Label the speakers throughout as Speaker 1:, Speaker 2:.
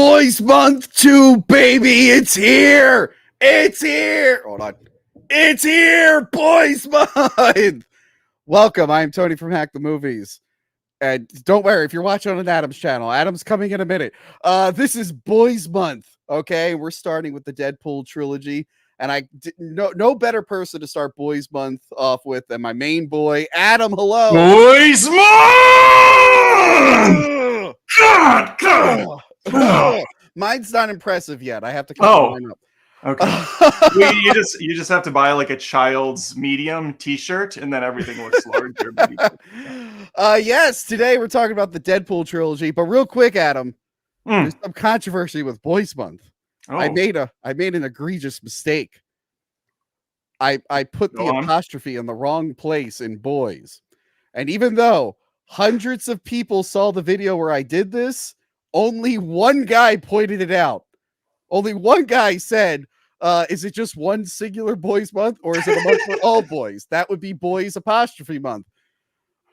Speaker 1: Boys Month 2, baby. It's here. It's here. Hold on. It's here. Boys Month. Welcome. I'm Tony from Hack the Movies. And don't worry, if you're watching on Adam's channel, Adam's coming in a minute. This is Boys Month. Okay. We're starting with the Deadpool trilogy. And no better person to start Boys Month off with than my main boy, Adam. Hello.
Speaker 2: Boys Month! God.
Speaker 1: Mine's not impressive yet. I have to cover mine up.
Speaker 2: Okay. you just have to buy like a child's medium t-shirt and then everything looks larger.
Speaker 1: Yes, today we're talking about the Deadpool trilogy, but real quick, Adam, there's some controversy with Boys Month. I made an egregious mistake. I put the apostrophe in the wrong place in boys. And even though hundreds of people saw the video where I did this, only one guy pointed it out. Only one guy said, is it just one singular Boys Month or is it a month for all boys? That would be Boys apostrophe month.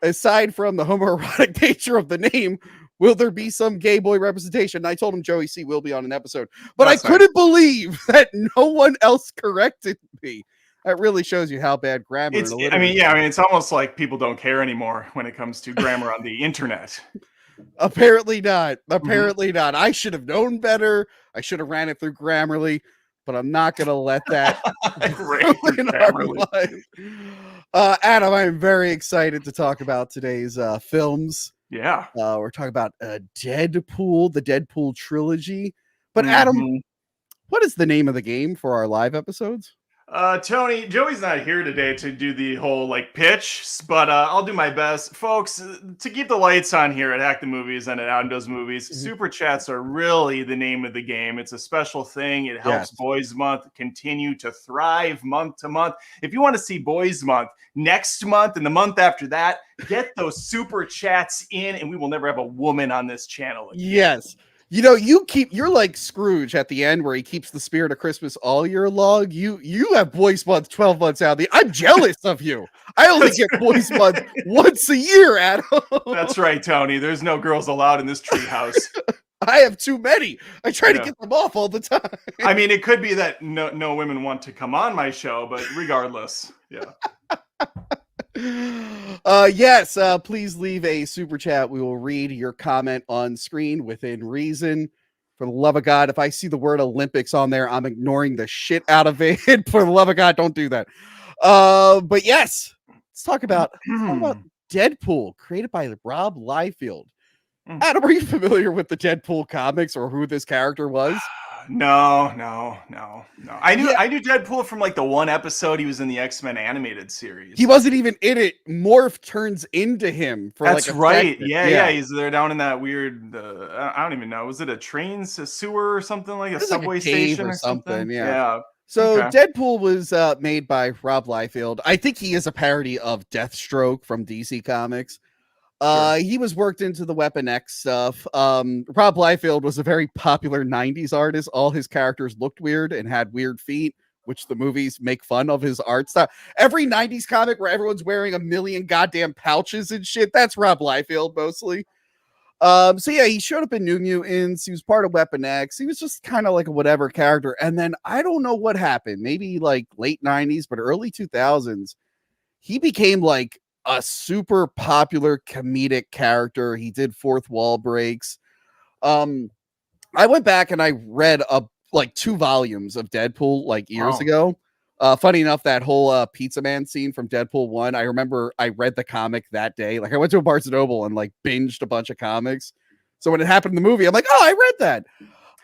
Speaker 1: Aside from the homoerotic nature of the name, will there be some gay boy representation? And I told him Joey C will be on an episode, but that's I couldn't believe that no one else corrected me. That really shows you how bad grammar is.
Speaker 2: It's almost like people don't care anymore when it comes to grammar on the internet.
Speaker 1: Apparently not. Apparently not. I should have known better. I should have ran it through Grammarly, but I'm not going to let that ruin our life. Adam, I'm very excited to talk about today's films.
Speaker 2: Yeah.
Speaker 1: We're talking about Deadpool, the Deadpool trilogy. But Adam, what is the name of the game for our live episodes?
Speaker 2: Tony, Joey's not here today to do the whole pitch, but I'll do my best. Folks, to keep the lights on here at Hack the Movies and at Adam Does Movies, Super Chats are really the name of the game. It's a special thing. It helps Boys Month continue to thrive month to month. If you want to see Boys Month next month and the month after that, get those Super Chats in and we will never have a woman on this channel again.
Speaker 1: Yes. You know, you're like Scrooge at the end where he keeps the spirit of Christmas all year long. You have Boys Month 12 months out. I'm jealous of you. I only get Boys Month once a year, Adam.
Speaker 2: That's right, Tony. There's no girls allowed in this treehouse.
Speaker 1: I have too many. I try to get them off all the time.
Speaker 2: I mean, it could be that no women want to come on my show, but regardless, yeah.
Speaker 1: Yes, please leave a super chat. We will read your comment on screen within reason. For the love of God, if I see the word Olympics on there, I'm ignoring the shit out of it. For the love of God, don't do that. But yes, let's talk about Deadpool, created by Rob Liefeld. Adam, are you familiar with the Deadpool comics or who this character was?
Speaker 2: No. I knew Deadpool from the one episode he was in the X-Men animated series.
Speaker 1: He wasn't even in it. Morph turns into him for
Speaker 2: That's right. Yeah. He's there down in that weird. I don't even know. Was it a sewer or something like a subway station or something?
Speaker 1: Yeah. So Deadpool was made by Rob Liefeld. I think he is a parody of Deathstroke from DC Comics. He was worked into the Weapon X stuff. Rob Liefeld was a very popular 90s artist. All his characters looked weird and had weird feet, which the movies make fun of his art style. Every 90s comic where everyone's wearing a million goddamn pouches and shit, that's Rob Liefeld mostly. He showed up in New Mutants. He was part of Weapon X. He was just kind of like a whatever character. And then I don't know what happened. Maybe late 90s, but early 2000s, he became a super popular comedic character. He did fourth wall breaks. I went back and I read 2 volumes of Deadpool years ago. Funny enough, that whole Pizza Man scene from Deadpool 1, I remember I read the comic that day. I went to a Barnes & Noble and binged a bunch of comics. So when it happened in the movie, I'm like, oh, I read that.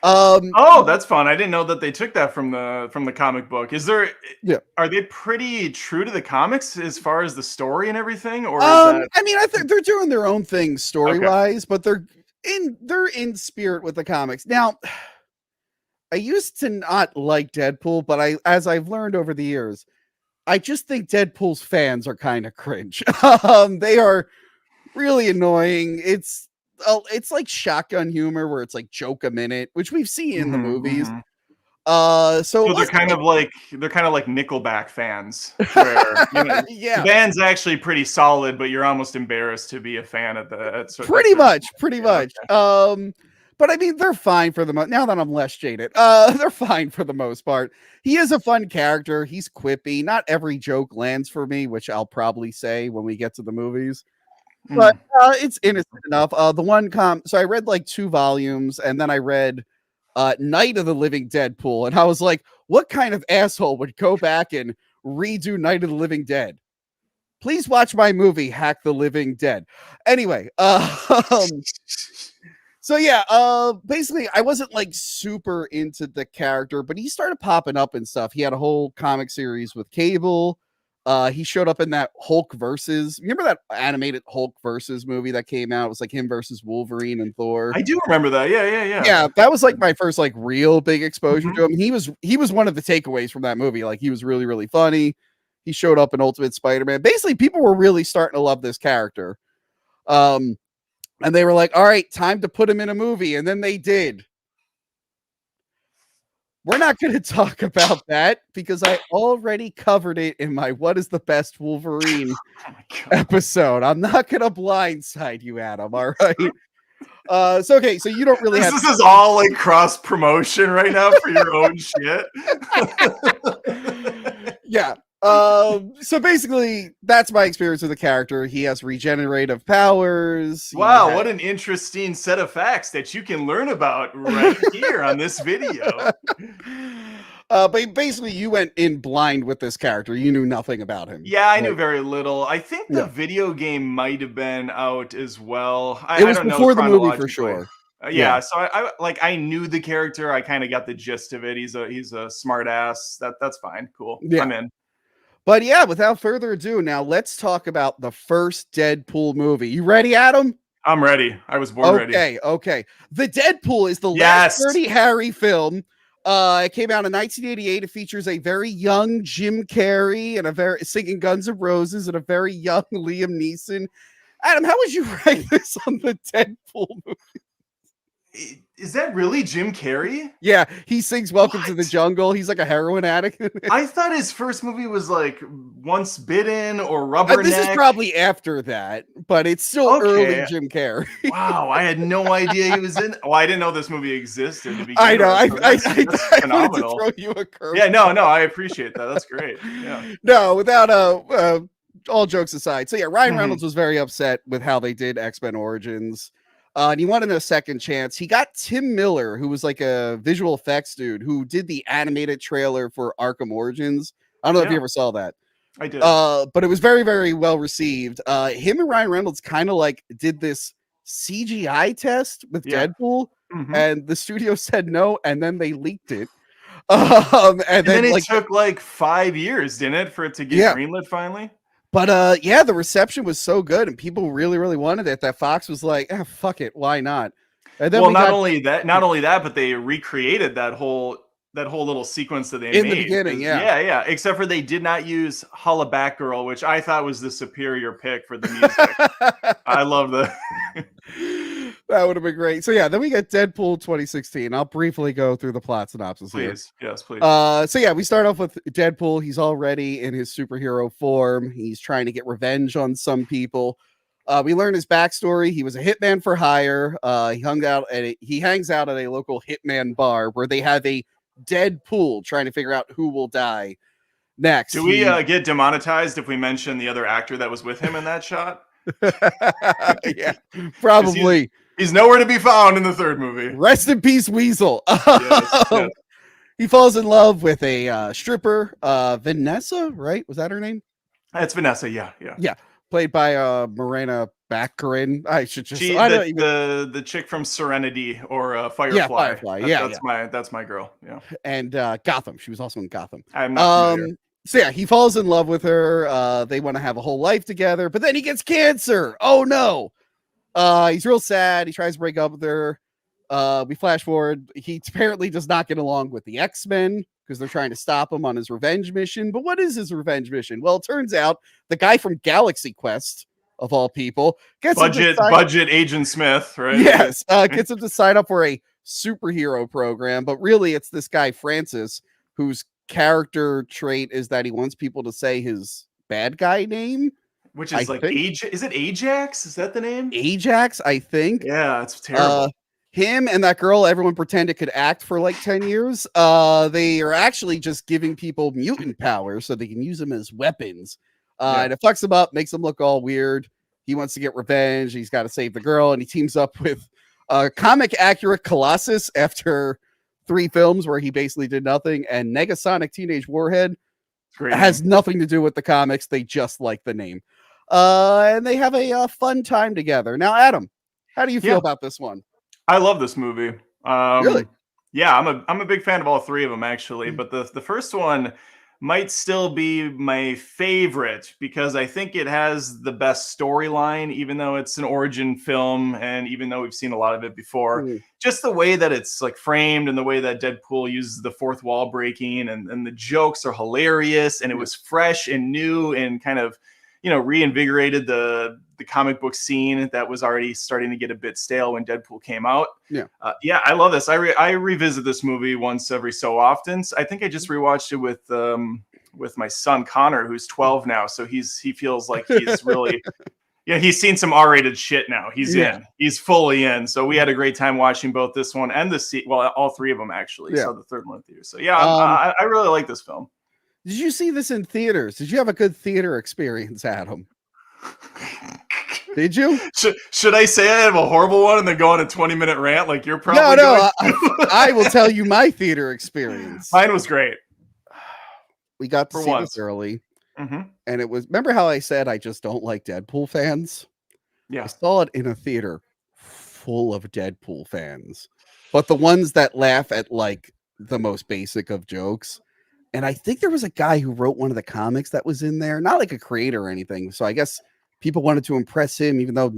Speaker 2: That's fun. I didn't know that they took that from the comic book. Are they pretty true to the comics as far as the story and everything? Or
Speaker 1: I think they're doing their own thing story-wise, but they're in spirit with the comics. Now, I used to not like Deadpool, but as I've learned over the years, I just think Deadpool's fans are kind of cringe. They are really annoying. It's like shotgun humor where it's joke a minute, which we've seen in the movies.
Speaker 2: So they're kind of like Nickelback fans, where the band's actually pretty solid, but you're almost embarrassed to be a fan at the.
Speaker 1: Pretty much.
Speaker 2: Okay.
Speaker 1: But but I mean, they're fine for the most. Now that I'm less jaded, they're fine for the most part. He is a fun character. He's quippy. Not every joke lands for me, which I'll probably say when we get to the movies. But it's innocent enough. So I read like 2 volumes, and then I read Night of the Living Deadpool, and I was like, what kind of asshole would go back and redo Night of the Living Dead? Please watch my movie, Hack the Living Dead. Anyway, so yeah, basically I wasn't like super into the character, but he started popping up and stuff. He had a whole comic series with Cable. He showed up in that Hulk versus. Remember that animated Hulk versus movie that came out? It was like him versus Wolverine and Thor.
Speaker 2: I do remember that. Yeah.
Speaker 1: Yeah, that was like my first like real big exposure to him. He was one of the takeaways from that movie. Like he was really, really funny. He showed up in Ultimate Spider-Man. Basically, people were really starting to love this character. And they were like, all right, time to put him in a movie. And then they did. We're not going to talk about that because I already covered it in my What is the Best Wolverine episode. I'm not going to blindside you, Adam. All right. So you don't really
Speaker 2: this is all like cross promotion right now for your own shit.
Speaker 1: Yeah. So basically that's my experience with the character. He has regenerative powers.
Speaker 2: Wow, what an interesting set of facts that you can learn about right here on this video.
Speaker 1: But basically you went in blind with this character. You knew nothing about him.
Speaker 2: Yeah, I knew very little. I think the video game might have been out as well.
Speaker 1: It was before the movie for sure.
Speaker 2: Yeah, so I knew the character. I kind of got the gist of it. He's a smart ass. That's fine. Cool. Yeah. I'm in.
Speaker 1: But yeah, without further ado, now let's talk about the first Deadpool movie. You ready, Adam?
Speaker 2: I'm ready. I was born ready.
Speaker 1: Okay. The Deadpool is the last Dirty Harry film. It came out in 1988. It features a very young Jim Carrey and singing Guns N' Roses and a very young Liam Neeson. Adam, how would you rank this on the Deadpool movie?
Speaker 2: Is that really Jim Carrey?
Speaker 1: Yeah, he sings Welcome to the Jungle. He's like a heroin addict.
Speaker 2: I thought his first movie was like Once Bitten or Rubberneck.
Speaker 1: This is probably after that, but it's still early Jim Carrey.
Speaker 2: Wow, I had no idea he was in. Well, I didn't know this movie existed. To begin
Speaker 1: I know.
Speaker 2: With, so that's phenomenal.
Speaker 1: Wanted to throw you a curve.
Speaker 2: Yeah, no, I appreciate that. That's great. Yeah.
Speaker 1: No, without all jokes aside. So yeah, Ryan Reynolds was very upset with how they did X-Men Origins. And he wanted a second chance. He got Tim Miller, who was like a visual effects dude who did the animated trailer for Arkham Origins. I don't know if you ever saw that.
Speaker 2: I did.
Speaker 1: But it was very, very well received. Him and Ryan Reynolds kind of like did this CGI test with Deadpool, and the studio said no, and then they leaked it. And then
Speaker 2: it took like 5 years, didn't it, for it to get greenlit finally?
Speaker 1: But the reception was so good, and people really, really wanted it that Fox was like, "Fuck it, why not?" And then
Speaker 2: not only that, but they recreated that whole little sequence that they made
Speaker 1: in the beginning.
Speaker 2: Yeah. Except for they did not use "Holla Back Girl," which I thought was the superior pick for the music. I love the.
Speaker 1: That would have been great. So yeah, then we get Deadpool 2016. I'll briefly go through the plot synopsis here.
Speaker 2: Yes, please.
Speaker 1: So yeah, we start off with Deadpool. He's already in his superhero form. He's trying to get revenge on some people. We learn his backstory. He was a hitman for hire. He hangs out at a local hitman bar where they have a dead pool trying to figure out who will die next.
Speaker 2: Do we get demonetized if we mention the other actor that was with him in that shot?
Speaker 1: Yeah, probably.
Speaker 2: He's nowhere to be found in the third movie.
Speaker 1: Rest in peace, Weasel. Yes. He falls in love with a stripper, Vanessa, right? Was that her name?
Speaker 2: It's Vanessa, yeah.
Speaker 1: Played by Morena Baccarin. I should just
Speaker 2: the chick from Serenity or Firefly.
Speaker 1: Yeah, Firefly.
Speaker 2: That's my girl. Yeah.
Speaker 1: And Gotham. She was also in Gotham.
Speaker 2: I'm not familiar.
Speaker 1: So yeah, he falls in love with her. They want to have a whole life together, but then he gets cancer. Oh no. He's real sad. He tries to break up with her. We flash forward. He apparently does not get along with the X-Men because they're trying to stop him on his revenge mission. But what is his revenge mission? Well, it turns out the guy from Galaxy Quest, of all people, gets
Speaker 2: budget Agent Smith, right?
Speaker 1: Yes, gets him to sign up for a superhero program. But really, it's this guy Francis, whose character trait is that he wants people to say his bad guy name.
Speaker 2: Which is is it Ajax? Is that the name?
Speaker 1: Ajax, I think.
Speaker 2: Yeah, it's terrible.
Speaker 1: him and that girl everyone pretended could act for like 10 years. They are actually just giving people mutant powers so they can use them as weapons. And it fucks them up, makes them look all weird. He wants to get revenge. He's got to save the girl, and he teams up with comic accurate Colossus after 3 films where he basically did nothing. And Negasonic Teenage Warhead has nothing to do with the comics. They just like the name. And they have a fun time together. Now, Adam, how do you feel about this one?
Speaker 2: I love this movie.
Speaker 1: Really?
Speaker 2: Yeah, I'm a big fan of all 3 of them actually, but the first one might still be my favorite because I think it has the best storyline, even though it's an origin film and even though we've seen a lot of it before. Just the way that it's like framed and the way that Deadpool uses the fourth wall breaking and the jokes are hilarious and it was fresh and new and kind of, you know, reinvigorated the comic book scene that was already starting to get a bit stale when Deadpool came out. Yeah, I love this. I revisit this movie once every so often. I think I just rewatched it with my son Connor, who's 12 now. So he feels like he's really, he's seen some R-rated shit now. He's fully in. So we had a great time watching both this one and all 3 of them actually. So the third one theater. So I really like this film.
Speaker 1: Did you see this in theaters? Did you have a good theater experience, Adam? Did you?
Speaker 2: Should I say I have a horrible one and then go on a 20-minute rant like you're probably
Speaker 1: No, I will tell you my theater experience.
Speaker 2: Mine was great.
Speaker 1: We got to see this early. And it was, remember how I said I just don't like Deadpool fans?
Speaker 2: Yeah.
Speaker 1: I saw it in a theater full of Deadpool fans, but the ones that laugh at like the most basic of jokes. And I think there was a guy who wrote one of the comics that was in there, not like a creator or anything. So I guess people wanted to impress him, even though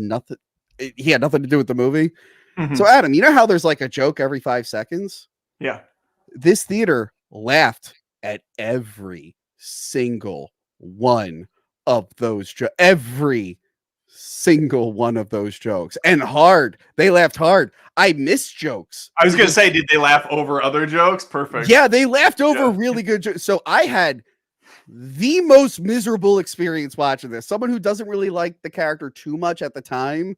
Speaker 1: he had nothing to do with the movie. So Adam, you know how there's like a joke every 5 seconds?
Speaker 2: Yeah.
Speaker 1: This theater laughed at every single one of those every single one of those jokes, and hard. They laughed hard. I missed jokes.
Speaker 2: I was gonna say, did they laugh over other jokes? Perfect.
Speaker 1: Yeah, they laughed over really good jokes. So I had the most miserable experience watching this. Someone who doesn't really like the character too much at the time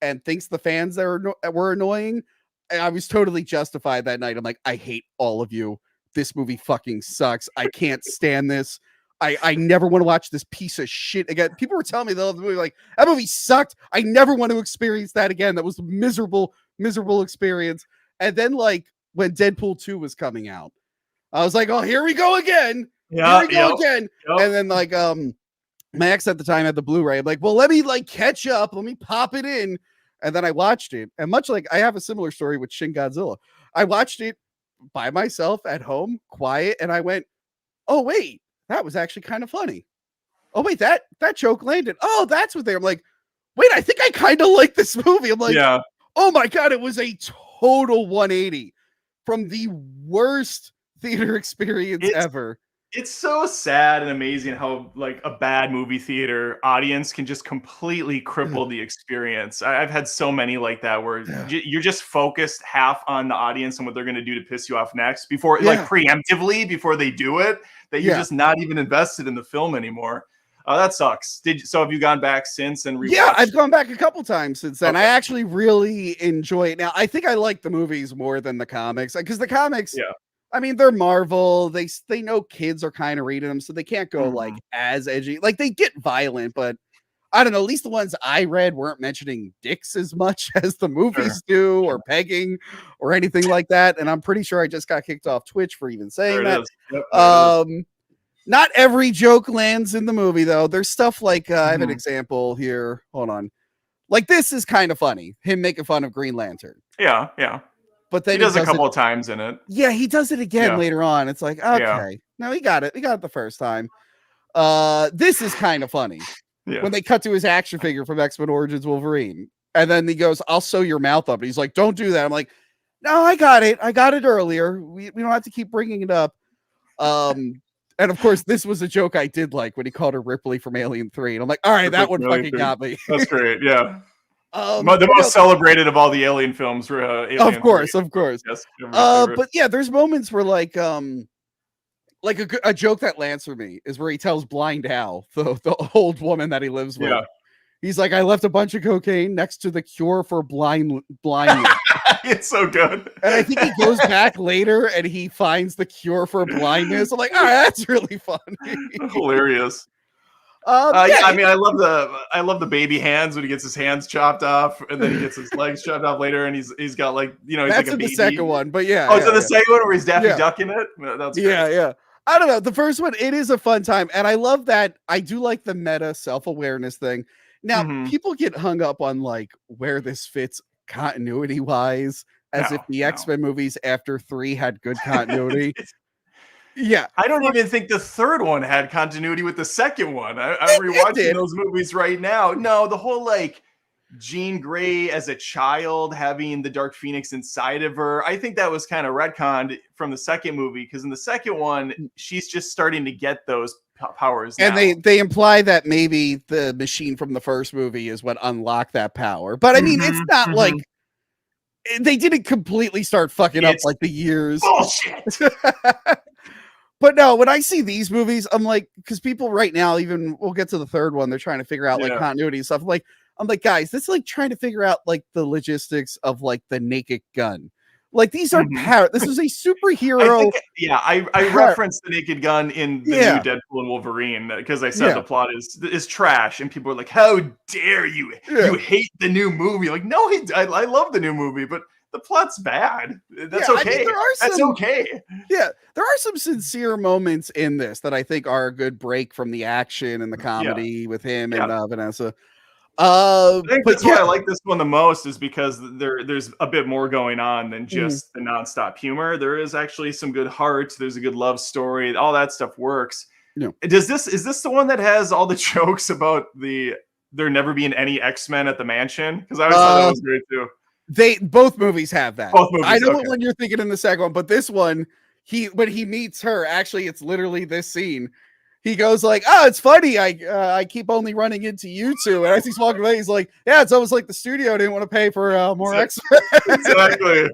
Speaker 1: and thinks the fans were annoying. And I was totally justified that night. I'm like, I hate all of you. This movie fucking sucks. I can't stand this. I never want to watch this piece of shit again. People were telling me the movie, like, that movie sucked. I never want to experience that again. That was a miserable experience. And then, like, when Deadpool 2 was coming out, I was like, oh, here we go again. Here we go again. And then, like, my ex at the time had the Blu-ray. I'm like, well, let me, like, catch up. Let me pop it in. And then I watched it. And much like I have a similar story with Shin Godzilla, I watched it by myself at home, quiet, and I went, oh, wait. That was actually kind of funny. Oh, wait, that joke landed. Oh, that's what I'm like, wait, I think I kind of like this movie. I'm like, oh my God, it was a total 180 from the worst theater experience ever.
Speaker 2: It's so sad and amazing how like a bad movie theater audience can just completely cripple the experience. I've had so many like that where you're just focused half on the audience and what they're going to do to piss you off next before like preemptively before they do it, that you're just not even invested in the film anymore. That sucks. So have you gone back since and rewatched?
Speaker 1: Yeah, I've gone back a couple times since then. I actually really enjoy it. Now, I think I like the movies more than the comics because the comics, I mean, they're Marvel. They know kids are kind of reading them, so they can't go like as edgy. Like they get violent, but I don't know. At least the ones I read weren't mentioning dicks as much as the movies do, or pegging, or anything like that. And I'm pretty sure I just got kicked off Twitch for even saying that. Not every joke lands in the movie, though. There's stuff like I have an example here. Hold on. Like this is kind of funny. Him making fun of Green Lantern.
Speaker 2: Yeah, yeah.
Speaker 1: But then
Speaker 2: he does a couple of times in it.
Speaker 1: Yeah, he does it again later on. It's like, okay. No, he got it. He got it the first time. This is kind of funny. When they cut to his action figure from X-Men Origins Wolverine. And then he goes, I'll sew your mouth up. And he's like, don't do that. I'm like, no, I got it. I got it earlier. We don't have to keep bringing it up. And of course, this was a joke I did like when he called her Ripley from Alien 3. And I'm like, all right, that one fucking got me.
Speaker 2: That's great. Yeah. The most celebrated of all the Alien films were Alien
Speaker 1: of course.
Speaker 2: Yes,
Speaker 1: but yeah, there's moments where like a joke that lands for me is where he tells Blind Al, the old woman that he lives with. He's like, I left a bunch of cocaine next to the cure for blindness.
Speaker 2: It's so good.
Speaker 1: And I think he goes back later and he finds the cure for blindness. I'm like, oh, that's really funny.
Speaker 2: Hilarious.
Speaker 1: Yeah,
Speaker 2: I mean, I love the baby hands when he gets his hands chopped off, and then he gets his legs chopped off later, and he's got like, he's
Speaker 1: that's
Speaker 2: like a
Speaker 1: in
Speaker 2: baby.
Speaker 1: the second one, but yeah.
Speaker 2: Oh, it's in the second one where he's Daffy Ducking it. That's great.
Speaker 1: Yeah. I don't know. The first one, it is a fun time, and I love that. I do like the meta self-awareness thing. Now, people get hung up on like where this fits continuity-wise, as if the X-Men movies after 3 had good continuity. Yeah,
Speaker 2: I don't even think the third one had continuity with the second one. I'm rewatching those movies right now. No, the whole like Jean Grey as a child having the Dark Phoenix inside of her, I think that was kind of retconned from the second movie, because in the second one, she's just starting to get those powers now.
Speaker 1: And they imply that maybe the machine from the first movie is what unlocked that power. But I mean, it's not like they didn't completely start fucking up like the years.
Speaker 2: Bullshit.
Speaker 1: But no, when I see these movies, I'm like, because people right now, even we'll get to the third one, they're trying to figure out like continuity and stuff. I'm like, guys, this is like trying to figure out like the logistics of like the Naked Gun. Like these are this is a superhero.
Speaker 2: I referenced the Naked Gun in the new Deadpool and Wolverine because I said the plot is trash, and people are like, "How dare you? You hate the new movie?" Like, no, I love the new movie, but the plot's bad. That's okay. That's okay.
Speaker 1: Yeah, there are some sincere moments in this that I think are a good break from the action and the comedy with him and Vanessa.
Speaker 2: I think that's why I like this one the most, is because there's a bit more going on than just the nonstop humor. There is actually some good heart. There's a good love story. All that stuff works. Is this the one that has all the jokes about there never being any X-Men at the mansion? Because I always thought that was great too.
Speaker 1: Both movies have that.
Speaker 2: Both movies,
Speaker 1: I know what one you're thinking in the second one, but this one, when he meets her, actually, it's literally this scene. He goes like, "Oh, it's funny. I keep only running into you two." And as he's walking away, he's like, "Yeah, it's almost like the studio didn't want to pay for more X-Men."
Speaker 2: Exactly.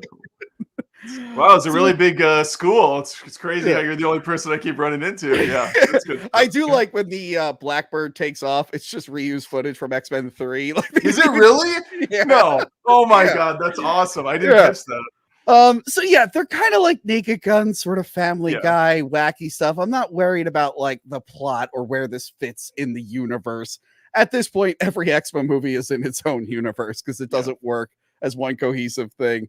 Speaker 2: Wow, it's a really big school. It's crazy how you're the only person I keep running into. Yeah, that's good.
Speaker 1: I do like when the Blackbird takes off. It's just reused footage from X-Men 3.
Speaker 2: Is it really? No. Oh my god, that's awesome. I didn't catch that.
Speaker 1: So yeah, they're kind of like Naked Gun, sort of Family Guy, wacky stuff. I'm not worried about like the plot or where this fits in the universe. At this point, every X-Men movie is in its own universe because it doesn't work as one cohesive thing.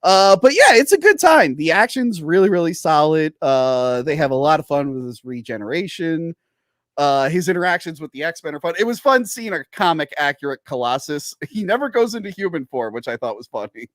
Speaker 1: But yeah, it's a good time. The action's really, really solid. They have a lot of fun with his regeneration. His interactions with the X-Men are fun. It was fun seeing a comic accurate Colossus. He never goes into human form, which I thought was funny.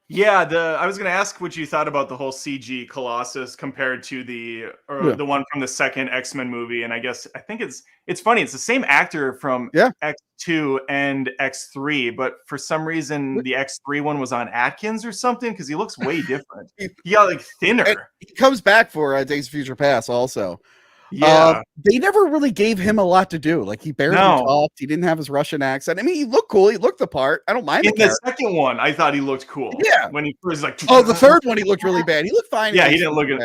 Speaker 2: Yeah, I was going to ask what you thought about the whole CG Colossus compared to the one from the second X-Men movie, and I think it's funny. It's the same actor from X2 and X3, but for some reason the X3 one was on Atkins or something, because he looks way different. He got like thinner.
Speaker 1: And he comes back for Days of Future Past also.
Speaker 2: Yeah,
Speaker 1: they never really gave him a lot to do. Like he barely talked. He didn't have his Russian accent. I mean, he looked cool. He looked the part. I don't mind.
Speaker 2: In the second one, I thought he looked cool.
Speaker 1: Yeah,
Speaker 2: when he was like,
Speaker 1: the third one, he looked really bad. He looked fine.
Speaker 2: Yeah, he didn't look good.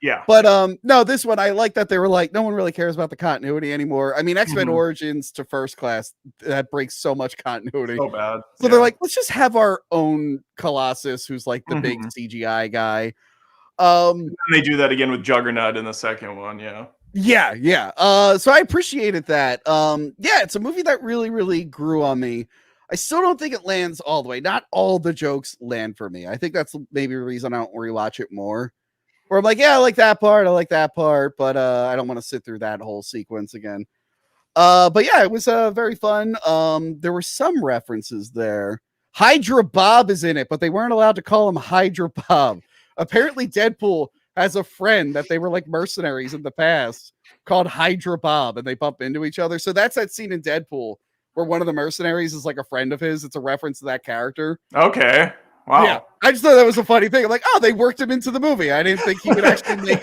Speaker 2: Yeah,
Speaker 1: but no, this one I like that they were like, no one really cares about the continuity anymore. I mean, X-Men Origins to First Class, that breaks so much continuity.
Speaker 2: So bad.
Speaker 1: So they're like, let's just have our own Colossus, who's like the big CGI guy.
Speaker 2: And they do that again with Juggernaut in the second one.
Speaker 1: Yeah. So I appreciated that. It's a movie that really, really grew on me. I still don't think it lands all the way. Not all the jokes land for me. I think that's maybe the reason I don't rewatch it more. Where I'm like, yeah, I like that part, but I don't want to sit through that whole sequence again. But yeah, it was very fun. There were some references there. Hydra Bob is in it, but they weren't allowed to call him Hydra Bob. Apparently, Deadpool has a friend that they were like mercenaries in the past called Hydra Bob, and they bump into each other. So that's that scene in Deadpool where one of the mercenaries is like a friend of his. It's a reference to that character.
Speaker 2: Okay. Wow.
Speaker 1: Yeah. I just thought that was a funny thing. I'm like, oh, they worked him into the movie. I didn't think he would actually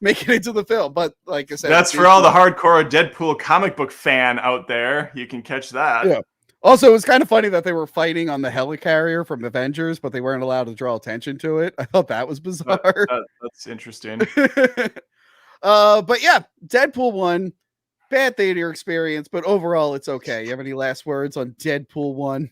Speaker 1: make it into the film. But like I said,
Speaker 2: that's for all the hardcore Deadpool comic book fan out there. You can catch that.
Speaker 1: Yeah. Also, it was kind of funny that they were fighting on the helicarrier from Avengers, but they weren't allowed to draw attention to it. I thought that was bizarre.
Speaker 2: That's interesting.
Speaker 1: But yeah, Deadpool 1, bad theater experience, but overall it's okay. You have any last words on Deadpool 1?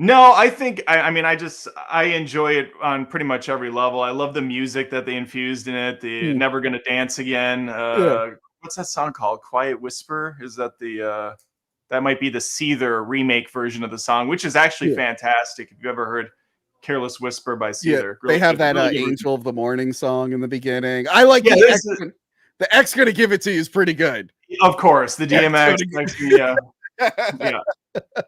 Speaker 2: No, I think I mean I enjoy it on pretty much every level. I love the music that they infused in it. The Never Gonna Dance Again. What's that song called? Quiet Whisper? Is that the that might be the Seether remake version of the song, which is actually fantastic. If you've ever heard Careless Whisper by Seether.
Speaker 1: They have that Angel of the Morning song in the beginning. I like the X Gonna Give It To You is pretty good.
Speaker 2: Of course, the DMX. Yeah.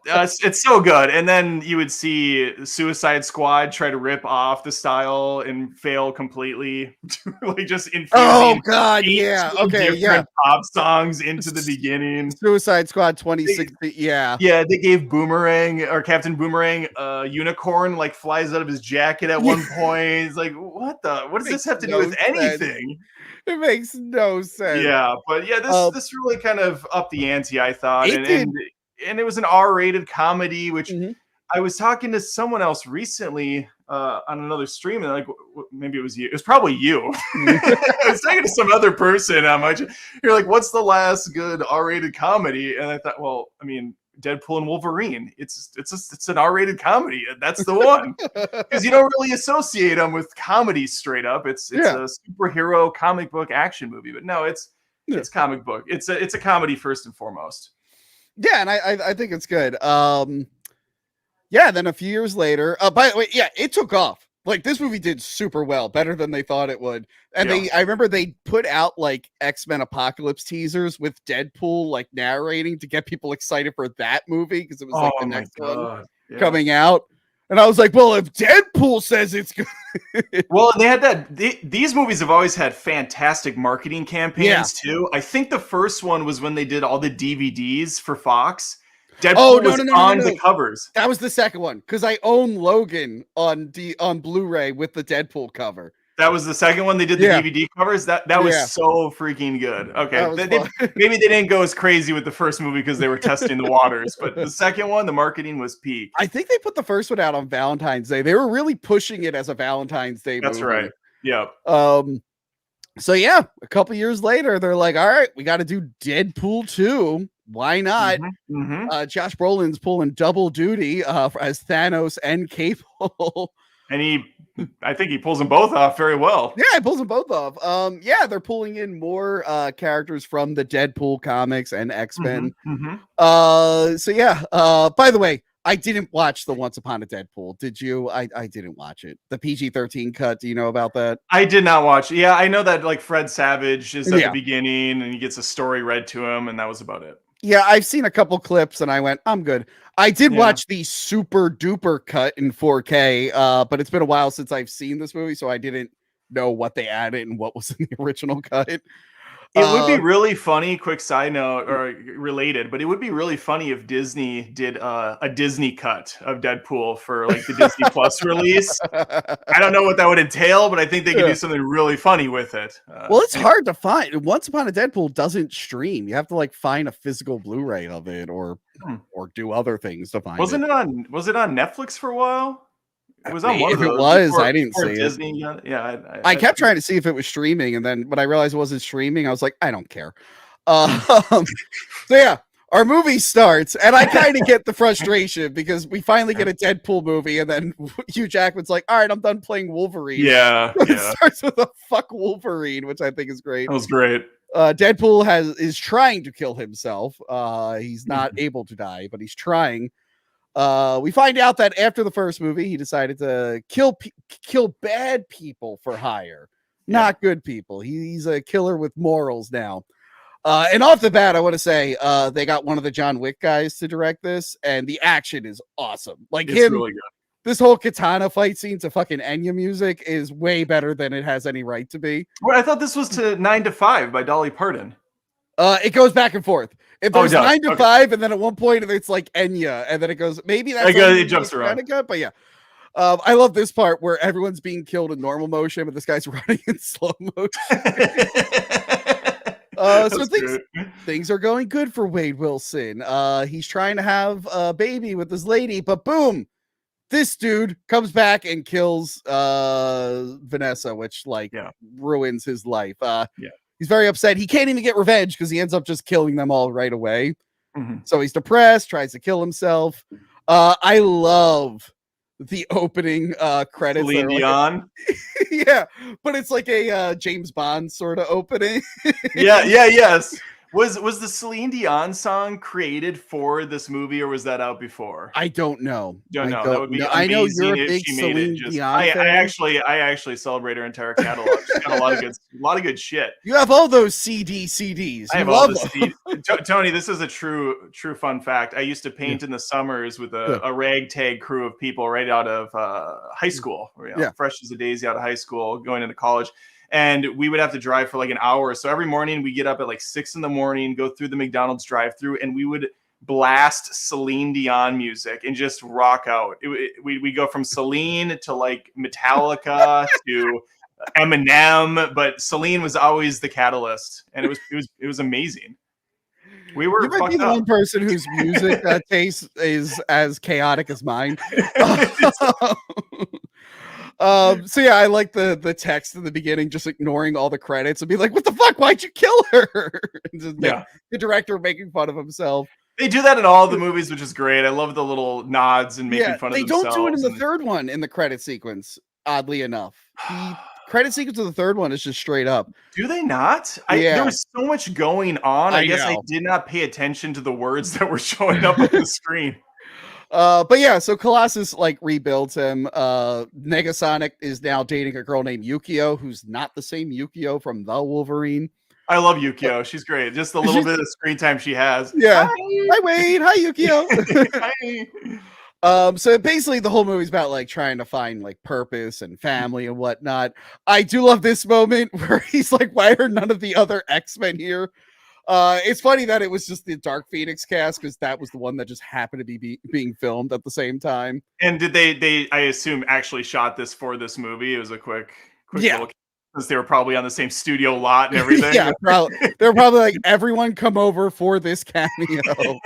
Speaker 2: It's so good. And then you would see Suicide Squad try to rip off the style and fail completely, like just infusing different pop songs into the beginning.
Speaker 1: Suicide Squad 2016,
Speaker 2: yeah, they gave Boomerang or Captain Boomerang a unicorn like flies out of his jacket at one point. It's like, what does this have to do with anything?
Speaker 1: It makes no sense.
Speaker 2: Yeah, but yeah, this really kind of upped the ante, I thought, and it was an R-rated comedy, which I was talking to someone else recently on another stream, and like maybe it was you. It was probably you. I was talking to some other person. You're like, what's the last good R-rated comedy? And I thought, well, I mean, Deadpool and Wolverine. It's an R-rated comedy. That's the one, because you don't really associate them with comedy straight up. It's a superhero comic book action movie, but no, it's comic book. It's a comedy first and foremost.
Speaker 1: Yeah, and I think it's good. Then a few years later, by the way, it took off. Like, this movie did super well, better than they thought it would. And I remember they put out like X-Men Apocalypse teasers with Deadpool like narrating to get people excited for that movie, because it was like the next one coming out. And I was like, well, if Deadpool says it's good.
Speaker 2: Well, they had these movies have always had fantastic marketing campaigns too. I think the first one was when they did all the DVDs for Fox. Deadpool was on the covers.
Speaker 1: That was the second one, because I own Logan on Blu-ray with the Deadpool cover.
Speaker 2: That was the second one. They did the DVD covers. That was so freaking good. Okay, maybe they didn't go as crazy with the first movie because they were testing the waters, but the second one, the marketing was peak.
Speaker 1: I think they put the first one out on Valentine's Day. They were really pushing it as a Valentine's Day movie.
Speaker 2: That's right. Yeah.
Speaker 1: So a couple years later, they're like, all right, we got to do Deadpool 2. Why not? Josh Brolin's pulling double duty as Thanos and Cable.
Speaker 2: And I think he pulls them both off very well.
Speaker 1: Yeah, he pulls them both off. They're pulling in more characters from the Deadpool comics and X-Men. By the way, I didn't watch the Once Upon a Deadpool. Did you? I didn't watch it. The PG-13 cut. Do you know about that?
Speaker 2: I did not watch. Yeah, I know that like Fred Savage is at the beginning and he gets a story read to him, and that was about it.
Speaker 1: Yeah, I've seen a couple clips and I went, I'm good. I did watch the super duper cut in 4K, but it's been a while since I've seen this movie, so I didn't know what they added and what was in the original cut.
Speaker 2: It would be really funny, quick side note, or related, but it would be really funny if Disney did a Disney cut of Deadpool for like the Disney Plus release. I don't know what that would entail, but I think they could do something really funny with it.
Speaker 1: Well, it's hard to find. Once Upon a Deadpool doesn't stream. You have to like find a physical Blu-ray of it or do other things to find it.
Speaker 2: Was it on Netflix for a while? It was on one of those.
Speaker 1: If it was, I didn't see
Speaker 2: Disney,
Speaker 1: it.
Speaker 2: Yeah,
Speaker 1: I kept trying to see if it was streaming, and then when I realized it wasn't streaming, I was like, I don't care. Our movie starts, and I kind of get the frustration because we finally get a Deadpool movie, and then Hugh Jackman's like, all right, I'm done playing Wolverine.
Speaker 2: Yeah.
Speaker 1: It starts with a fuck Wolverine, which I think is great.
Speaker 2: That was great.
Speaker 1: Deadpool is trying to kill himself. He's not able to die, but he's trying. We find out that after the first movie, he decided to kill bad people for hire, not good people. He's a killer with morals now. And off the bat, I want to say they got one of the John Wick guys to direct this, and the action is awesome. Like it's really good. This whole katana fight scene to fucking Enya music is way better than it has any right to be.
Speaker 2: Well, I thought this was to 9 to 5 by Dolly Parton.
Speaker 1: It goes back and forth. If there's 9 to 5, and then at one point it's like Enya, and then it goes, maybe that's
Speaker 2: it jumps around.
Speaker 1: But yeah. I love this part where everyone's being killed in normal motion, but this guy's running in slow motion. So things are going good for Wade Wilson. He's trying to have a baby with this lady, but boom, this dude comes back and kills Vanessa, which ruins his life. He's very upset. He can't even get revenge because he ends up just killing them all right away. So he's depressed, tries to kill himself. I love the opening credits.
Speaker 2: Celine Dion.
Speaker 1: Yeah, but it's like a James Bond sort of opening.
Speaker 2: Yes. Was the Celine Dion song created for this movie, or was that out before?
Speaker 1: I don't know.
Speaker 2: Don't
Speaker 1: I
Speaker 2: know. That
Speaker 1: don't
Speaker 2: would be
Speaker 1: know. I know you're
Speaker 2: amazing
Speaker 1: a
Speaker 2: if
Speaker 1: big
Speaker 2: she made it.
Speaker 1: Celine
Speaker 2: Just
Speaker 1: Dion fan.
Speaker 2: I actually celebrate her entire catalog. She's got a lot of good shit.
Speaker 1: You have all those CDs.
Speaker 2: I
Speaker 1: You
Speaker 2: have all
Speaker 1: love
Speaker 2: the
Speaker 1: them.
Speaker 2: Tony, this is a true fun fact. I used to paint in the summers with a ragtag crew of people right out of high school, fresh as a daisy out of high school, going into college. And we would have to drive for like an hour. So every morning we get up at like 6 a.m, go through the McDonald's drive-through, and we would blast Celine Dion music and just rock out. We go from Celine to like Metallica to Eminem, but Celine was always the catalyst, and it was amazing. We were
Speaker 1: You might be the one person whose music taste is as chaotic as mine. So yeah, I like the text in the beginning, just ignoring all the credits and be like, "What the fuck? Why'd you kill her?" The director making fun of himself.
Speaker 2: They do that in all the movies, which is great. I love the little nods and making fun of themselves.
Speaker 1: They don't do it in the third one in the credit sequence. Oddly enough, the credit sequence of the third one is just straight up.
Speaker 2: Do they not? There was so much going on. I guess I did not pay attention to the words that were showing up on the screen.
Speaker 1: But yeah, so Colossus like rebuilds him. Negasonic is now dating a girl named Yukio, who's not the same Yukio from the Wolverine.
Speaker 2: I love Yukio. She's great. Just a little bit of screen time she has.
Speaker 1: Yeah. Hi Wade. Hi Yukio. Hi. So basically the whole movie's about like trying to find like purpose and family and whatnot. I do love this moment where he's like, why are none of the other X-Men here? It's funny that it was just the Dark Phoenix cast, because that was the one that just happened to be being filmed at the same time.
Speaker 2: And did they I assume actually shot this for this movie? It was a quick little, because they were probably on the same studio lot and everything.
Speaker 1: Yeah, they're probably like, everyone come over for this cameo.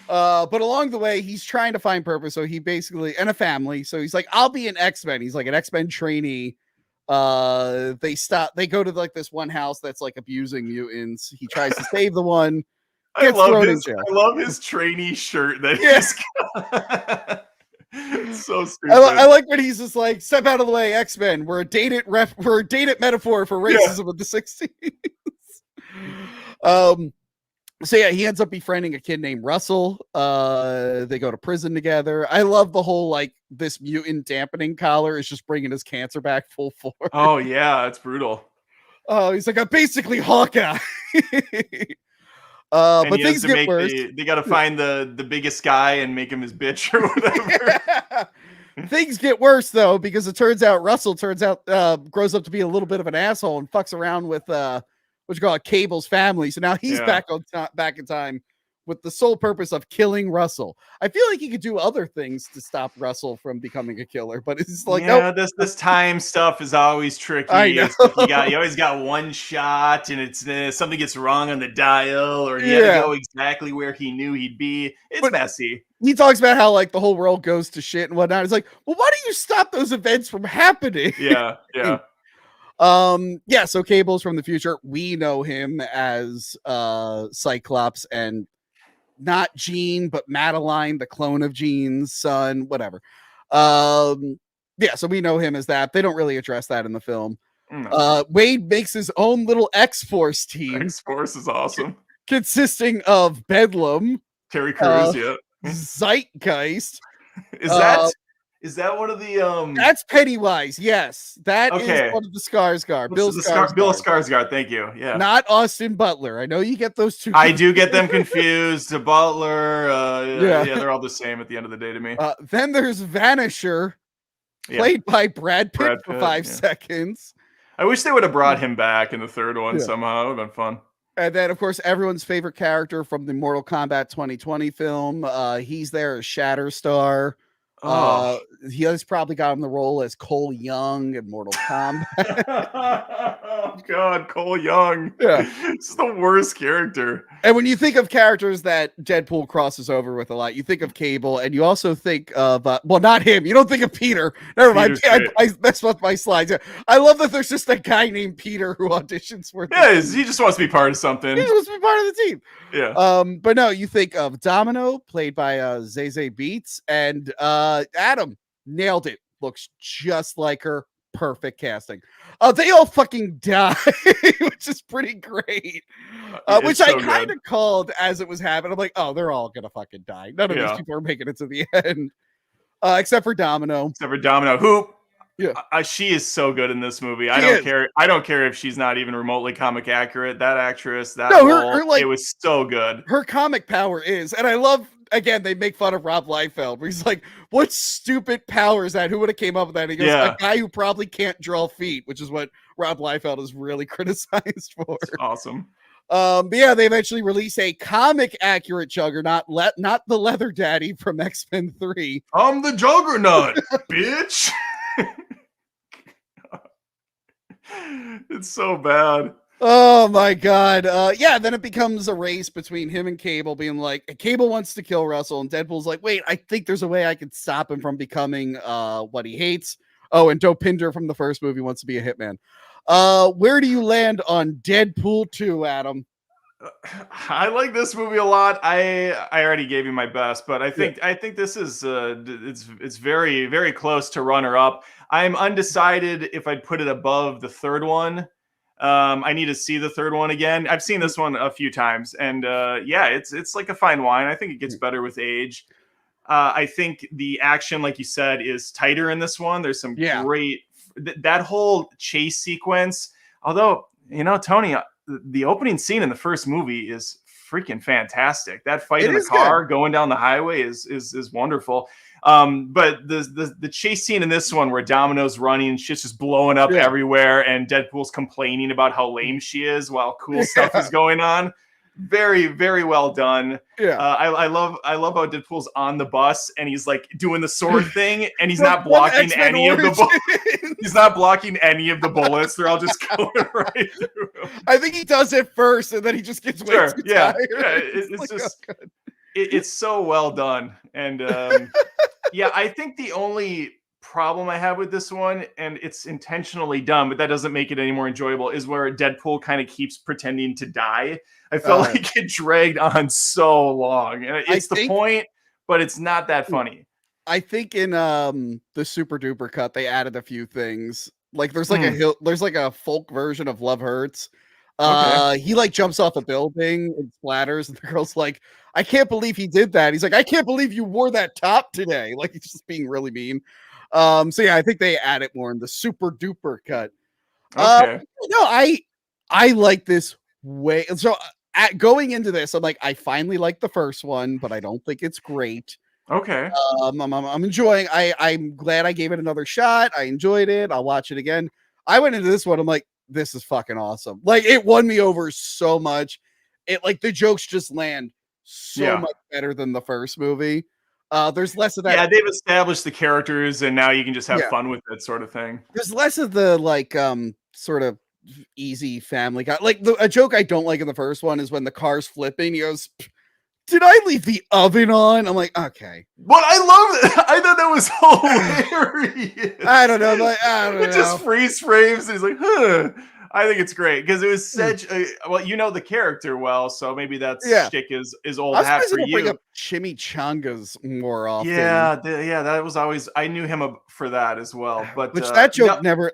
Speaker 1: But along the way, he's trying to find purpose. So he basically, and a family. So he's like, I'll be an X-Men. He's like an X-Men trainee. They go to like this one house that's like abusing mutants. He tries to save the one.
Speaker 2: I love his trainee shirt that he's got. So stupid.
Speaker 1: I like when he's just like, step out of the way, X-Men. We're a dated metaphor for racism of the 60s. So yeah, he ends up befriending a kid named Russell. They go to prison together. I love the whole like this mutant dampening collar is just bringing his cancer back full force.
Speaker 2: Oh yeah, it's brutal.
Speaker 1: Oh, he's like, I'm basically Hawkeye. But things get worse.
Speaker 2: They got to find the biggest guy and make him his bitch or whatever.
Speaker 1: Things get worse though, because it turns out Russell grows up to be a little bit of an asshole and fucks around with what you call Cable's family. So now he's back in time with the sole purpose of killing Russell. I feel like he could do other things to stop Russell from becoming a killer, but it's like, nope.
Speaker 2: This time stuff is always tricky.
Speaker 1: I know.
Speaker 2: You always got one shot, and it's something gets wrong on the dial, or he had to go exactly where he knew he'd be. It's messy.
Speaker 1: He talks about how like the whole world goes to shit and whatnot. It's like, well, why don't you stop those events from happening?
Speaker 2: Yeah.
Speaker 1: So Cable's from the future. We know him as Cyclops, and not Jean, but Madeline, the clone of Jean's son, whatever. So we know him as that. They don't really address that in the film. Wade makes his own little X-Force team.
Speaker 2: X-Force is awesome.
Speaker 1: Consisting of Bedlam,
Speaker 2: Terry Crews,
Speaker 1: Zeitgeist.
Speaker 2: Is that one of the
Speaker 1: That's Pennywise, yes. That is one of the Skarsgård. Bill
Speaker 2: Skarsgård, thank you. Yeah.
Speaker 1: Not Austin Butler. I know you get those two.
Speaker 2: I do get them confused. The Butler, they're all the same at the end of the day to me.
Speaker 1: Then there's Vanisher, played by Brad Pitt for 5 seconds.
Speaker 2: I wish they would have brought him back in the third one somehow. It would have been fun.
Speaker 1: And then, of course, everyone's favorite character from the Mortal Kombat 2020 film. He's there as Shatterstar. He has probably got him the role as Cole Young in Mortal Kombat.
Speaker 2: Oh God, Cole Young.
Speaker 1: Yeah,
Speaker 2: it's the worst character.
Speaker 1: And when you think of characters that Deadpool crosses over with a lot, you think of Cable, and you also think of well, not him. You don't think of Peter. Never mind. I messed with my slides. I love that there's just a guy named Peter who auditions for.
Speaker 2: Yeah, he just wants to be part of something.
Speaker 1: He just wants to be part of the team.
Speaker 2: Yeah.
Speaker 1: But no, you think of Domino, played by Zazie Beetz, and Adam nailed it. Looks just like her. Perfect casting. They all fucking die, which is pretty great. Which I kind of called as it was happening. I'm like, oh, they're all gonna fucking die. None of these people are making it to the end, except for Domino.
Speaker 2: Who? Yeah, she is so good in this movie. I don't care. I don't care if she's not even remotely comic accurate. That actress, role, it was so good.
Speaker 1: Her comic power is, and I love. Again, they make fun of Rob Liefeld, where he's like, what stupid power is that? Who would have came up with that? And he goes, a guy who probably can't draw feet, which is what Rob Liefeld is really criticized for.
Speaker 2: That's awesome.
Speaker 1: But yeah, they eventually release a comic accurate Juggernaut, not the Leather Daddy from X-Men 3.
Speaker 2: I'm the Juggernaut, bitch. It's so bad.
Speaker 1: Oh my god. Yeah, then it becomes a race between him and Cable, being like, Cable wants to kill Russell, and Deadpool's like, wait, I think there's a way I could stop him from becoming what he hates. Oh, and Dopinder from the first movie wants to be a hitman. Where do you land on Deadpool 2, Adam?
Speaker 2: I like this movie a lot. I already gave you my best, but I think this is it's very, very close to runner up. I'm undecided if I'd put it above the third one. I need to see the third one again. I've seen this one a few times, and yeah, it's like a fine wine. I think it gets better with age. I think the action, like you said, is tighter in this one. There's some great that whole chase sequence. Although, Tony, the opening scene in the first movie is freaking fantastic. That fight in the car going down the highway is wonderful. But the chase scene in this one where Domino's running and shit's just blowing up everywhere, and Deadpool's complaining about how lame she is while cool stuff is going on. Very, very well done. Yeah. I love how Deadpool's on the bus and he's like doing the sword thing, and he's not blocking any of the bullets. He's not blocking any of the bullets. They're all just going right through him.
Speaker 1: I think he does it first, and then he just gets way too tired.
Speaker 2: It's like, just it's so well done. And yeah, I think the only problem I have with this one, and it's intentionally done, but that doesn't make it any more enjoyable, is where Deadpool kind of keeps pretending to die. I felt like it dragged on so long. And it's the point, but it's not that funny.
Speaker 1: I think in the Super Duper cut, they added a few things. Like there's like a folk version of Love Hurts. He like jumps off a building and splatters, and the girl's like, I can't believe he did that. He's like, I can't believe you wore that top today. Like he's just being really mean. So yeah, I think they add it more in the Super Duper cut.
Speaker 2: Okay.
Speaker 1: I like this way. So going into this, I'm like, I finally like the first one, but I don't think it's great.
Speaker 2: Okay.
Speaker 1: I'm enjoying. I'm glad I gave it another shot. I enjoyed it. I'll watch it again. I went into this one. I'm like, this is fucking awesome. Like it won me over so much. It like the jokes just land so much better than the first movie. There's less of that.
Speaker 2: Yeah, they've established the characters, and now you can just have fun with it, sort of thing.
Speaker 1: There's less of the like sort of easy family guy. Like a joke I don't like in the first one is when the car's flipping. He goes, did I leave the oven on? I'm like, okay.
Speaker 2: But I love it. I thought that was hilarious.
Speaker 1: I don't know. Like, I don't know.
Speaker 2: It just freeze frames. And he's like, huh. I think it's great because it was such a the character well, so maybe that shtick is old hat for you. Bring up
Speaker 1: chimichangas more often.
Speaker 2: Yeah, that was always I knew him for that as well. But
Speaker 1: that joke never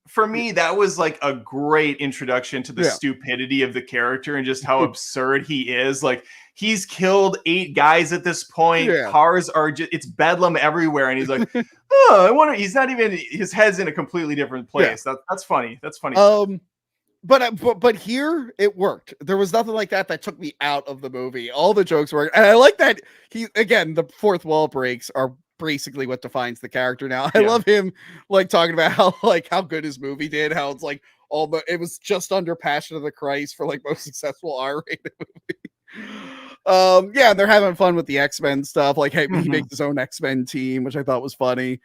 Speaker 2: for me that was like a great introduction to the stupidity of the character and just how absurd he is. Like he's killed 8 guys at this point. Yeah. Cars are just it's bedlam everywhere, and he's like, oh, I wonder. He's not even his head's in a completely different place. Yeah. That's funny. That's funny.
Speaker 1: But here it worked. There was nothing like that took me out of the movie. All the jokes worked, and I like that the fourth wall breaks are basically what defines the character now. I love him like talking about how good his movie did, how it's like it was just under Passion of the Christ for like most successful R-rated movie. Yeah, they're having fun with the X-Men stuff. Like, hey, he makes his own X-Men team, which I thought was funny.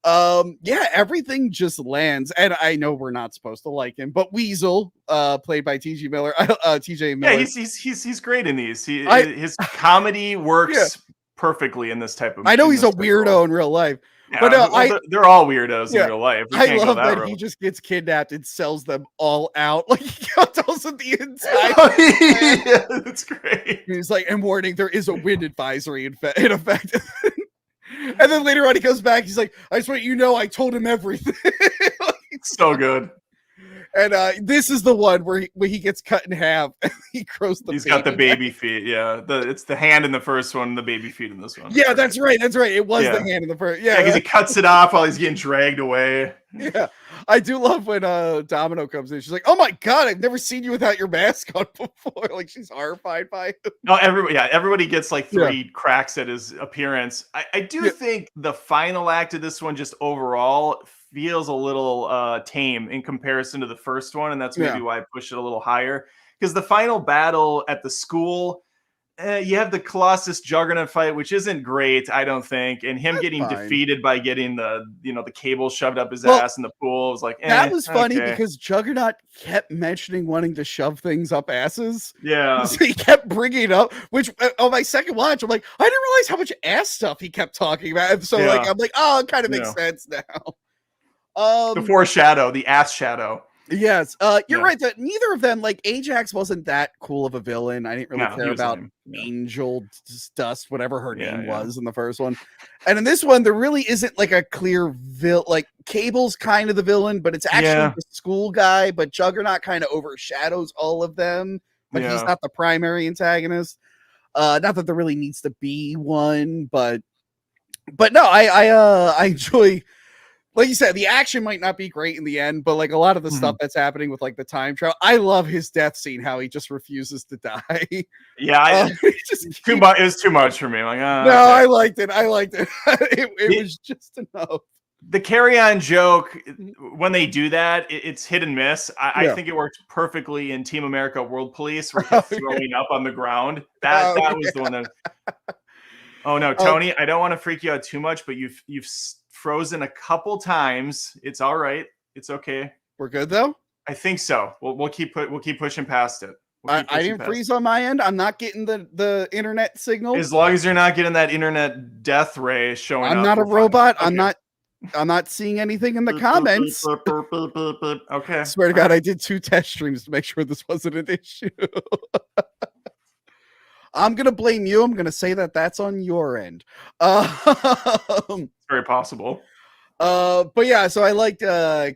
Speaker 1: Yeah, everything just lands, and I know we're not supposed to like him, but Weasel, played by TJ Miller, TJ Miller.
Speaker 2: Yeah, he's great in these.
Speaker 1: I
Speaker 2: His comedy
Speaker 1: yeah,
Speaker 2: works perfectly in this type of.
Speaker 1: I know
Speaker 2: In
Speaker 1: he's a
Speaker 2: this type of role.
Speaker 1: weirdo in real life, but
Speaker 2: Yeah, well, they're all weirdos in
Speaker 1: yeah,
Speaker 2: real life. We
Speaker 1: I
Speaker 2: can't go
Speaker 1: love
Speaker 2: that
Speaker 1: that
Speaker 2: road.
Speaker 1: he just gets kidnapped and sells them all out. Like he tells them the entire.
Speaker 2: Yeah, that's great.
Speaker 1: He's like, and warning, there is a wind advisory in effect. And then later on, he comes back. He's like, I just want you to know, I told him everything.
Speaker 2: So good.
Speaker 1: And this is the one where he gets cut in half. And he grows the.
Speaker 2: He's got the baby feet. Yeah, it's the hand in the first one, and the baby feet in this one.
Speaker 1: Yeah, that's right. That's right. It was the hand in the first. Yeah,
Speaker 2: because he cuts it off while he's getting dragged away.
Speaker 1: Yeah, I do love when Domino comes in. She's like, "Oh my god, I've never seen you without your mask on before." Like she's horrified by him.
Speaker 2: No, everybody gets like three cracks at his appearance. I do think the final act of this one, just overall, feels a little tame in comparison to the first one, and that's maybe why I push it a little higher. Because the final battle at the school, you have the Colossus Juggernaut fight, which isn't great, I don't think, and him getting defeated by getting the cable shoved up his ass in the pool. It was like
Speaker 1: that was funny because Juggernaut kept mentioning wanting to shove things up asses.
Speaker 2: Yeah,
Speaker 1: so he kept bringing it up. Which on my second watch, I'm like, I didn't realize how much ass stuff he kept talking about. And so like, I'm like, oh, it kind of makes sense now.
Speaker 2: The foreshadow, the ass shadow.
Speaker 1: Yes, you're right that neither of them, like Ajax wasn't that cool of a villain. I didn't really care about Angel Dust, whatever her name was in the first one. And in this one, there really isn't like a clear villain. Like Cable's kind of the villain, but it's actually the school guy, but Juggernaut kind of overshadows all of them, but he's not the primary antagonist. Not that there really needs to be one, but no, I enjoy. Like you said, the action might not be great in the end, but like a lot of the stuff that's happening with like the time travel, I love his death scene. How he just refuses to die.
Speaker 2: Yeah, too much. It was too much for me. Like,
Speaker 1: no, okay. I liked it. It was just enough.
Speaker 2: The carry-on joke, when they do that, it's hit and miss. I think it worked perfectly in Team America World Police, where he's throwing up on the ground. That was the one that. Oh no, Tony! I don't want to freak you out too much, but you've frozen a couple times. It's all right. It's okay.
Speaker 1: We're good though.
Speaker 2: I think so. We'll keep pushing past it.
Speaker 1: I didn't freeze on my end. I'm not getting the internet signal.
Speaker 2: As long as you're not getting that internet death ray showing up.
Speaker 1: I'm not a robot. Okay. I'm not seeing anything in the comments.
Speaker 2: Okay.
Speaker 1: I swear to God, I did 2 test streams to make sure this wasn't an issue. I'm going to blame you. I'm going to say that that's on your end.
Speaker 2: It's very possible.
Speaker 1: But yeah, so I liked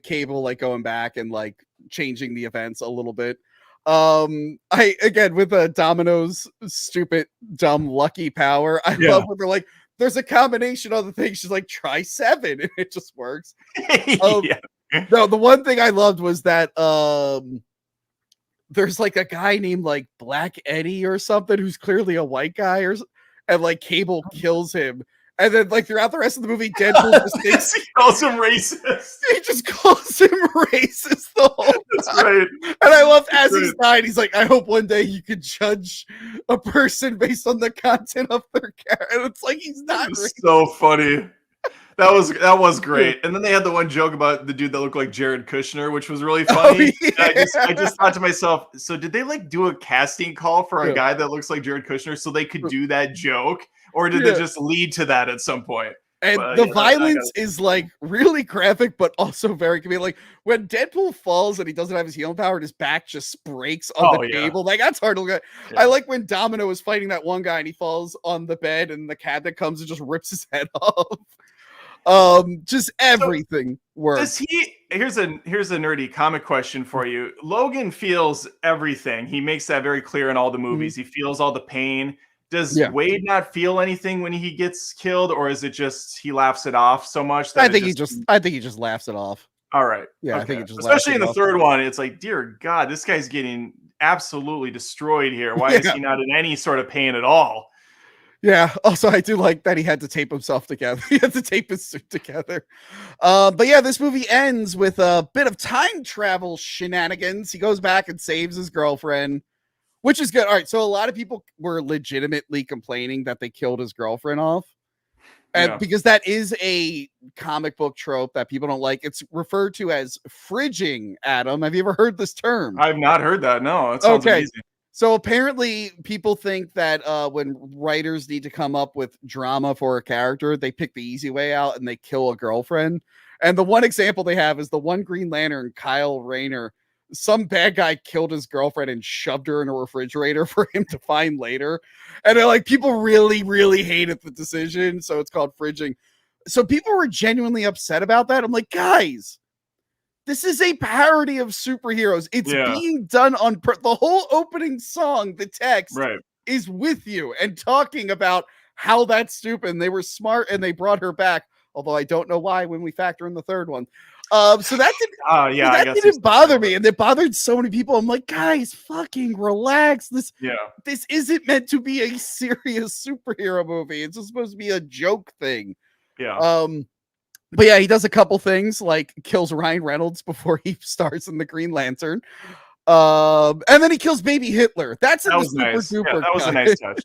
Speaker 1: Cable like going back and like changing the events a little bit. I again with Domino's stupid, dumb, lucky power. I love when they're like, there's a combination of the things. She's like, try 7, and it just works. No, the one thing I loved was that there's like a guy named like Black Eddie or something who's clearly a white guy, and like Cable kills him. And then, like, throughout the rest of the movie, Deadpool just thinks
Speaker 2: he calls him racist.
Speaker 1: He just calls him racist the whole time.
Speaker 2: That's right.
Speaker 1: And I love as he's dying, he's like, I hope one day you could judge a person based on the content of their character. And it's like, he's not racist.
Speaker 2: So funny. That was great. And then they had the one joke about the dude that looked like Jared Kushner, which was really funny. I just thought to myself, so did they like do a casting call for a guy that looks like Jared Kushner so they could do that joke? Or did it just lead to that at some point?
Speaker 1: And the violence is like really graphic, but also very comedic. Like when Deadpool falls and he doesn't have his healing power and his back just breaks on the table. Like that's hard to look at. I like when Domino is fighting that one guy and he falls on the bed and the cabinet comes and just rips his head off. Just everything works.
Speaker 2: Here's a nerdy comic question for you. Logan feels everything. He makes that very clear in all the movies. He feels all the pain. Does Wade not feel anything when he gets killed, or is it just he laughs it off so much that
Speaker 1: I think he just laughs it off.
Speaker 2: All right.
Speaker 1: Yeah, okay. I think it just
Speaker 2: especially in the third one, it's like, dear God, this guy's getting absolutely destroyed here. Why is he not in any sort of pain at all?
Speaker 1: Yeah. Also, I do like that he had to tape himself together. He had to tape his suit together. But yeah, this movie ends with a bit of time travel shenanigans. He goes back and saves his girlfriend, which is good. All right. So a lot of people were legitimately complaining that they killed his girlfriend off. And because that is a comic book trope that people don't like. It's referred to as fridging, Adam. Have you ever heard this term?
Speaker 2: I've not heard that. No, it sounds amazing.
Speaker 1: So apparently people think that when writers need to come up with drama for a character, they pick the easy way out and they kill a girlfriend. And the one example they have is the one Green Lantern, Kyle Rayner. Some bad guy killed his girlfriend and shoved her in a refrigerator for him to find later. And they're like, people really, really hated the decision. So it's called fridging. So people were genuinely upset about that. I'm like, guys, this is a parody of superheroes. It's being done on the whole opening song. The text is with you and talking about how that's stupid. And they were smart and they brought her back. Although I don't know why when we factor in the third one. So that didn't bother me, and it bothered so many people. I'm like, guys, fucking relax. This isn't meant to be a serious superhero movie. It's just supposed to be a joke thing. But yeah, he does a couple things, like kills Ryan Reynolds before he stars in the Green Lantern. And then he kills baby Hitler. That was nice. That was a nice touch.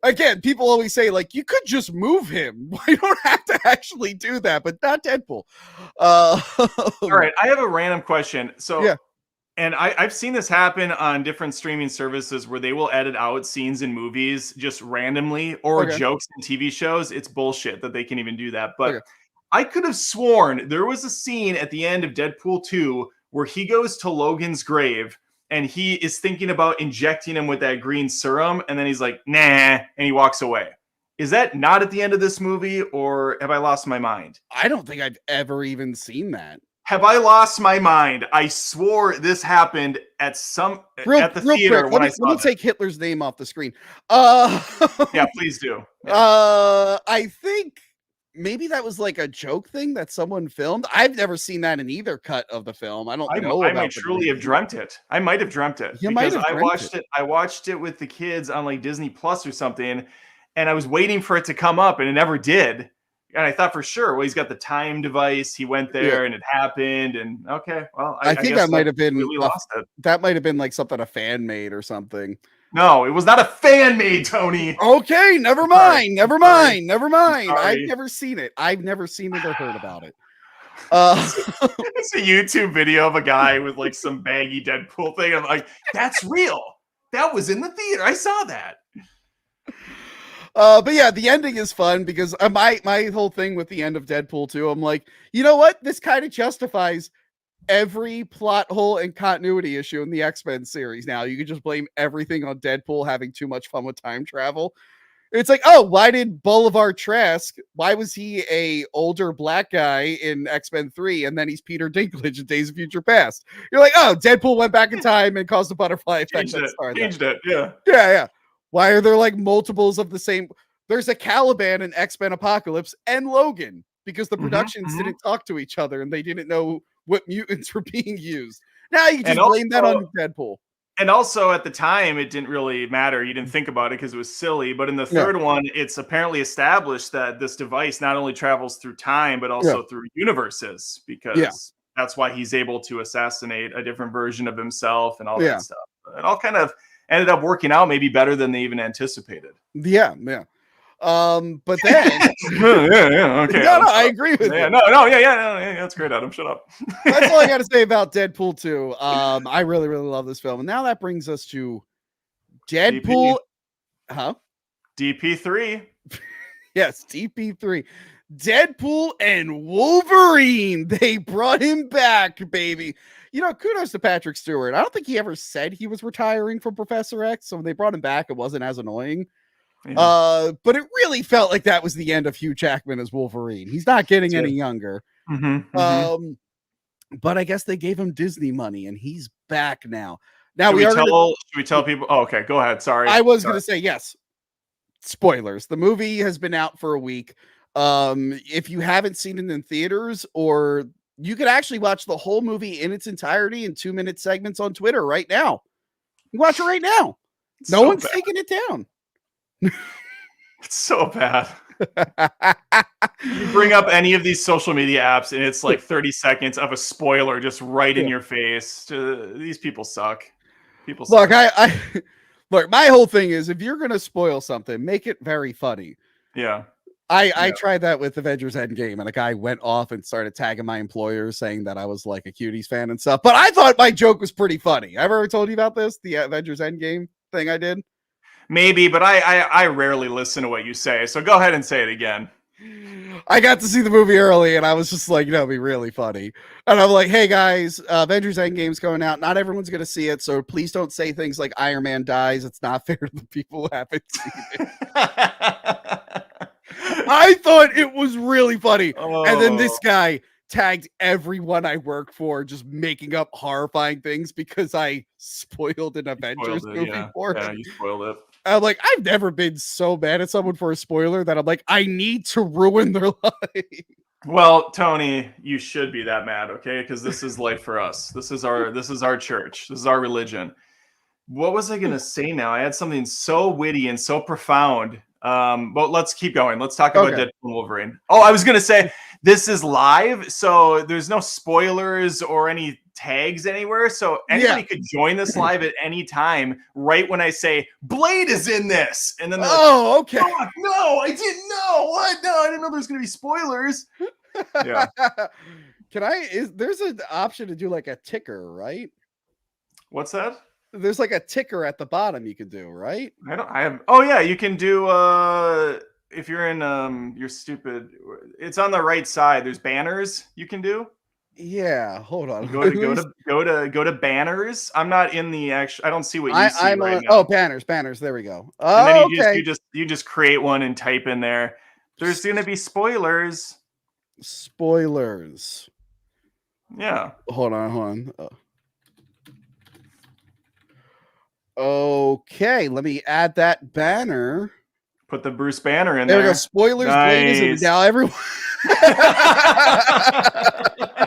Speaker 1: Again, people always say, like, you could just move him. You don't have to actually do that, but not Deadpool. All
Speaker 2: right, I have a random question. So, and I've seen this happen on different streaming services where they will edit out scenes in movies just randomly or jokes in TV shows. It's bullshit that they can even do that. But I could have sworn there was a scene at the end of Deadpool 2 where he goes to Logan's grave and he is thinking about injecting him with that green serum. And then he's like, nah, and he walks away. Is that not at the end of this movie, or have I lost my mind?
Speaker 1: I don't think I've ever even seen that.
Speaker 2: Have I lost my mind? I swore this happened at the theater when I saw it.
Speaker 1: Let me take Hitler's name off the screen.
Speaker 2: Yeah, please do.
Speaker 1: Yeah. I think maybe that was like a joke thing that someone filmed. I've never seen that in either cut of the film. I don't know.
Speaker 2: I might truly have dreamt it. I might have dreamt it because I watched it with the kids on like Disney Plus or something, and I was waiting for it to come up, and it never did. And I thought for sure, well, he's got the time device. He went there, and it happened. And okay, well,
Speaker 1: I think that might have been
Speaker 2: really lost it.
Speaker 1: That might have been like something a fan made or something.
Speaker 2: No, it was not a fan made, Tony.
Speaker 1: Okay, never mind. I've never seen it. I've never seen it or heard about it.
Speaker 2: It's a YouTube video of a guy with like some baggy Deadpool thing. I'm like, that's real. That was in the theater. I saw that.
Speaker 1: But yeah, the ending is fun because my whole thing with the end of Deadpool 2, I'm like, you know what? This kind of justifies every plot hole and continuity issue in the X-Men series. Now you can just blame everything on Deadpool having too much fun with time travel. It's like, oh, why did Bolivar Trask, why was he a older black guy in X-Men 3 and then he's Peter Dinklage in Days of Future Past? You're like, oh, Deadpool went back in time and caused a butterfly effect.
Speaker 2: Changed it.
Speaker 1: Yeah. Why are there like multiples of the same? There's a Caliban in X-Men Apocalypse and Logan because the productions didn't talk to each other and they didn't know what mutants were being used. Now you can just blame that on Deadpool.
Speaker 2: And also at the time, it didn't really matter. You didn't think about it because it was silly. But in the third one, it's apparently established that this device not only travels through time, but also through universes, because that's why he's able to assassinate a different version of himself and all that stuff. It all kind of ended up working out maybe better than they even anticipated.
Speaker 1: Yeah. But then
Speaker 2: okay.
Speaker 1: No, I agree with you.
Speaker 2: That's great, Adam. Shut up.
Speaker 1: That's all I got to say about Deadpool 2. I really, really love this film. And now that brings us to Deadpool.
Speaker 2: DP3.
Speaker 1: Yes, DP3. Deadpool and Wolverine. They brought him back, baby. You know, kudos to Patrick Stewart. I don't think he ever said he was retiring from Professor X. So when they brought him back, it wasn't as annoying. Yeah. But it really felt like that was the end of Hugh Jackman as Wolverine. He's not getting any younger. But I guess they gave him Disney money and he's back now. Should
Speaker 2: we tell people? Oh, okay, go ahead. Sorry.
Speaker 1: I was going to say, yes. Spoilers. The movie has been out for a week. If you haven't seen it in theaters, or you could actually watch the whole movie in its entirety in 2-minute segments on Twitter right now. You watch it right now. No one's taking it down.
Speaker 2: It's so bad. You bring up any of these social media apps and it's like 30 seconds of a spoiler just right in your face. These people suck.
Speaker 1: Look, look, my whole thing is if you're going to spoil something, make it very funny.
Speaker 2: Yeah.
Speaker 1: I tried that with Avengers Endgame, and a guy went off and started tagging my employer saying that I was like a Cuties fan and stuff. But I thought my joke was pretty funny. I ever told you about this? The Avengers Endgame thing I did?
Speaker 2: Maybe, but I rarely listen to what you say. So go ahead and say it again.
Speaker 1: I got to see the movie early, and I was just like, it'd be really funny. And I'm like, hey guys, Avengers Endgame's going out. Not everyone's going to see it, so please don't say things like Iron Man dies. It's not fair to the people who haven't seen it. I thought it was really funny. Oh. And then this guy tagged everyone I work for, just making up horrifying things because I spoiled an Avengers movie for him.
Speaker 2: Yeah, you spoiled it.
Speaker 1: I'm like, I've never been so mad at someone for a spoiler that I'm like, I need to ruin their life.
Speaker 2: Well, Tony, you should be that mad, okay? Because this is life for us. This is our church. This is our religion. What was I gonna say now? I had something so witty and so profound. But let's keep going. Let's talk about Deadpool Wolverine. Oh, I was gonna say this is live, so there's no spoilers or any tags anywhere. So anybody could join this live at any time, right when I say Blade is in this. And then they're like,
Speaker 1: okay.
Speaker 2: Oh, no, I didn't know. What? No, I didn't know there's gonna be spoilers. Yeah.
Speaker 1: There's an option to do like a ticker, right?
Speaker 2: What's that?
Speaker 1: There's like a ticker at the bottom you can do, right?
Speaker 2: Oh yeah, you can do if you're in your stupid, it's on the right side. There's banners you can do.
Speaker 1: Yeah, hold on.
Speaker 2: Go to banners. I'm not in the actual. I don't see what you see right now.
Speaker 1: Oh, banners. There we go.
Speaker 2: And then you just create one and type in there. There's gonna be spoilers.
Speaker 1: Spoilers.
Speaker 2: Yeah.
Speaker 1: Hold on. Okay, let me add that banner.
Speaker 2: Put the Bruce banner in there.
Speaker 1: There we go. Spoilers.
Speaker 2: Nice.
Speaker 1: Now everyone.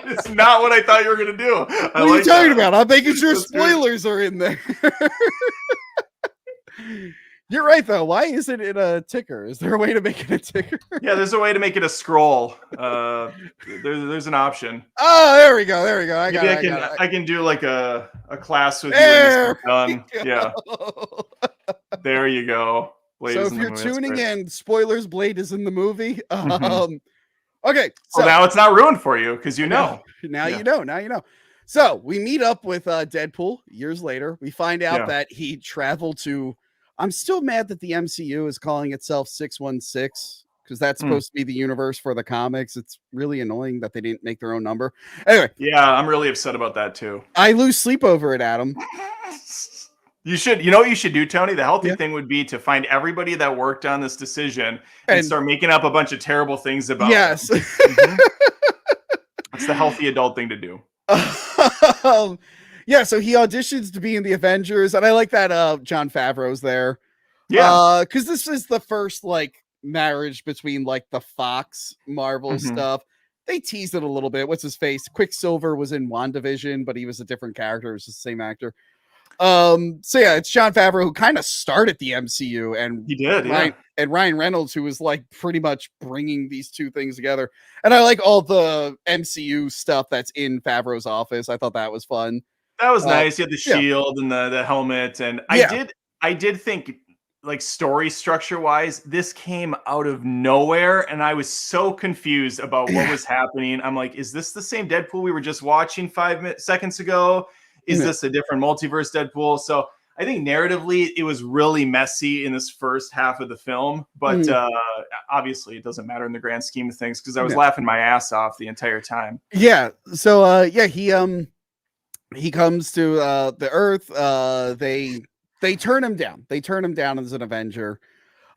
Speaker 2: It's not what I thought you were gonna do.
Speaker 1: What are you talking about? I'm making sure spoilers are in there. You're right, though. Why isn't it a ticker? Is there a way to make it a ticker?
Speaker 2: Yeah, there's a way to make it a scroll. There's an option.
Speaker 1: Oh, there we go.
Speaker 2: I can do like a class with you when done. Yeah. There you go. Blade
Speaker 1: so if you're tuning in, spoilers, Blade is in the movie. Okay.
Speaker 2: So now it's not ruined for you because you know.
Speaker 1: Now you know. So we meet up with Deadpool years later. We find out that he traveled to. I'm still mad that the MCU is calling itself 616 because that's supposed to be the universe for the comics. It's really annoying that they didn't make their own number. Anyway.
Speaker 2: Yeah, I'm really upset about that too.
Speaker 1: I lose sleep over it, Adam.
Speaker 2: You should, you know what you should do, Tony? The healthy thing would be to find everybody that worked on this decision and start making up a bunch of terrible things about them. That's the healthy adult thing to do.
Speaker 1: Yeah, so he auditions to be in the Avengers, and I like that Jon Favreau's there.
Speaker 2: Yeah.
Speaker 1: Because this is the first, like, marriage between, like, the Fox Marvel stuff. They teased it a little bit. What's his face? Quicksilver was in WandaVision, but he was a different character. It was the same actor. So yeah, it's Jon Favreau who kind of started the MCU, and
Speaker 2: he did,
Speaker 1: and Ryan Reynolds, who was like pretty much bringing these two things together. And I like all the MCU stuff that's in Favreau's office. I thought that was fun.
Speaker 2: That was nice. You had the shield and the helmet, and I did think, like, story structure wise, this came out of nowhere, and I was so confused about what was happening. I'm like, is this the same Deadpool we were just watching 5 seconds ago? Is this a different multiverse Deadpool? So I think narratively it was really messy in this first half of the film, but obviously it doesn't matter in the grand scheme of things because I was laughing my ass off the entire time.
Speaker 1: Yeah. So he comes to the Earth. They turn him down. They turn him down as an Avenger.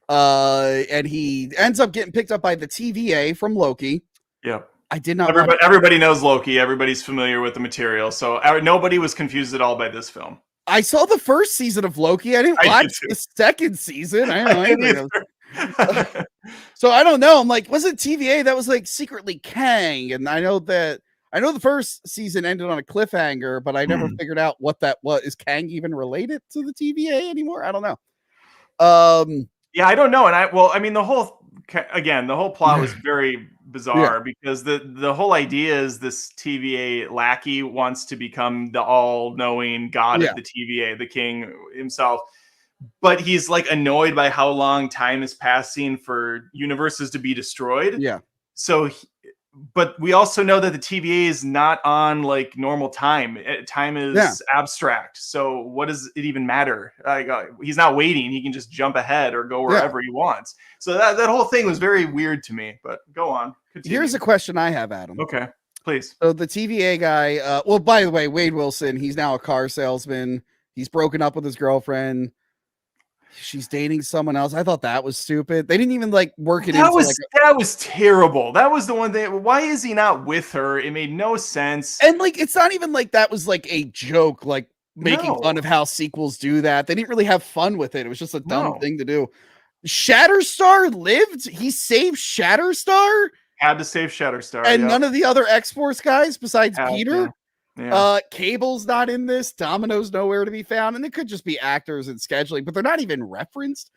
Speaker 1: And he ends up getting picked up by the TVA from Loki.
Speaker 2: Yep.
Speaker 1: I did not.
Speaker 2: Everybody knows Loki. Everybody's familiar with the material, so nobody was confused at all by this film.
Speaker 1: I saw the first season of Loki. I didn't watch the second season. I don't know anything. So I don't know. I'm like, was it TVA that was like secretly Kang? And I know the first season ended on a cliffhanger, but I never figured out what that was. Is Kang even related to the TVA anymore? I don't know.
Speaker 2: Yeah, I don't know. And the whole plot was very bizarre because the whole idea is this TVA lackey wants to become the all-knowing god of the TVA, the king himself. but he's like annoyed by how long time is passing for universes to be destroyed.
Speaker 1: Yeah.
Speaker 2: So, but we also know that the TVA is not on like normal time. Time is abstract. So what does it even matter? He's not waiting. He can just jump ahead or go wherever he wants. So that whole thing was very weird to me, but go on. Continue.
Speaker 1: Here's a question I have, Adam.
Speaker 2: Okay, please.
Speaker 1: So the TVA guy, well, by the way, Wade Wilson, he's now a car salesman. He's broken up with his girlfriend. She's dating someone else. I thought that was stupid. They didn't even like work it
Speaker 2: that was terrible. That was the one thing. Why is he not with her? It made no sense.
Speaker 1: And like, it's not even like that was like a joke, like making fun of how sequels do that. They didn't really have fun with it. It was just a dumb thing to do. Shatterstar lived. He saved Shatterstar.
Speaker 2: Had to save Shatterstar.
Speaker 1: And none of the other X-Force guys besides Peter.
Speaker 2: Yeah.
Speaker 1: Cable's not in this. Domino's nowhere to be found, and it could just be actors and scheduling, but they're not even referenced.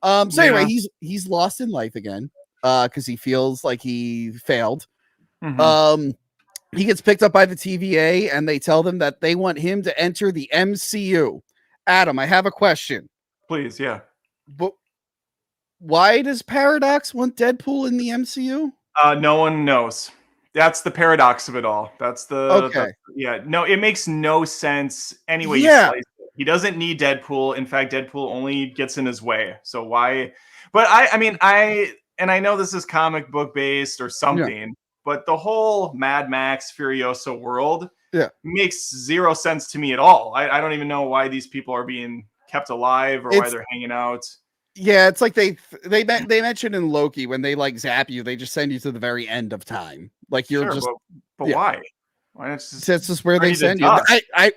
Speaker 1: So anyway, he's lost in life again because he feels like he failed.
Speaker 2: Mm-hmm.
Speaker 1: He gets picked up by the TVA, and they tell them that they want him to enter the MCU. Adam, I have a question.
Speaker 2: Please, yeah.
Speaker 1: But why does Paradox want Deadpool in the MCU?
Speaker 2: No one knows. That's the paradox of it all. That's the no, it makes no sense anyway. He doesn't need Deadpool. In fact, Deadpool only gets in his way. So why? But I know this is comic book based or something, but the whole Mad Max Furiosa world makes zero sense to me at all. I don't even know why these people are being kept alive or why they're hanging out.
Speaker 1: Yeah, it's like they mentioned in Loki when they like zap you, they just send you to the very end of time. Like you're
Speaker 2: but why? Why not just
Speaker 1: that's just where they send you.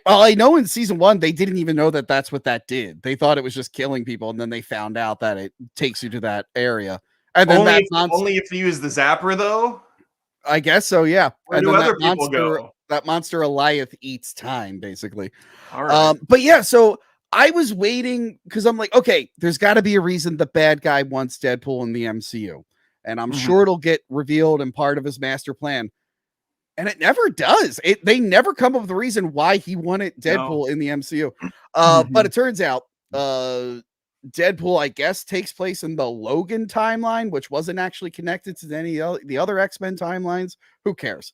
Speaker 1: I know in season 1 they didn't even know that that's what that did. They thought it was just killing people, and then they found out that it takes you to that area. And then
Speaker 2: only if you use the zapper, though.
Speaker 1: I guess so. Yeah.
Speaker 2: Where do other people go?
Speaker 1: That monster Eliath eats time, basically.
Speaker 2: All right.
Speaker 1: But yeah, so I was waiting because I'm like, okay, there's got to be a reason the bad guy wants Deadpool in the MCU. And I'm sure it'll get revealed in part of his master plan. And it never does. They never come up with a reason why he wanted Deadpool in the MCU. But it turns out Deadpool, I guess, takes place in the Logan timeline, which wasn't actually connected to any of the other X-Men timelines. Who cares?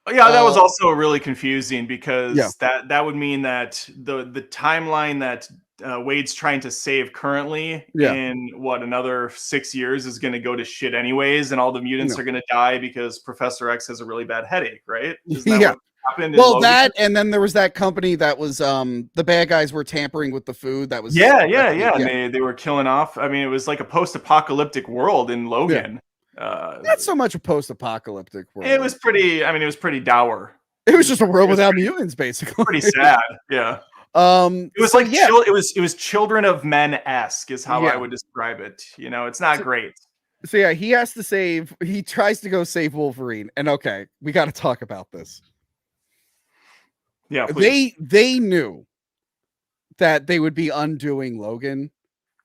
Speaker 2: Yeah, that was also really confusing because that would mean that the timeline that Wade's trying to save currently in another 6 years is going to go to shit anyways, and all the mutants are going to die because Professor X has a really bad headache, right? Isn't that what happened?
Speaker 1: Well, that and then there was that company that was the bad guys were tampering with the food that was
Speaker 2: and they were killing off. I mean, it was like a post-apocalyptic world in Logan.
Speaker 1: Not so much a post-apocalyptic world.
Speaker 2: It was pretty dour.
Speaker 1: It was just a world without mutants, basically.
Speaker 2: Pretty sad. Yeah.
Speaker 1: It
Speaker 2: was it was Children of Men-esque is how I would describe it. You know, it's not great.
Speaker 1: So yeah, he tries to go save Wolverine. And okay, we got to talk about this.
Speaker 2: Yeah, please.
Speaker 1: They knew that they would be undoing Logan,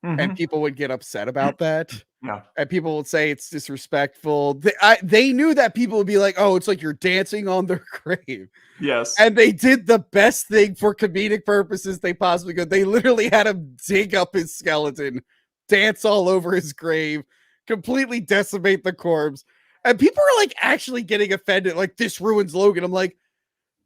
Speaker 1: and people would get upset about that.
Speaker 2: Yeah.
Speaker 1: And people would say it's disrespectful. They knew that people would be like, oh, it's like you're dancing on their grave.
Speaker 2: Yes.
Speaker 1: And they did the best thing for comedic purposes they possibly could. They literally had him dig up his skeleton, dance all over his grave, completely decimate the corpse. And people are like actually getting offended. Like, this ruins Logan. I'm like,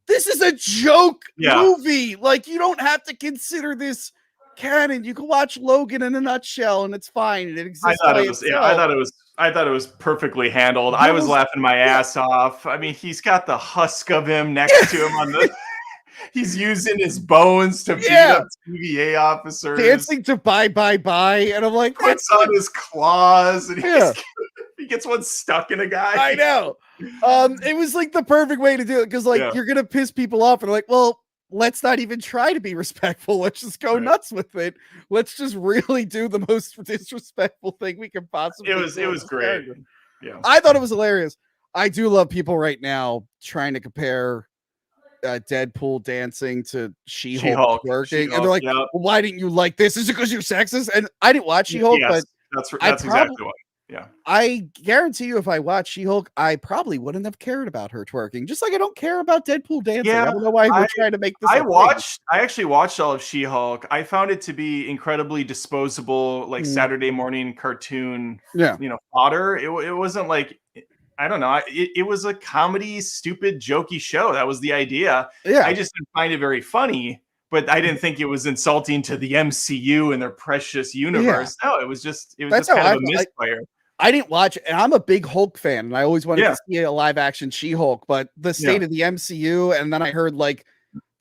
Speaker 1: this is a joke movie. Like, you don't have to consider this canon. You can watch Logan in a nutshell and it's fine. It exists.
Speaker 2: I thought it was perfectly handled. I was laughing my ass off. I mean, he's got the husk of him next to him on the he's using his bones to beat up TVA officers.
Speaker 1: Dancing to bye. And I'm like,
Speaker 2: puts on his claws and he gets one stuck in a guy.
Speaker 1: I know. It was like the perfect way to do it because you're gonna piss people off and like, well, let's not even try to be respectful. Let's just go nuts with it. Let's just really do the most disrespectful thing we can possibly do.
Speaker 2: It was great. Yeah.
Speaker 1: I thought it was hilarious. I do love people right now trying to compare Deadpool dancing to She-Hulk working. And they're like, well, why didn't you like this? Is it because you're sexist? And I didn't watch She-Hulk, but
Speaker 2: that's exactly why. Yeah.
Speaker 1: I guarantee you, if I watched She-Hulk, I probably wouldn't have cared about her twerking. Just like I don't care about Deadpool dancing.
Speaker 2: Yeah,
Speaker 1: I don't know why we're trying to make this a thing.
Speaker 2: I actually watched all of She-Hulk. I found it to be incredibly disposable, like Saturday morning cartoon,
Speaker 1: Yeah.
Speaker 2: fodder. It wasn't like, I don't know. It was a comedy, stupid, jokey show. That was the idea.
Speaker 1: Yeah.
Speaker 2: I just didn't find it very funny, but I didn't think it was insulting to the MCU and their precious universe. No, it was just
Speaker 1: That's
Speaker 2: kind
Speaker 1: how
Speaker 2: of a misfire.
Speaker 1: I didn't watch it, and I'm a big Hulk fan, and I always wanted to see a live action She-Hulk, but the state of the MCU, and then I heard like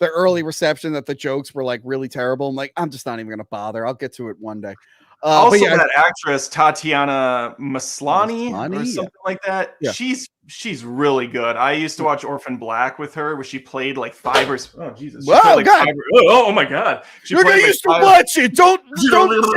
Speaker 1: the early reception that the jokes were like really terrible. I'm like, I'm just not even gonna bother. I'll get to it one day.
Speaker 2: Also, that actress Tatiana Maslany or something like that.
Speaker 1: Yeah.
Speaker 2: She's really good. I used to watch Orphan Black with her, where she played like five or Jesus.
Speaker 1: Whoa, God.
Speaker 2: Oh my God.
Speaker 1: I used to watch it. Don't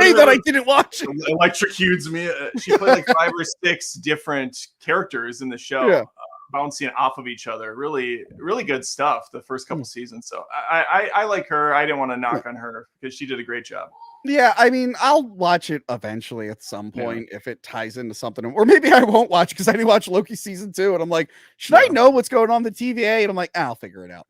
Speaker 1: say that I didn't watch it.
Speaker 2: Electrocutes me. She played like 5 or 6 different characters in the show, bouncing off of each other. Really, really good stuff. The first couple seasons. So I like her. I didn't want to knock on her because she did a great job.
Speaker 1: Yeah, I mean, I'll watch it eventually at some point if it ties into something. Or maybe I won't watch because I didn't watch Loki season 2. And I'm like, should I know what's going on the TVA? And I'm like, I'll figure it out.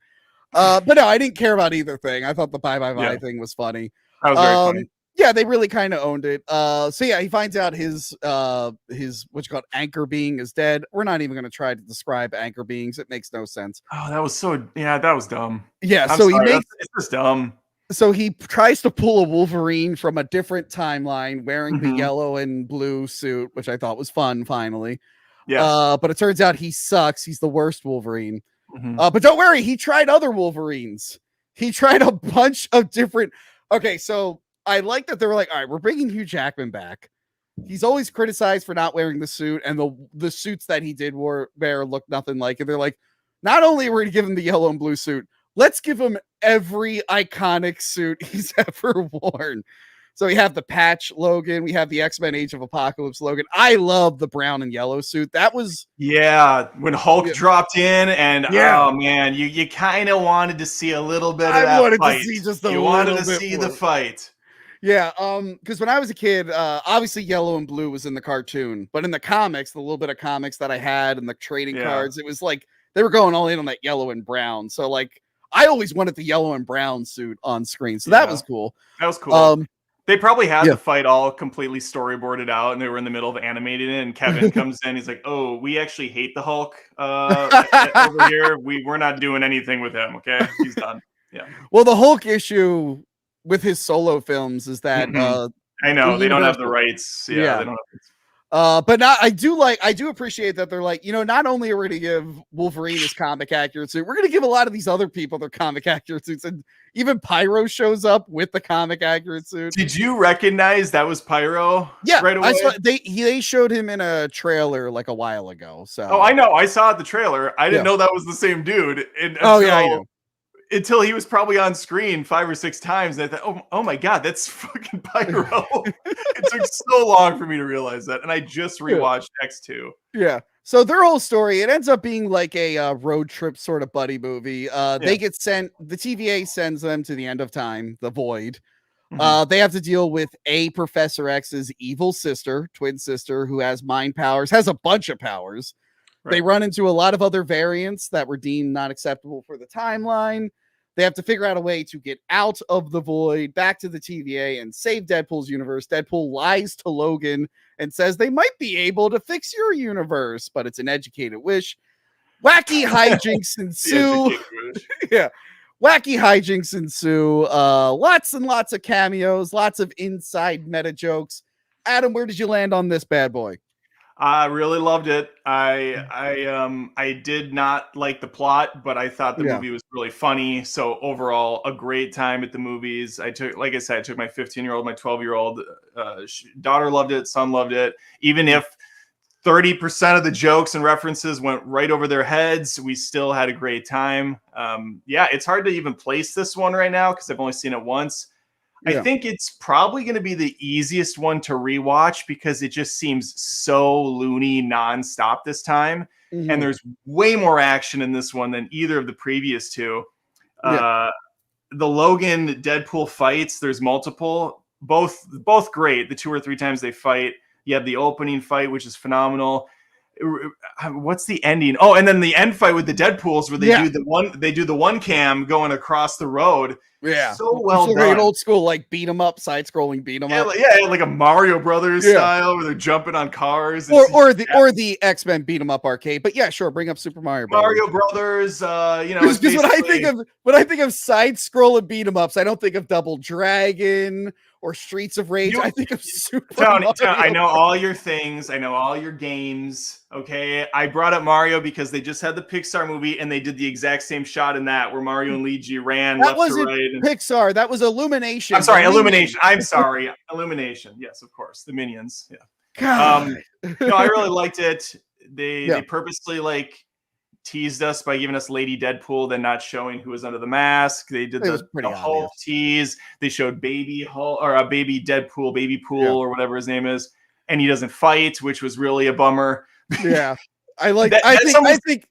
Speaker 1: But no, I didn't care about either thing. I thought the bye thing was funny.
Speaker 2: That was very funny.
Speaker 1: Yeah, they really kind of owned it. So yeah, he finds out his what's called anchor being is dead. We're not even going to try to describe anchor beings. It makes no sense.
Speaker 2: Oh, that was that was dumb.
Speaker 1: Yeah,
Speaker 2: so it's just dumb.
Speaker 1: So he tries to pull a Wolverine from a different timeline wearing the yellow and blue suit, which I thought was fun, finally.
Speaker 2: Yeah.
Speaker 1: But it turns out he sucks. He's the worst Wolverine. But don't worry, he tried other Wolverines. He tried a bunch of different... Okay, so I like that they were like, all right, we're bringing Hugh Jackman back. He's always criticized for not wearing the suit, and the suits that he did wear looked nothing like it. They're like, not only are we going to give him the yellow and blue suit, let's give him every iconic suit he's ever worn. So we have the patch Logan. We have the X-Men Age of Apocalypse Logan. I love the brown and yellow suit. That was...
Speaker 2: Yeah, when Hulk dropped in and, oh man, you kind of wanted to see a little bit of that fight. I wanted to see just a little bit. You wanted to see the fight.
Speaker 1: Yeah, because when I was a kid, obviously yellow and blue was in the cartoon. But in the comics, the little bit of comics that I had and the trading cards, it was like they were going all in on that yellow and brown. So like, I always wanted the yellow and brown suit on screen. So that was cool.
Speaker 2: That was cool. They probably had the fight all completely storyboarded out, and they were in the middle of animating it. And Kevin comes in. He's like, "Oh, we actually hate the Hulk over here. We're not doing anything with him. Okay, he's done." Yeah.
Speaker 1: Well, the Hulk issue with his solo films is that
Speaker 2: I know they don't have the rights. Yeah. They don't have rights.
Speaker 1: But I do appreciate that they're like, not only are we going to give Wolverine his comic accurate suit, we're going to give a lot of these other people their comic accurate suits, and even Pyro shows up with the comic accurate suit.
Speaker 2: Did you recognize that was Pyro?
Speaker 1: Yeah,
Speaker 2: right away.
Speaker 1: They showed him in a trailer like a while ago. So
Speaker 2: I know, I saw the trailer. I didn't know that was the same dude.
Speaker 1: I know.
Speaker 2: Until he was probably on screen 5 or 6 times. And I thought, oh my God, that's fucking Pyro. It took so long for me to realize that. And I just rewatched X2.
Speaker 1: Yeah. So their whole story, it ends up being like a road trip sort of buddy movie. They get sent, the TVA sends them to the end of time, the void. They have to deal with Professor X's evil sister, twin sister, who has mind powers, has a bunch of powers. They run into a lot of other variants that were deemed not acceptable for the timeline. They have to figure out a way to get out of the void, back to the TVA, and save Deadpool's universe. Deadpool lies to Logan and says they might be able to fix your universe, but it's an educated wish. Wacky hijinks ensue. Wacky hijinks ensue. Lots and lots of cameos, lots of inside meta jokes. Adam, where did you land on this bad boy?
Speaker 2: I really loved it. I did not like the plot, but I thought the movie was really funny. So overall, a great time at the movies. I took my 15-year-old, my 12-year-old daughter loved it, son loved it. Even if 30% of the jokes and references went right over their heads, we still had a great time. It's hard to even place this one right now because I've only seen it once. I think it's probably going to be the easiest one to rewatch because it just seems so loony nonstop this time. And there's way more action in this one than either of the previous two. The Logan Deadpool fights, there's multiple, both great. The 2 or 3 times they fight, You have the opening fight, which is phenomenal. What's the ending? Oh, and then the end fight with the Deadpools, where they do the one cam going across the road.
Speaker 1: Yeah,
Speaker 2: so well done.
Speaker 1: An old school like beat 'em up, side scrolling beat 'em up.
Speaker 2: Yeah, like a Mario Brothers style where they're jumping on cars.
Speaker 1: Or the X-Men beat 'em up arcade. But yeah, sure, bring up Super Mario Brothers.
Speaker 2: Because
Speaker 1: when I think of side scrolling beat 'em ups, I don't think of Double Dragon or Streets of Rage. I think of Super Mario.
Speaker 2: I know all your things. I know all your games. Okay, I brought up Mario because they just had the Pixar movie and they did the exact same shot in that where Mario and Luigi ran left to right.
Speaker 1: Pixar. That was Illumination.
Speaker 2: I'm sorry, Illumination. I'm sorry, Illumination. Yes, of course, the Minions. Yeah.
Speaker 1: God.
Speaker 2: No, I really liked it. They purposely like teased us by giving us Lady Deadpool, then not showing who was under the mask. They did the Hulk tease. They showed Baby Hulk or a Baby Deadpool, Baby Pool or whatever his name is, and he doesn't fight, which was really a bummer.
Speaker 1: Yeah, I like.
Speaker 2: I think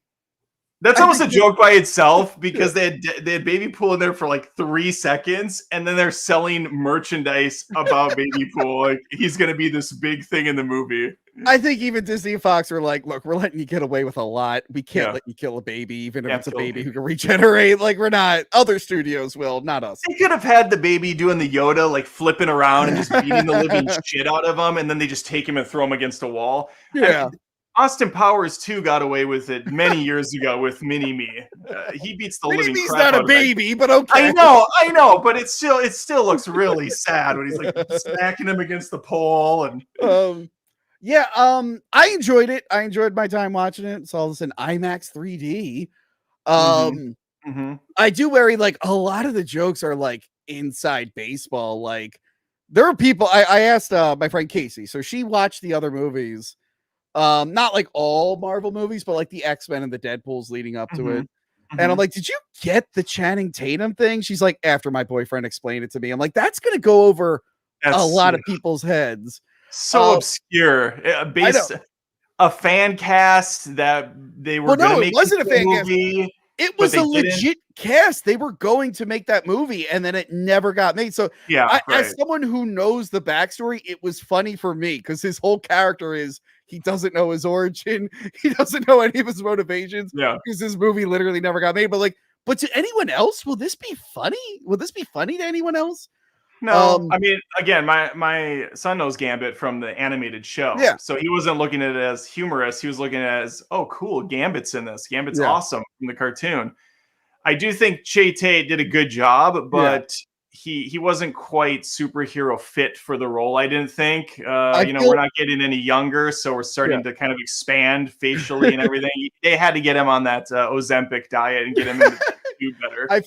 Speaker 2: that's almost a joke by itself because they had Baby Pool in there for like 3 seconds, and then they're selling merchandise about Baby Pool. Like he's gonna be this big thing in the movie.
Speaker 1: I think even Disney and Fox are like, look, we're letting you get away with a lot. We can't let you kill a baby, even if it's a baby who can regenerate. Like we're not. Other studios will, not us.
Speaker 2: They could have had the baby doing the Yoda, like flipping around and just beating the living shit out of him, and then they just take him and throw him against a wall.
Speaker 1: Yeah.
Speaker 2: I mean, Austin Powers 2 got away with it many years ago with Mini-Me. He beats the living crap out of
Speaker 1: not a baby, but okay.
Speaker 2: I know, but it still looks really sad when he's like smacking him against the pole and.
Speaker 1: I enjoyed it. I enjoyed my time watching it. Saw this in IMAX 3D. I do worry like a lot of the jokes are like inside baseball. Like there are people. I asked my friend Casey, so she watched the other movies. Not like all Marvel movies, but like the X-Men and the Deadpools leading up to it. And I'm like, did you get the Channing Tatum thing? She's like, after my boyfriend explained it to me, I'm like, that's going to go over a lot of people's heads.
Speaker 2: So obscure. Based a fan cast that they were going to make.
Speaker 1: It wasn't a fan cast. It was a legit cast. They were going to make that movie, and then it never got made. So, as someone who knows the backstory, it was funny for me because his whole character is he doesn't know his origin, he doesn't know any of his motivations.
Speaker 2: Yeah,
Speaker 1: because this movie literally never got made. But to anyone else, will this be funny? Will this be funny to anyone else?
Speaker 2: No, I mean, again, my son knows Gambit from the animated show.
Speaker 1: Yeah.
Speaker 2: So he wasn't looking at it as humorous. He was looking at it as, oh, cool, Gambit's in this. Gambit's awesome from the cartoon. I do think Che-Tay did a good job, but he wasn't quite superhero fit for the role, I didn't think. We're not getting any younger, so we're starting to kind of expand facially and everything. They had to get him on that Ozempic diet and get him to do better.
Speaker 1: I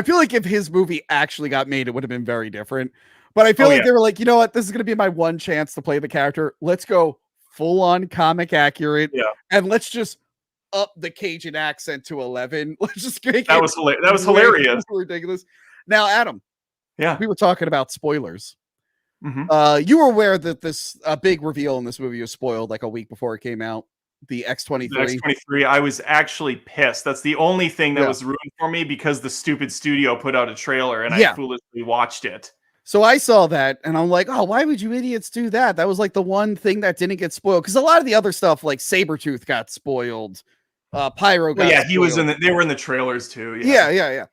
Speaker 1: feel like if his movie actually got made, it would have been very different. But I feel like they were like, you know what? This is going to be my one chance to play the character. Let's go full on comic accurate.
Speaker 2: Yeah.
Speaker 1: And let's just up the Cajun accent to 11. Let's just make
Speaker 2: that was hilarious.
Speaker 1: Ridiculous. Now, Adam.
Speaker 2: Yeah.
Speaker 1: We were talking about spoilers. You were aware that this big reveal in this movie was spoiled like a week before it came out. The X-23.
Speaker 2: The X-23, I was actually pissed. That's the only thing that was ruined for me because the stupid studio put out a trailer and I foolishly watched it.
Speaker 1: So I saw that and I'm like, oh, why would you idiots do that? That was like the one thing that didn't get spoiled. Because a lot of the other stuff like Sabretooth got spoiled. Pyro got spoiled.
Speaker 2: He was they were in the trailers too.
Speaker 1: Yeah.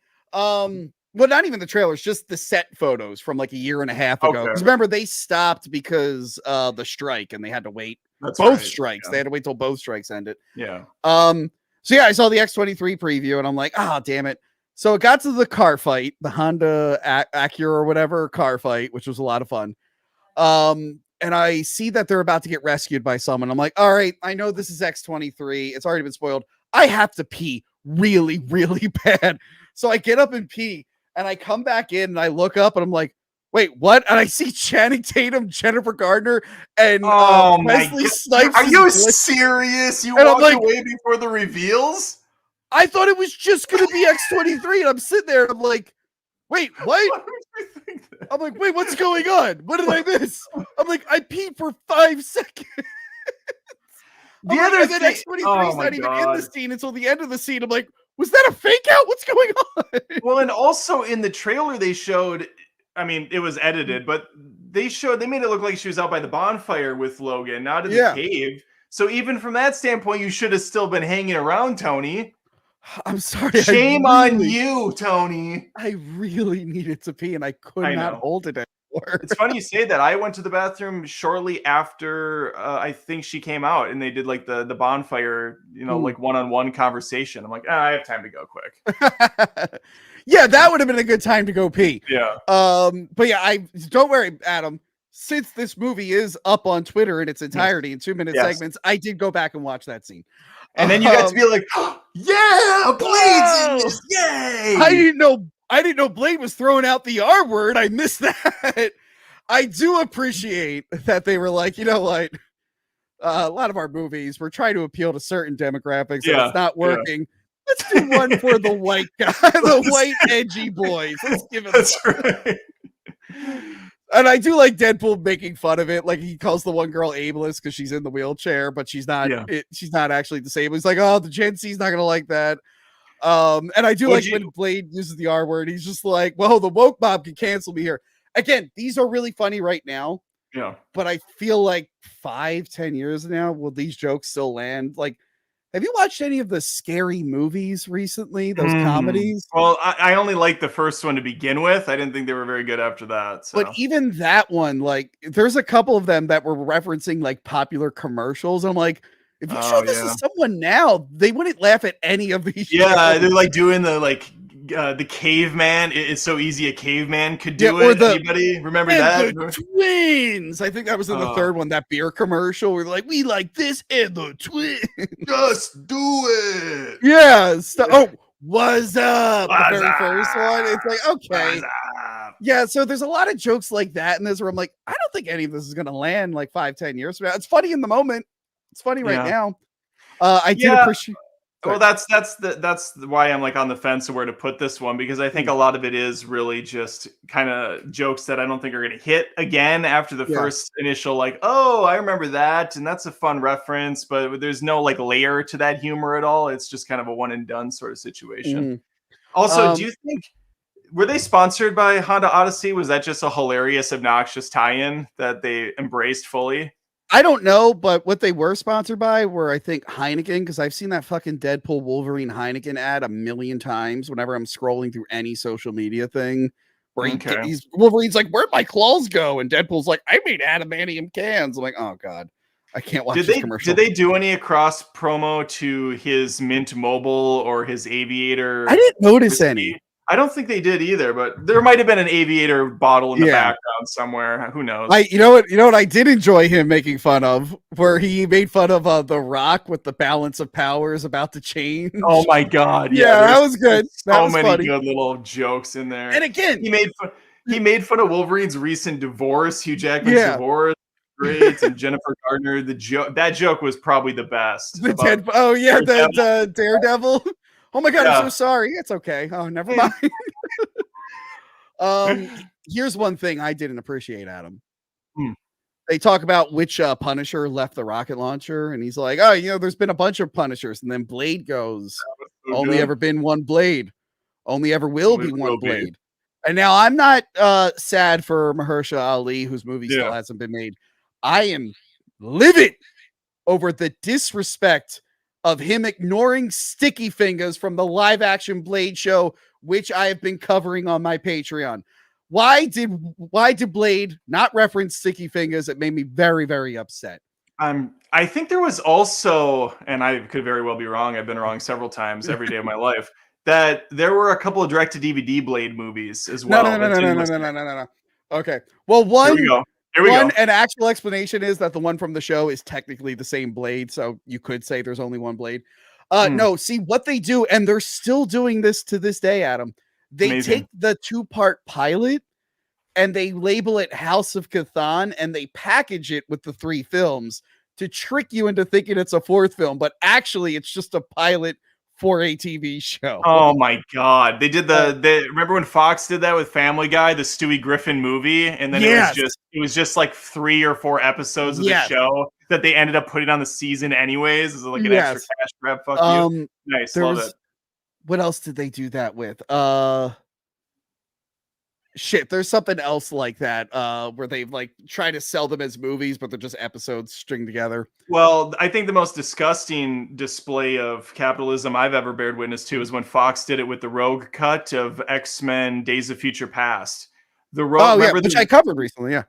Speaker 1: Well, not even the trailers, just the set photos from like a year and a half ago. Because remember, they stopped because the strike and they had to wait. Strikes. They had to wait till both strikes ended.
Speaker 2: Yeah.
Speaker 1: So I saw the X-23 preview and I'm like, damn it. So it got to the car fight, the Honda Acura or whatever car fight, which was a lot of fun. And I see that they're about to get rescued by someone. I'm like, all right, I know this is X-23. It's already been spoiled. I have to pee really, really bad. So I get up and pee and I come back in and I look up and I'm like, wait, what? And I see Channing Tatum, Jennifer Gardner, and Wesley Snipes.
Speaker 2: Are you serious? You walked away before the reveals?
Speaker 1: I thought it was just going to be X-23, and I'm sitting there, and I'm like, wait, what? I'm like, wait, what's going on? What did I miss? I'm like, I peed for 5 seconds.
Speaker 2: The other thing,
Speaker 1: X-23 is not even in the scene until the end of the scene. I'm like, was that a fake out? What's going on?
Speaker 2: Well, and also in the trailer they showed, I mean, it was edited, but they made it look like she was out by the bonfire with Logan, not in the
Speaker 1: Yeah.
Speaker 2: cave. So even from that standpoint, you should have still been hanging around, Tony.
Speaker 1: I'm sorry.
Speaker 2: Shame on you, Tony.
Speaker 1: I really needed to pee and I could not hold it anymore.
Speaker 2: It's funny you say that. I went to the bathroom shortly after I think she came out, and they did like the bonfire, like one-on-one conversation. I'm like, I have time to go quick.
Speaker 1: Yeah, that would have been a good time to go pee.
Speaker 2: Yeah.
Speaker 1: But yeah, don't worry, Adam. Since this movie is up on Twitter in its entirety in 2-minute segments, I did go back and watch that scene.
Speaker 2: And then you got to be like, oh, yeah, Blade's in this, yay!
Speaker 1: I didn't know Blade was throwing out the R word. I missed that. I do appreciate that they were like, you know what? A lot of our movies, we're trying to appeal to certain demographics, and it's not working. Yeah. Let's do one for the white guy, the white edgy boys. Let's give it. That's right. And I do like Deadpool making fun of it. Like he calls the one girl ableist because she's in the wheelchair, but she's not. She's not actually disabled. He's like, oh, the Gen Z's not gonna like that. And I do when Blade uses the R word. He's just like, well, the woke mob can cancel me here. Again, these are really funny right now.
Speaker 2: Yeah.
Speaker 1: But I feel like 5-10 years now, will these jokes still land? Like, have you watched any of the scary movies recently? Those comedies?
Speaker 2: Well, I only liked the first one to begin with. I didn't think they were very good after that. So.
Speaker 1: But even that one, like, there's a couple of them that were referencing like popular commercials. I'm like, if you show this to someone now, they wouldn't laugh at any of these.
Speaker 2: Yeah, shows. They're like doing the caveman. It's so easy a caveman could do it. Anybody remember that?
Speaker 1: The twins. I think that was in the third one, that beer commercial. We're like, we like this and the twins.
Speaker 2: Just do it.
Speaker 1: Yeah. What's up? The very first one. It's like, okay. Yeah, so there's a lot of jokes like that in this where I'm like, I don't think any of this is gonna land like 5-10 years from now. It's funny in the moment. It's funny right now. I did appreciate.
Speaker 2: Well, that's why I'm like on the fence of where to put this one, because I think a lot of it is really just kind of jokes that I don't think are going to hit again after the first initial like, oh, I remember that, and that's a fun reference, but there's no like layer to that humor at all. It's just kind of a one and done sort of situation. Also, do you think were they sponsored by Honda Odyssey? Was that just a hilarious, obnoxious tie-in that they embraced fully?
Speaker 1: I don't know, but what they were sponsored by were, I think, Heineken, because I've seen that fucking Deadpool Wolverine Heineken ad a million times whenever I'm scrolling through any social media thing. Where Wolverine's like, where'd my claws go? And Deadpool's like, I made adamantium cans. I'm like, oh god, I can't watch this commercial.
Speaker 2: Did they do any cross promo to his Mint Mobile or his Aviator?
Speaker 1: I didn't notice any.
Speaker 2: I don't think they did either, but there might have been an Aviator bottle in the background somewhere. Who knows?
Speaker 1: You know what I did enjoy him making fun of, where he made fun of The Rock with the balance of power is about to change.
Speaker 2: Oh my god!
Speaker 1: Yeah, that was good.
Speaker 2: So many good little jokes in there.
Speaker 1: And again,
Speaker 2: he made fun of Wolverine's recent divorce, Hugh Jackman's divorce. Great, and Jennifer Gardner. That joke was probably the best.
Speaker 1: The Daredevil. Oh my god, I'm so sorry. It's okay. Oh, never mind. Here's one thing I didn't appreciate, Adam. They talk about which Punisher left the rocket launcher, and he's like, oh, there's been a bunch of Punishers. And then Blade goes, only ever been one Blade. Only ever will be one Blade. And now I'm not sad for Mahershala Ali, whose movie still hasn't been made. I am livid over the disrespect of him ignoring Sticky Fingers from the live action Blade show, which I have been covering on my Patreon. Why did Blade not reference Sticky Fingers? It made me very, very upset.
Speaker 2: I think there was also, and I could very well be wrong, I've been wrong several times every day of my life, that there were a couple of direct-to-DVD Blade movies as well.
Speaker 1: No. Okay. Well, one...
Speaker 2: Here we go.
Speaker 1: An actual explanation is that the one from the show is technically the same Blade, so you could say there's only one Blade. No, see what they do, and they're still doing this to this day, Adam. They take the 2-part pilot and they label it House of Chthon, and they package it with the 3 films to trick you into thinking it's a 4th film, but actually it's just a pilot for a TV show.
Speaker 2: Oh my god. They did remember when Fox did that with Family Guy, the Stewie Griffin movie, and then it was just like 3 or 4 episodes of the show that they ended up putting on the season anyways. It was like an extra cash grab. Fuck you. Nice, love it.
Speaker 1: What else did they do that with? Shit, there's something else like that, where they like try to sell them as movies, but they're just episodes stringed together.
Speaker 2: Well, I think the most disgusting display of capitalism I've ever bared witness to is when Fox did it with the Rogue cut of X-Men Days of Future Past. The Rogue,
Speaker 1: Oh yeah,
Speaker 2: remember
Speaker 1: which I covered recently. Yeah,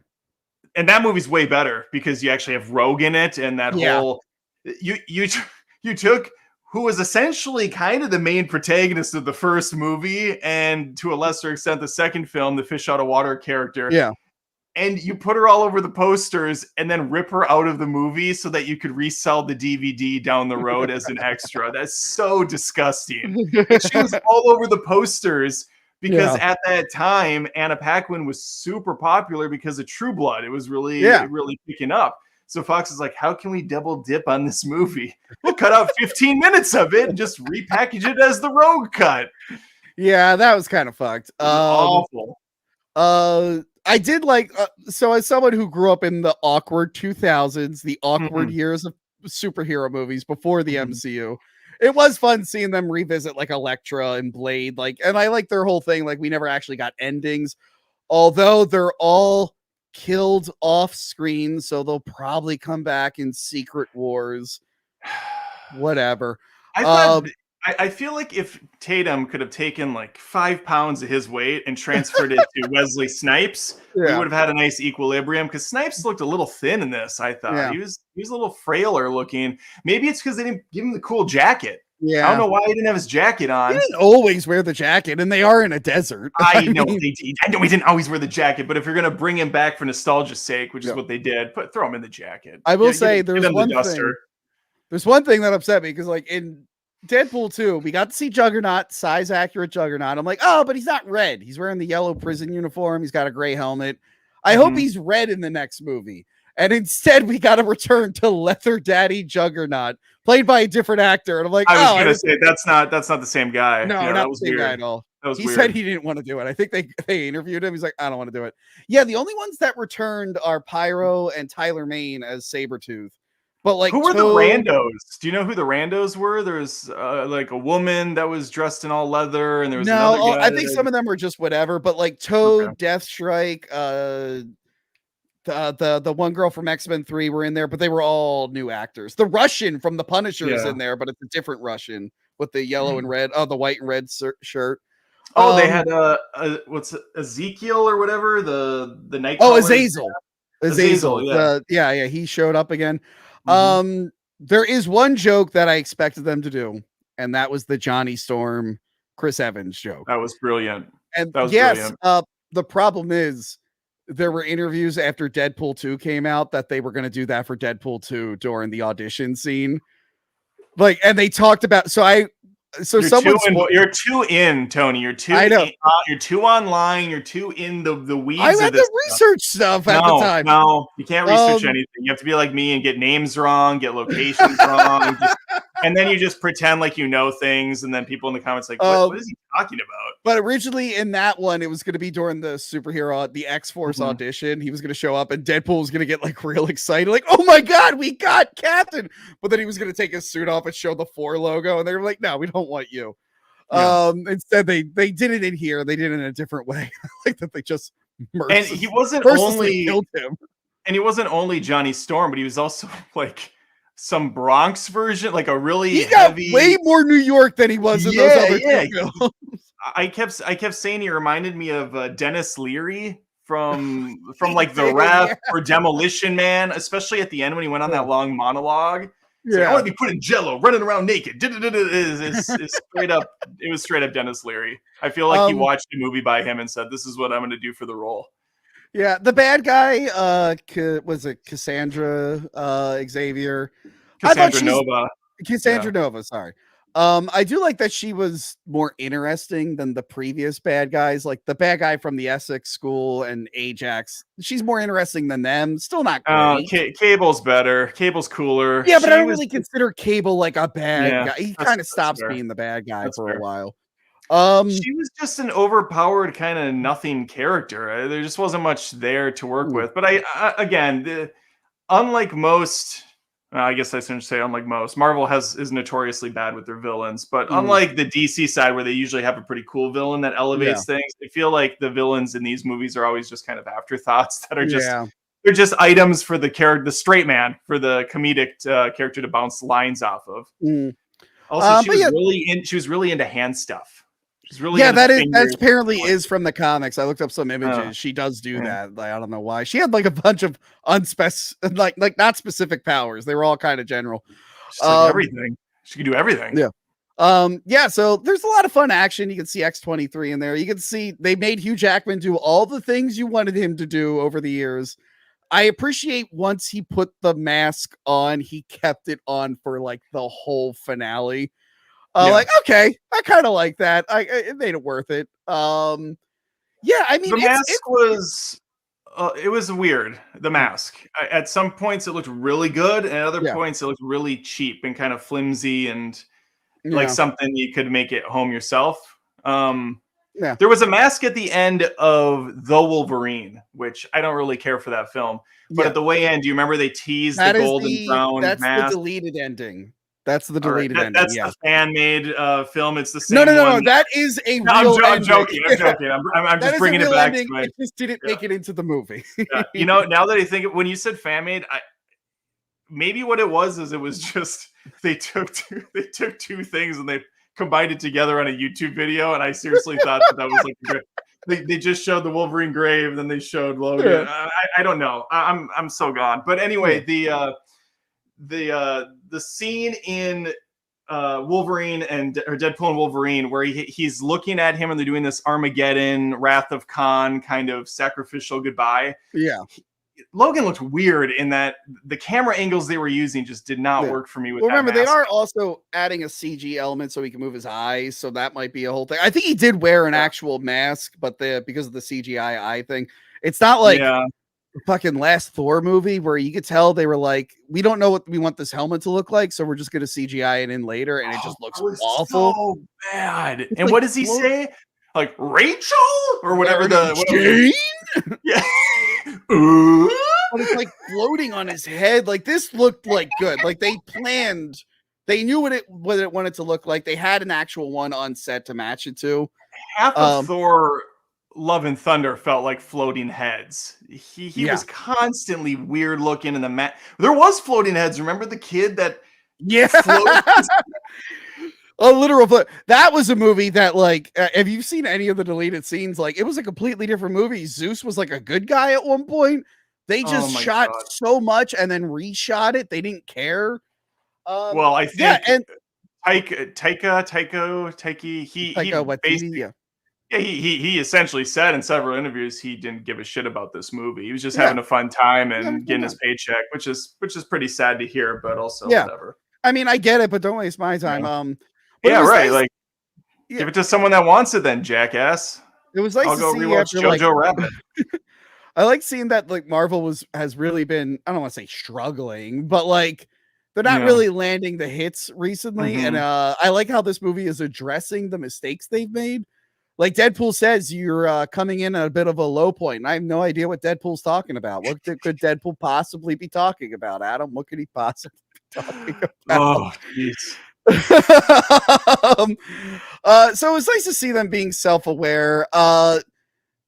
Speaker 2: and that movie's way better because you actually have Rogue in it, and that
Speaker 1: yeah,
Speaker 2: whole you took who was essentially kind of the main protagonist of the first movie, and to a lesser extent the second film, the fish out of water character,
Speaker 1: yeah.
Speaker 2: and you put her all over the posters and then rip her out of the movie so that you could resell the DVD down the road as an extra. That's so disgusting. And she was all over the posters because
Speaker 1: Yeah.
Speaker 2: at that time, Anna Paquin was super popular because of True Blood. It was
Speaker 1: Yeah.
Speaker 2: really picking up. So Fox is like, how can we double dip on this movie? We'll cut out 15 minutes of it and just repackage it as the Rogue cut.
Speaker 1: Yeah, that was kind of fucked.
Speaker 2: Awful.
Speaker 1: I did like, so as someone who grew up in the awkward 2000s, the awkward years of superhero movies before the MCU, it was fun seeing them revisit like Elektra and Blade, like, and I like their whole thing. Like, we never actually got endings, although they're all killed off screen, so they'll probably come back in Secret Wars. Whatever.
Speaker 2: I feel like if Tatum could have taken like 5 pounds of his weight and transferred it to Wesley Snipes, we would have had a nice equilibrium, because Snipes looked a little thin in this, I thought. He was a little frailer looking. Maybe it's because they didn't give him the cool jacket. I don't know why he didn't have his jacket on.
Speaker 1: He didn't always wear the jacket, and they are in a desert.
Speaker 2: I know he didn't always wear the jacket, but if you're going to bring him back for nostalgia's sake, which is what they did, throw him in the jacket.
Speaker 1: I will say there's one thing. There's one thing that upset me, because like in Deadpool 2, we got to see Juggernaut, size accurate Juggernaut. I'm like, oh, but he's not red. He's wearing the yellow prison uniform. He's got a gray helmet. I hope he's red in the next movie. And instead, we got to return to Leather Daddy Juggernaut, played by a different actor. And I'm like,
Speaker 2: I was going to say that's not the same guy.
Speaker 1: No, not the same guy at all. He said he didn't want to do it. I think they interviewed him. He's like, I don't want to do it. Yeah, the only ones that returned are Pyro and Tyler Mane as Sabretooth. But like,
Speaker 2: who were the randos? Do you know who the randos were? There's like a woman that was dressed in all leather, and there was another guy.
Speaker 1: I think some of them were just whatever. But like Toad, Deathstrike, the one girl from X-Men 3 were in there, but they were all new actors. The Russian from The Punisher is in there, but it's a different Russian with the yellow and red, the white and red shirt.
Speaker 2: Oh, they had what's Ezekiel or whatever, the night.
Speaker 1: Oh, Azazel. Yeah, he showed up again. There is one joke that I expected them to do, and that was the Johnny Storm, Chris Evans joke.
Speaker 2: That was brilliant.
Speaker 1: And brilliant. The problem is there were interviews after Deadpool 2 came out that they were going to do that for Deadpool 2 during the audition scene. Like, and they talked about, you're
Speaker 2: too in, Tony. You're too.
Speaker 1: I know.
Speaker 2: You're too online. You're too in the weeds.
Speaker 1: I had to research stuff at the time.
Speaker 2: No, you can't research anything. You have to be like me and get names wrong, get locations wrong, and then you just pretend like you know things, and then people in the comments like, what is he talking about?
Speaker 1: But originally in that one, it was going to be during the X-Force audition. He was going to show up, and Deadpool was going to get like real excited, like, "Oh my god, we got Captain!" But then he was going to take his suit off and show the 4 logo, and they were like, "No, we don't want you." Instead, they did it in here. They did it in a different way, like that. They just
Speaker 2: and he wasn't only
Speaker 1: killed him,
Speaker 2: and he wasn't only Johnny Storm, but he was also like some Bronx version, like a really heavy,
Speaker 1: way more New York than he was in those other two films.
Speaker 2: I kept saying he reminded me of Dennis Leary from like the Ref or Demolition Man, especially at the end when he went on that long monologue. Like, I want to be put in jello, running around naked. It's straight up. It was straight up Dennis Leary. I feel like he watched a movie by him and said, "This is what I'm going to do for the role."
Speaker 1: Yeah, the bad guy was it Cassandra Xavier?
Speaker 2: Cassandra Nova.
Speaker 1: Cassandra Nova, sorry. I do like that she was more interesting than the previous bad guys, like the bad guy from the Essex School and Ajax. She's more interesting than them. Still not great.
Speaker 2: Cable's better. Cable's cooler.
Speaker 1: Yeah, but I don't really consider Cable like a bad guy. He kind of stops being the bad guy for a while.
Speaker 2: She was just an overpowered kind of nothing character. There just wasn't much there to work with. But unlike most, I guess I shouldn't say unlike most. Marvel is notoriously bad with their villains, but
Speaker 1: Mm.
Speaker 2: unlike the DC side where they usually have a pretty cool villain that elevates
Speaker 1: Yeah.
Speaker 2: things, I feel like the villains in these movies are always just kind of afterthoughts that are just
Speaker 1: Yeah.
Speaker 2: they're just items for the character, the straight man, for the comedic character to bounce lines off of.
Speaker 1: Mm.
Speaker 2: Also,
Speaker 1: But yeah,
Speaker 2: she was really into hand stuff. She's really
Speaker 1: yeah,
Speaker 2: into
Speaker 1: that
Speaker 2: fingers.
Speaker 1: apparently is from the comics. I looked up some images. She does do
Speaker 2: Yeah.
Speaker 1: that. Like, I don't know why. She had like a bunch of like not specific powers. They were all kind of general.
Speaker 2: She's like everything. She can do everything.
Speaker 1: Yeah. Yeah, so there's a lot of fun action. You can see X-23 in there. You can see they made Hugh Jackman do all the things you wanted him to do over the years. I appreciate once he put the mask on, he kept it on for like the whole finale. Like, okay, I kind of like that. It made it worth it. Yeah, I mean,
Speaker 2: the mask was it was weird. The mask at some points it looked really good, and at other points it looked really cheap and kind of flimsy and like something you could make it home yourself. There was a mask at the end of The Wolverine, which I don't really care for that film. But at the way end, do you remember they teased the golden brown mask?
Speaker 1: That's the deleted ending. That's the deleted ending.
Speaker 2: That's the fan-made film. It's the same.
Speaker 1: No. That is a real.
Speaker 2: I'm joking. I'm just bringing it back to my.
Speaker 1: It just didn't make it into the movie.
Speaker 2: You know, now that I think, when you said fan-made, maybe what it was is it was just they took two things and they combined it together on a YouTube video, and I seriously thought that was like they just showed the Wolverine grave, and then they showed Logan. I don't know. I'm so gone. But anyway, the scene in Wolverine or Deadpool and Wolverine where he's looking at him and they're doing this Armageddon, Wrath of Khan kind of sacrificial goodbye.
Speaker 1: Yeah.
Speaker 2: Logan looked weird in that the camera angles they were using just did not work for me with
Speaker 1: remember,
Speaker 2: that mask.
Speaker 1: They are also adding a CG element so he can move his eyes, so that might be a whole thing. I think he did wear an actual mask, but because of the CGI eye thing, it's not like the fucking last Thor movie where you could tell they were like, we don't know what we want this helmet to look like, so we're just gonna CGI it in later, and it just looks awful.
Speaker 2: So bad.
Speaker 1: It's
Speaker 2: and
Speaker 1: like,
Speaker 2: what does he say? Like Rachel or whatever
Speaker 1: Jane?
Speaker 2: Yeah.
Speaker 1: But it's like floating on his head. Like, this looked like good. Like, they knew what it wanted to look like. They had an actual one on set to match it to.
Speaker 2: Half of Thor Love and Thunder felt like floating heads. He was constantly weird looking in the there was floating heads. Remember the kid that floated?
Speaker 1: A literal foot. That was a movie that, like, have you seen any of the deleted scenes? Like, it was a completely different movie. Zeus was like a good guy at one point. They just shot so much and then reshot it. They didn't care.
Speaker 2: Well, I think Taika, he essentially said in several interviews he didn't give a shit about this movie. He was just having a fun time and getting his paycheck, which is pretty sad to hear, but also whatever.
Speaker 1: I mean, I get it, but don't waste my time.
Speaker 2: Right. Like, give it to someone that wants it, then, jackass.
Speaker 1: It was nice
Speaker 2: I'll go rewatch Jojo Rabbit.
Speaker 1: I like seeing that, like, Marvel has really been, I don't want to say struggling, but like they're not really landing the hits recently. And I like how this movie is addressing the mistakes they've made. Like Deadpool says, you're coming in at a bit of a low point. And I have no idea what Deadpool's talking about. What could Deadpool possibly be talking about, Adam? What could he possibly be talking about?
Speaker 2: Oh, jeez.
Speaker 1: So it was nice to see them being self-aware.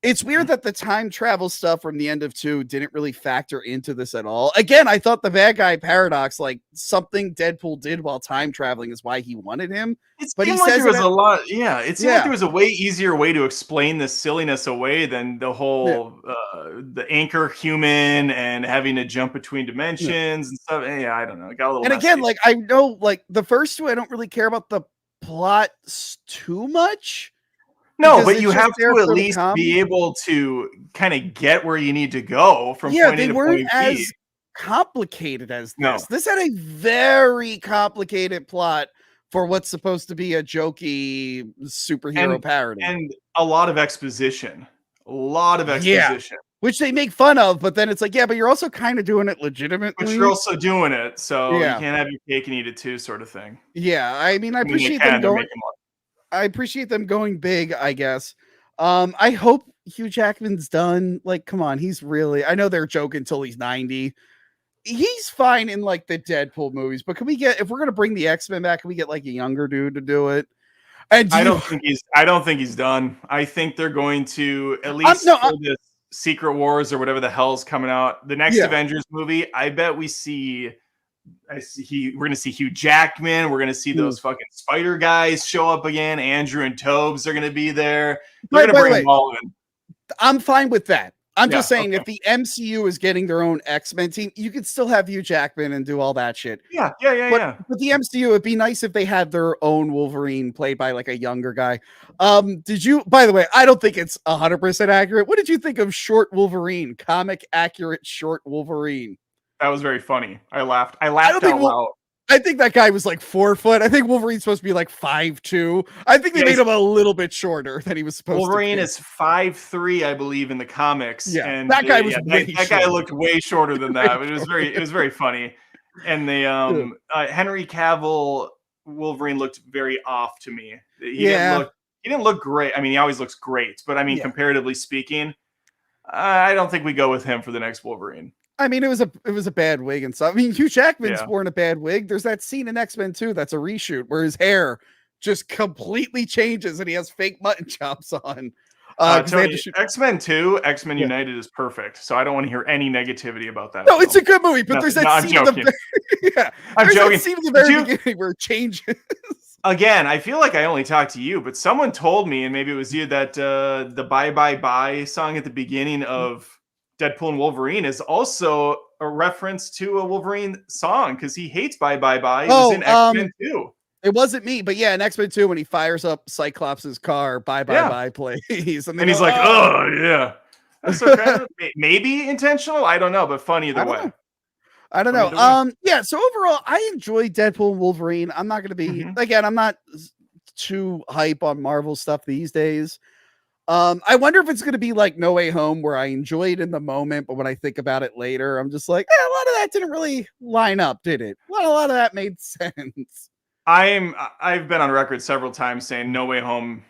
Speaker 1: It's weird that the time travel stuff from the end of 2 didn't really factor into this at all. Again, I thought the bad guy paradox, like something Deadpool did while time traveling is why he wanted him.
Speaker 2: But he says there was a lot. Yeah, it seemed like there was a way easier way to explain this silliness away than the whole the anchor human and having to jump between dimensions and stuff. Yeah, I don't know. It got a little.
Speaker 1: And
Speaker 2: messy.
Speaker 1: Again, like I know, like the first 2, I don't really care about the plot too much.
Speaker 2: No, but you have to at least be able to kind of get where you need to go from point A to point B.
Speaker 1: They weren't as complicated as this. No. This had a very complicated plot for what's supposed to be a jokey superhero parody.
Speaker 2: And a lot of exposition.
Speaker 1: Which they make fun of, but then it's like, but you're also kind of doing it legitimately.
Speaker 2: But you're also doing it, so you can't have your cake and eat it too, sort of thing.
Speaker 1: Yeah, I mean, I appreciate them going. I appreciate them going big, I guess. I hope Hugh Jackman's done. Like, come on, he's really. I know they're joking till he's 90. he's fine in like the Deadpool movies, but can we get, if we're gonna bring the X-Men back, can we get like a younger dude to do it? And
Speaker 2: I don't think he's done. I think they're going to, at least for this Secret Wars or whatever the hell's coming out, the next Avengers movie. I bet we're going to see Hugh Jackman. We're going to see those fucking Spider guys show up again. Andrew and Tobes are going to be there. They're going to bring them all in.
Speaker 1: I'm fine with that. I'm just saying, if the MCU is getting their own X-Men team, you could still have Hugh Jackman and do all that shit.
Speaker 2: Yeah.
Speaker 1: But the MCU, it'd be nice if they had their own Wolverine played by like a younger guy. Did you, by the way, I don't think it's 100% accurate. What did you think of Short Wolverine, comic accurate Short Wolverine?
Speaker 2: That was very funny. I laughed out loud.
Speaker 1: I think that guy was like 4 foot. I think Wolverine's supposed to be like 5'2". I think they made him a little bit shorter than he was supposed
Speaker 2: Wolverine
Speaker 1: to be.
Speaker 2: is 5'3", I believe, in the comics.
Speaker 1: Yeah,
Speaker 2: and
Speaker 1: that guy was
Speaker 2: that guy looked way shorter than that. It was very funny. And they Henry Cavill Wolverine looked very off to me. He didn't look great. I mean, he always looks great, but I mean, comparatively speaking, I don't think we go with him for the next Wolverine.
Speaker 1: I mean, it was a bad wig and stuff. I mean, Hugh Jackman's worn a bad wig. There's that scene in X-Men 2 that's a reshoot where his hair just completely changes and he has fake mutton chops on.
Speaker 2: X-Men 2, X-Men United is perfect. So I don't want to hear any negativity about that.
Speaker 1: No, it's a good movie, but there's that scene at the
Speaker 2: I'm joking.
Speaker 1: That scene at the very beginning where it changes.
Speaker 2: Again, I feel like I only talked to you, but someone told me, and maybe it was you, that the Bye Bye Bye song at the beginning of Deadpool and Wolverine is also a reference to a Wolverine song because he hates Bye Bye Bye. It was in X-Men 2.
Speaker 1: It wasn't me, but yeah, in X-Men 2, when he fires up Cyclops' car, Bye Bye Bye plays.
Speaker 2: And he's like, oh, yeah. That's okay. Maybe intentional. I don't know, but fun either way.
Speaker 1: I don't know. Yeah, so overall, I enjoy Deadpool and Wolverine. I'm not going to be, again, I'm not too hype on Marvel stuff these days. I wonder if it's going to be like No Way Home, where I enjoy it in the moment, but when I think about it later, I'm just like, a lot of that didn't really line up, did it? A lot of that made sense.
Speaker 2: I've been on record several times saying No Way Home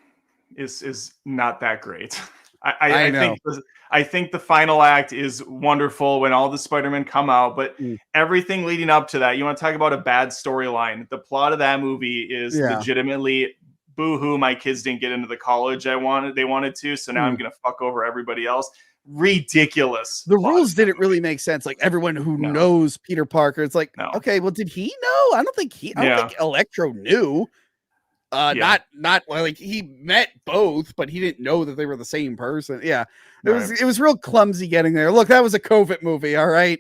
Speaker 2: is not that great. I think the final act is wonderful when all the Spider-Men come out, but everything leading up to that, you want to talk about a bad storyline. The plot of that movie is legitimately boo-hoo, my kids didn't get into the college they wanted to, so now I'm gonna fuck over everybody else. Ridiculous.
Speaker 1: The rules didn't really make sense. Like everyone who knows Peter Parker, it's like, okay, well, did he know? I don't think Electro knew. Not like he met both, but he didn't know that they were the same person. Yeah, it was real clumsy getting there. Look, that was a COVID movie. All right.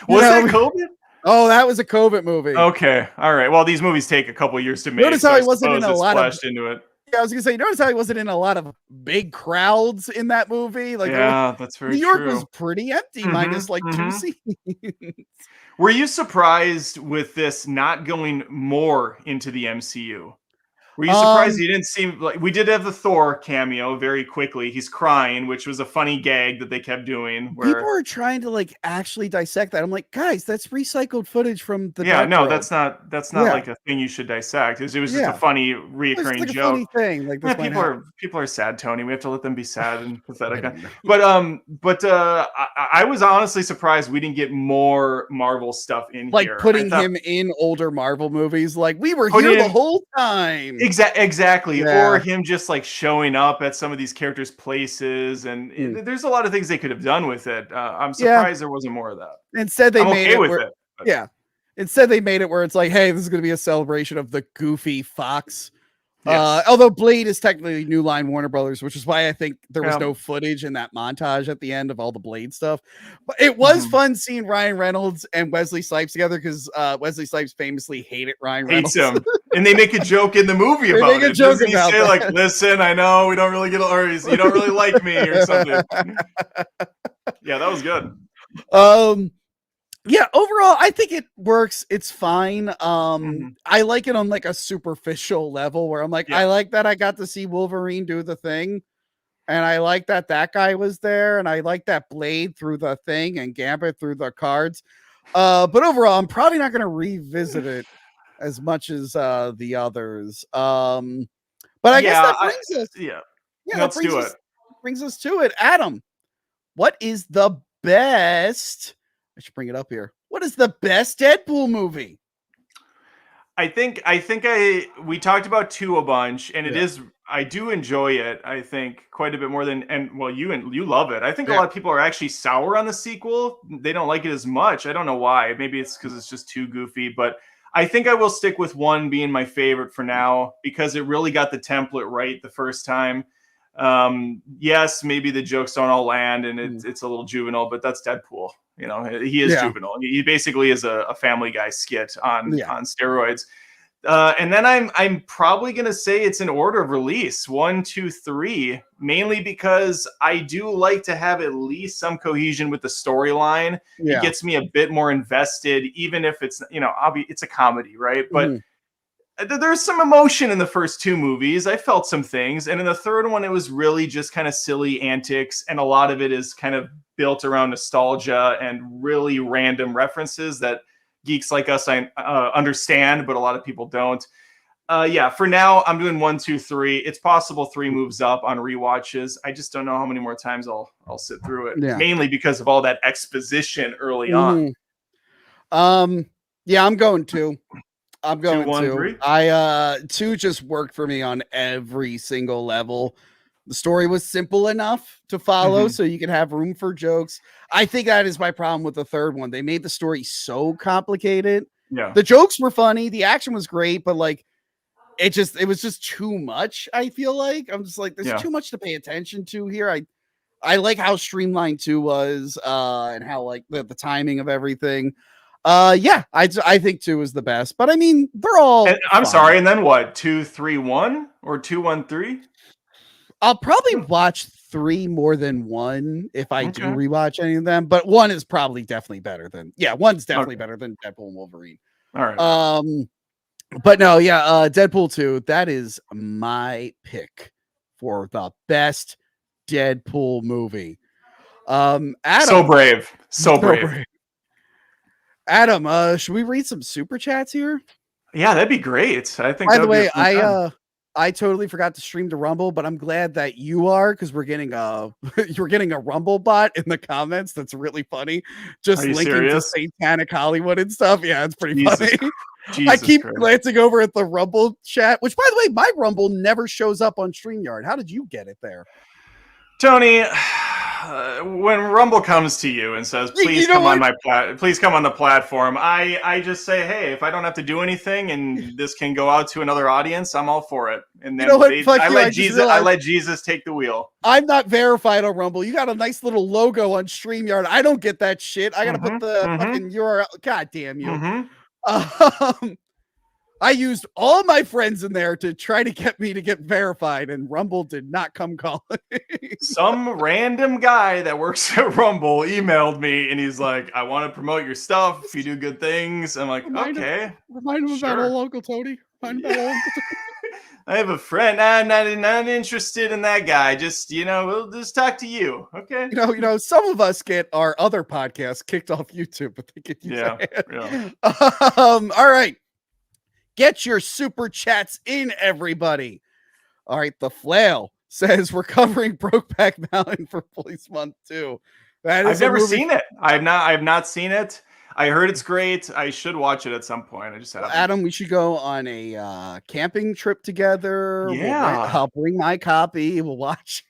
Speaker 2: Was that COVID?
Speaker 1: Oh, that was a COVID movie.
Speaker 2: Okay. All right. Well, these movies take a couple years to make.
Speaker 1: Notice how he wasn't in a lot of
Speaker 2: into it.
Speaker 1: Yeah, I was gonna say, notice how he wasn't in a lot of big crowds in that movie. Like,
Speaker 2: that's very
Speaker 1: New York
Speaker 2: true.
Speaker 1: was pretty empty, minus like 2 scenes.
Speaker 2: Were you surprised with this not going more into the MCU? Were you surprised he didn't seem like we did have the Thor cameo very quickly? He's crying, which was a funny gag that they kept doing. Where
Speaker 1: people were trying to like actually dissect that. I'm like, guys, that's recycled footage from the
Speaker 2: that's not like a thing you should dissect. It was just a funny reoccurring joke.
Speaker 1: A funny thing. Like this
Speaker 2: people are sad, Tony. We have to let them be sad and pathetic. But I was honestly surprised we didn't get more Marvel stuff in
Speaker 1: like
Speaker 2: here.
Speaker 1: Putting him in older Marvel movies. Like we were here the whole time.
Speaker 2: Exactly. Yeah. Or him just like showing up at some of these characters' places. And there's a lot of things they could have done with it. I'm surprised there wasn't more of that.
Speaker 1: Instead, they made it. Instead, they made it where it's like, hey, this is going to be a celebration of the goofy Fox. Yes. Although Blade is technically New Line Warner Brothers, which is why I think there was no footage in that montage at the end of all the Blade stuff. But it was fun seeing Ryan Reynolds and Wesley Snipes together because Wesley Snipes famously hated Ryan Reynolds.
Speaker 2: Hates him. And they make a joke in the movie about it. Doesn't he say like, listen, I know we don't really you don't really like me or something. Yeah, that was good.
Speaker 1: Yeah, overall, I think it works. It's fine. I like it on like a superficial level where I'm like, I like that I got to see Wolverine do the thing. And I like that guy was there. And I like that Blade through the thing and Gambit through the cards. But overall, I'm probably not going to revisit it as much as the others. But I guess that brings us.
Speaker 2: Let's do it.
Speaker 1: Brings us to it. Adam, what is the best should bring it up here. What is the best Deadpool movie?
Speaker 2: I think we talked about 2 a bunch, and I do enjoy it. I think quite a bit more than you love it. I think a lot of people are actually sour on the sequel. They don't like it as much. I don't know why. Maybe it's because it's just too goofy. But I think I will stick with 1 being my favorite for now because it really got the template right the first time. Yes, maybe the jokes don't all land, and it's a little juvenile, but that's Deadpool. You know, he is juvenile. He basically is a Family Guy skit on steroids. And then I'm probably gonna say it's in order of release 1, 2, 3, mainly because I do like to have at least some cohesion with the storyline. It gets me a bit more invested, even if it's it's a comedy, right? But there's some emotion in the first 2 movies. I felt some things, and in the third one, it was really just kind of silly antics, and a lot of it is kind of built around nostalgia and really random references that geeks like us understand, but a lot of people don't. For now, I'm doing 1, 2, 3. It's possible 3 moves up on rewatches. I just don't know how many more times I'll sit through it. Mainly because of all that exposition early on.
Speaker 1: I'm going 2. I'm going
Speaker 2: 2, 1,
Speaker 1: 2.
Speaker 2: 3.
Speaker 1: 2 just worked for me on every single level. The story was simple enough to follow, so you can have room for jokes. I think that is my problem with the third one. They made the story so complicated.
Speaker 2: Yeah.
Speaker 1: The jokes were funny, the action was great, but like it was just too much. I feel like I'm just like there's too much to pay attention to here. I like how streamlined 2 was, and how like the timing of everything. I think 2 is the best, but I mean they're all.
Speaker 2: I'm sorry, and then what? 2, 3, 1 or 2, 1, 3?
Speaker 1: I'll probably watch 3 more than 1 if I do rewatch any of them, but 1 is probably definitely better than 1's definitely better than Deadpool and Wolverine.
Speaker 2: All right.
Speaker 1: But no, Deadpool 2, that is my pick for the best Deadpool movie. Adam,
Speaker 2: so brave.
Speaker 1: Adam, should we read some super chats here?
Speaker 2: Yeah, that'd be great. I think.
Speaker 1: By the way, I totally forgot to stream to Rumble, but I'm glad that you are because we're getting a Rumble bot in the comments. That's really funny. Just linking to Satanic Hollywood and stuff. Yeah, it's pretty funny. I keep glancing over at the Rumble chat, which by the way, my Rumble never shows up on StreamYard. How did you get it there?
Speaker 2: Tony, when Rumble comes to you and says, please come on the platform, I just say, hey, if I don't have to do anything and this can go out to another audience, I'm all for it. And then I let Jesus take the wheel.
Speaker 1: I'm not verified on Rumble. You got a nice little logo on StreamYard. I don't get that shit. I got to put the fucking URL. God damn you. I used all my friends in there to try to get me to get verified, and Rumble did not come calling.
Speaker 2: Some random guy that works at Rumble emailed me, and he's like, I want to promote your stuff. If you do good things. I'm like, okay.
Speaker 1: Remind him about old Uncle Tony. I
Speaker 2: have a friend. I'm not interested in that guy. Just, we'll just talk to you. Okay.
Speaker 1: Some of us get our other podcasts kicked off YouTube, but they get all right. Get your super chats in, everybody. All right, the Flail says we're covering Brokeback Mountain for Police Month 2.
Speaker 2: I've never seen it. I have not seen it. I heard it's great. I should watch it at some point. I just haven't.
Speaker 1: Adam, we should go on a camping trip together.
Speaker 2: Yeah,
Speaker 1: I'll bring my copy. We'll watch.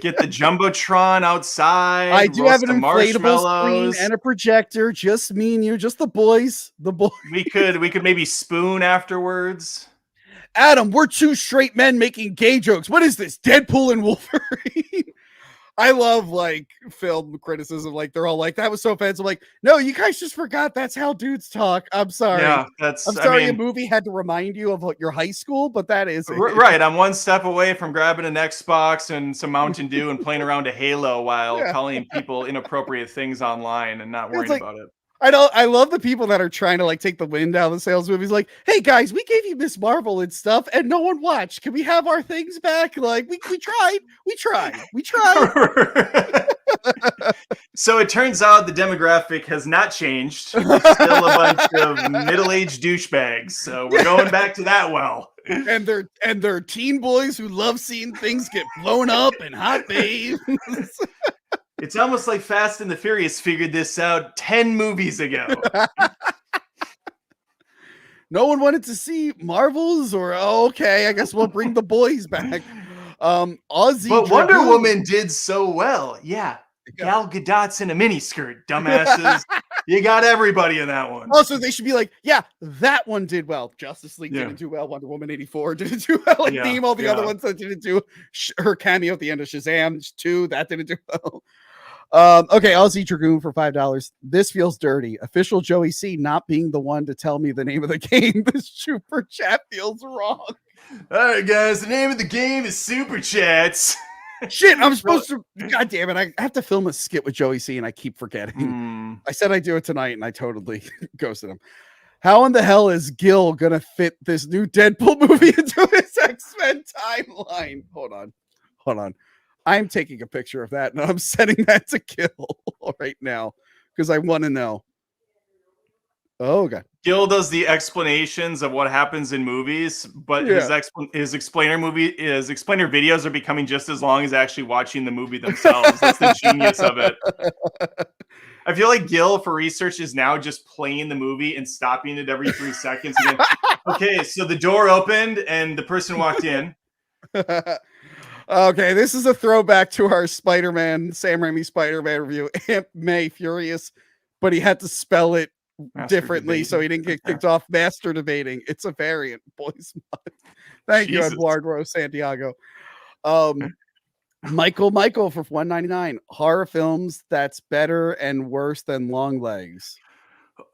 Speaker 2: Get the Jumbotron outside.
Speaker 1: I do have an inflatable screen and a projector. Just me and you, just the boys.
Speaker 2: We could maybe spoon afterwards.
Speaker 1: Adam, we're 2 straight men making gay jokes. What is this? Deadpool and Wolverine? I love like film criticism. Like they're all like, that was so offensive. Like, no, you guys just forgot that's how dudes talk. I'm sorry.
Speaker 2: Yeah,
Speaker 1: I'm sorry a movie had to remind you of your high school, but that is
Speaker 2: right. I'm one step away from grabbing an Xbox and some Mountain Dew and playing around a Halo while calling people inappropriate things online and not worrying about it.
Speaker 1: I love the people that are trying to like take the wind out of the sales movies. Like, hey guys, we gave you Miss Marvel and stuff, and no one watched. Can we have our things back? Like, we tried.
Speaker 2: So it turns out the demographic has not changed. We're still a bunch of middle-aged douchebags. So we're going back to that well.
Speaker 1: And they're teen boys who love seeing things get blown up and hot babes.
Speaker 2: It's almost like Fast and the Furious figured this out 10 movies ago.
Speaker 1: No one wanted to see Marvels, or okay, I guess we'll bring the boys back. Aussie
Speaker 2: But
Speaker 1: Dragoon.
Speaker 2: Wonder Woman did so well. Yeah. Gal Gadot's in a miniskirt, dumbasses. You got everybody in that one.
Speaker 1: Also, they should be like, yeah, that one did well. Justice League didn't do well. Wonder Woman 84 didn't do well. Like, name all the other ones that didn't do. Her cameo at the end of Shazam 2, that didn't do well. Okay, Aussie Dragoon for $5. This feels dirty. Official Joey C not being the one to tell me the name of the game. This super chat feels wrong.
Speaker 2: All right, guys, the name of the game is Super Chats.
Speaker 1: Shit, I'm supposed to. God damn it! I have to film a skit with Joey C, and I keep forgetting. I said I'd do it tonight, and I totally ghosted him. How in the hell is Gil gonna fit this new Deadpool movie into his X-Men timeline? Hold on. I'm taking a picture of that, and I'm sending that to Gil right now because I want to know. Oh, okay.
Speaker 2: Gil does the explanations of what happens in movies, but his explainer videos are becoming just as long as actually watching the movie themselves. That's the genius of it. I feel like Gil for research is now just playing the movie and stopping it every 3 seconds. Again. Okay, so the door opened and the person walked in.
Speaker 1: Okay, this is a throwback to our Spider-Man, Sam Raimi Spider-Man review. Aunt May furious, but he had to spell it differently so he didn't get kicked off. Master debating. It's a variant, boys. Thank you, Eduardo Santiago. Michael for $1.99. Horror films that's better and worse than Long Legs.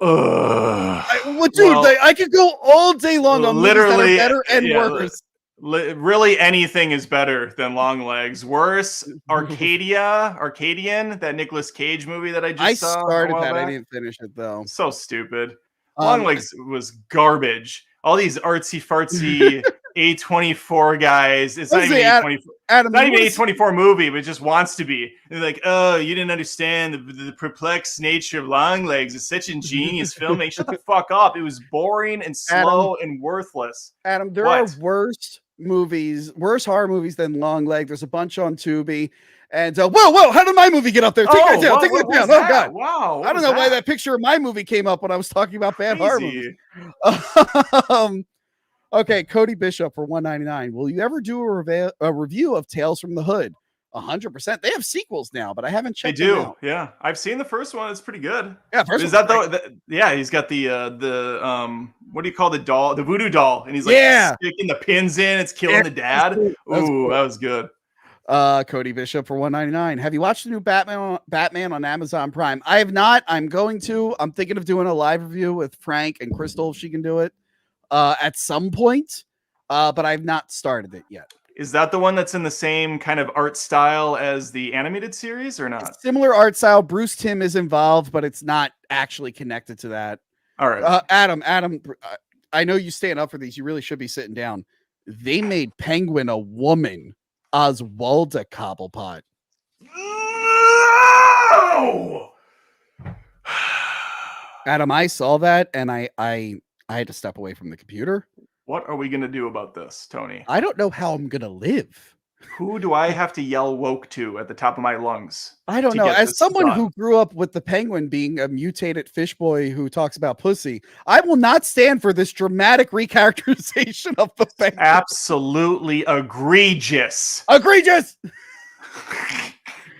Speaker 1: I could go all day long on literally that are better and worse.
Speaker 2: Really, anything is better than Long Legs. Worse, Arcadian, that Nicolas Cage movie that I just saw.
Speaker 1: I started that. I didn't finish it though.
Speaker 2: So stupid. Long Legs was garbage. All these artsy fartsy A24 guys. It's not even A24. It's not even an A24 movie, but it just wants to be. They're like, oh, you didn't understand the perplexed nature of Long Legs. It's such ingenious filming. Shut the fuck up. It was boring and slow and worthless.
Speaker 1: Adam, there are worse horror movies than Long Legs. There's a bunch on Tubi. And whoa, how did my movie get up there? Take it down. Oh, God.
Speaker 2: Wow.
Speaker 1: I don't know why that picture of my movie came up when I was talking about bad horror movies. Okay, Cody Bishop for $1.99. Will you ever do a review of Tales from the Hood? 100%. They have sequels now, but I haven't checked them out.
Speaker 2: Yeah. I've seen the first one. It's pretty good.
Speaker 1: Yeah, first
Speaker 2: is that yeah, he's got the what do you call the doll? The voodoo doll. And he's like sticking the pins in. It's killing the dad. Ooh, that was good.
Speaker 1: Cody Bishop for $1.99. Have you watched the new Batman on Amazon Prime? I have not. I'm going to. I'm thinking of doing a live review with Frank and Crystal if she can do it at some point. But I've not started it yet.
Speaker 2: Is that the one that's in the same kind of art style as the animated series or not?
Speaker 1: Similar art style. Bruce Timm is involved, but it's not actually connected to that.
Speaker 2: All right.
Speaker 1: Adam, I know you stand up for these. You really should be sitting down. They made Penguin a woman. Oswalda Cobblepot.
Speaker 2: No!
Speaker 1: Adam, I saw that and I had to step away from the computer.
Speaker 2: What are we going to do about this, Tony?
Speaker 1: I don't know how I'm going to live.
Speaker 2: Who do I have to yell woke to at the top of my lungs?
Speaker 1: I don't know. As someone who grew up with the Penguin being a mutated fish boy who talks about pussy, I will not stand for this dramatic recharacterization of the Penguin.
Speaker 2: Absolutely egregious.
Speaker 1: Egregious!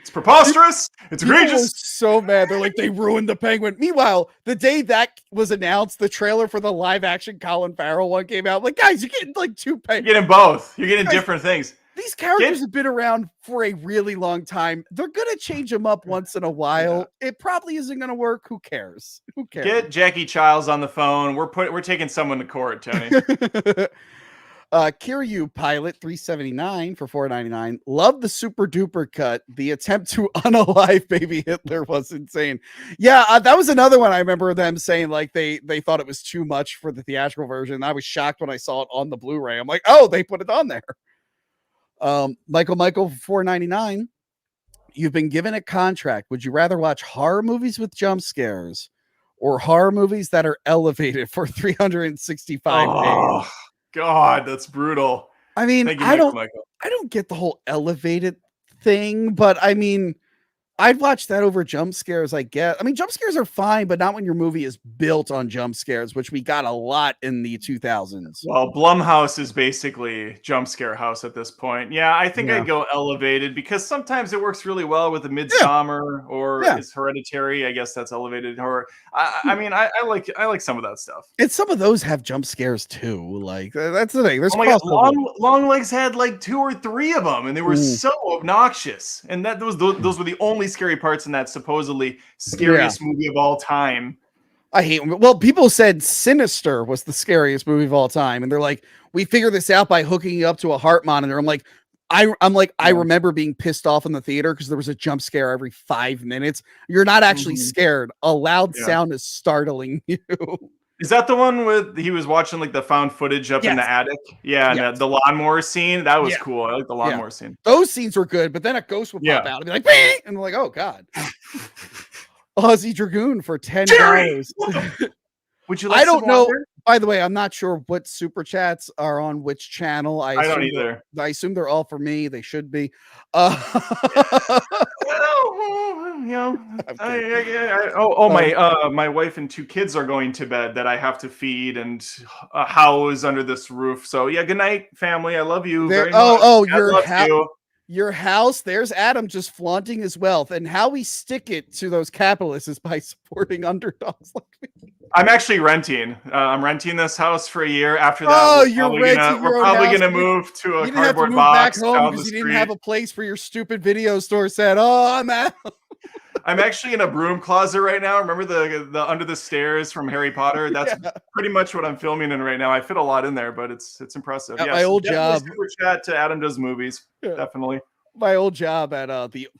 Speaker 2: It's preposterous. It's egregious.
Speaker 1: So mad. They're like, they ruined the Penguin. Meanwhile, the day that was announced, the trailer for the live action Colin Farrell one came out. I'm like, guys, you're getting like two Penguins.
Speaker 2: You're getting both. You're getting different things.
Speaker 1: These characters have been around for a really long time. They're going to change them up once in a while. Yeah. It probably isn't going to work. Who cares?
Speaker 2: Get Jackie Childs on the phone. We're taking someone to court, Tony.
Speaker 1: Kiryu Pilot 379 for $4.99. Love the super duper cut. The attempt to unalive baby Hitler was insane. Yeah, that was another one I remember them saying like they thought it was too much for the theatrical version. I was shocked when I saw it on the Blu-ray. I'm like, oh, they put it on there. Michael for $4.99. You've been given a contract. Would you rather watch horror movies with jump scares or horror movies that are elevated for 365 days?
Speaker 2: God, that's brutal.
Speaker 1: I mean, I don't get the whole elevated thing, but I mean, I'd watch that over jump scares, I guess. I mean, jump scares are fine, but not when your movie is built on jump scares, which we got a lot in the 2000s.
Speaker 2: Well, Blumhouse is basically jump scare house at this point. Yeah, I think I'd go elevated because sometimes it works really well with a Midsummer or is Hereditary. I guess that's elevated horror. I mean, I like some of that stuff.
Speaker 1: And some of those have jump scares too. Like that's the thing. There's
Speaker 2: Long Legs had like 2 or 3 of them, and they were so obnoxious. And those were the only scary parts in that supposedly scariest movie of all time.
Speaker 1: I hate. Well, people said Sinister was the scariest movie of all time, and they're like, we figured this out by hooking you up to a heart monitor. I'm like, I remember being pissed off in the theater because there was a jump scare every 5 minutes. You're not actually scared. A loud sound is startling you.
Speaker 2: Is that the one with he was watching like the found footage up in the attic? Yeah, and the lawnmower scene. That was cool. I like the lawnmower scene.
Speaker 1: Those scenes were good, but then a ghost would pop out and be like, "Bing!" And I'm like, oh God. Aussie Dragoon for $10.
Speaker 2: Would you like
Speaker 1: I don't know.
Speaker 2: Water?
Speaker 1: By the way, I'm not sure what super chats are on which channel. I
Speaker 2: don't either.
Speaker 1: I assume they're all for me. They should be.
Speaker 2: My wife and 2 kids are going to bed that I have to feed and house under this roof. So yeah, good night, family. I love you very much.
Speaker 1: Your house. There's Adam just flaunting his wealth, and how we stick it to those capitalists is by supporting underdogs like me.
Speaker 2: I'm actually renting. I'm renting this house for a year. After that,
Speaker 1: we're
Speaker 2: probably gonna move to a cardboard box
Speaker 1: back home because you didn't have a place for your stupid video store set. Oh, I'm out.
Speaker 2: I'm actually in a broom closet right now. Remember the under the stairs from Harry Potter? That's pretty much what I'm filming in right now. I fit a lot in there, but it's impressive.
Speaker 1: At my old job.
Speaker 2: Super chat to Adam Does Movies. Definitely.
Speaker 1: My old job at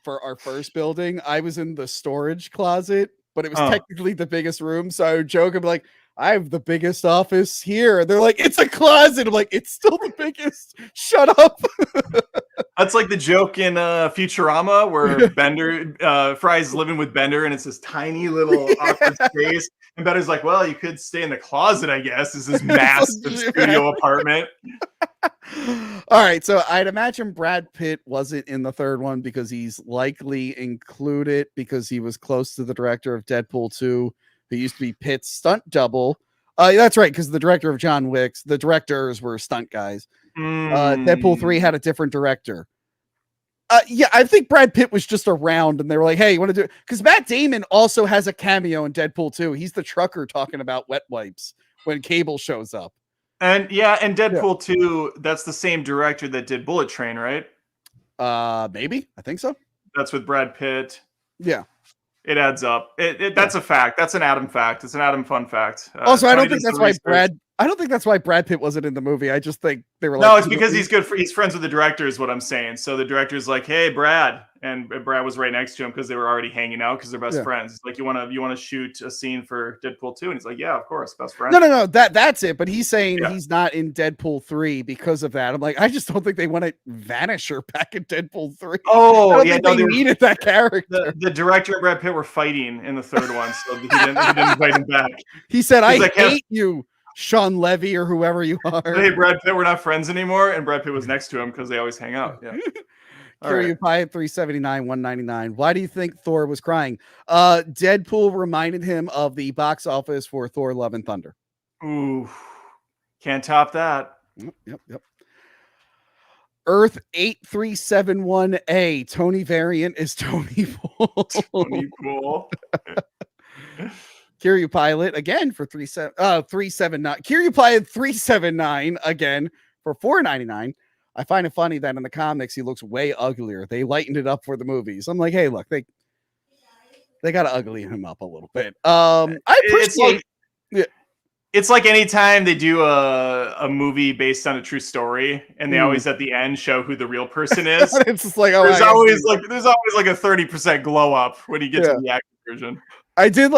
Speaker 1: for our first building, I was in the storage closet, but it was technically the biggest room. So I would joke, I'm like, I have the biggest office here. And they're like, it's a closet. I'm like, it's still the biggest. Shut up.
Speaker 2: That's like the joke in Futurama where Bender, Fry's living with Bender, and it's this tiny little awkward space. And Bender's like, well, you could stay in the closet, I guess. This is massive studio apartment.
Speaker 1: All right, so I'd imagine Brad Pitt wasn't in the third one because he's likely included because he was close to the director of Deadpool 2, who used to be Pitt's stunt double. That's right, because the director of John Wick's, the directors were stunt guys. Deadpool 3 had a different director. I think Brad Pitt was just around and they were like, hey, you want to do it? Because Matt Damon also has a cameo in Deadpool 2. He's the trucker talking about wet wipes when Cable shows up.
Speaker 2: And Deadpool 2, that's the same director that did Bullet Train, right?
Speaker 1: Maybe. I think so.
Speaker 2: That's with Brad Pitt.
Speaker 1: Yeah.
Speaker 2: It adds up. That's a fact. That's an Adam fact. It's an Adam fun fact.
Speaker 1: Also, I don't think that's why Brad Pitt wasn't in the movie. I just think they were like,
Speaker 2: no, it's because he's friends with the director is what I'm saying. So the director's like, hey, Brad. And Brad was right next to him because they were already hanging out because they're best friends. It's like, you want to shoot a scene for Deadpool 2? And he's like, yeah, of course, best friend.
Speaker 1: No, that's it. But he's saying he's not in Deadpool 3 because of that. I'm like, I just don't think they want to vanish her back in Deadpool 3.
Speaker 2: Oh,
Speaker 1: they needed that character.
Speaker 2: The director and Brad Pitt were fighting in the third one, so he didn't invite him back.
Speaker 1: He said, I hate you, Sean Levy or whoever you are.
Speaker 2: Hey, Brad Pitt, we're not friends anymore. And Brad Pitt was next to him because they always hang out. Yeah.
Speaker 1: Curio Pie at 379, 199. Why do you think Thor was crying? Deadpool reminded him of the box office for Thor: Love and Thunder.
Speaker 2: Ooh, can't top that.
Speaker 1: Yep. Earth 8371A. Tony variant is Tony Pool.
Speaker 2: Tony Pool.
Speaker 1: Curio Pilot again for 379. Curio Pilot 379 again for $4.99. I find it funny that in the comics he looks way uglier. They lightened it up for the movies. I'm like, hey, look, they got to ugly him up a little bit. I appreciate.
Speaker 2: It's like anytime they do a movie based on a true story, and they always at the end show who the real person is.
Speaker 1: It's just like,
Speaker 2: there's always like a 30% glow up when you get to the acting version.
Speaker 1: I do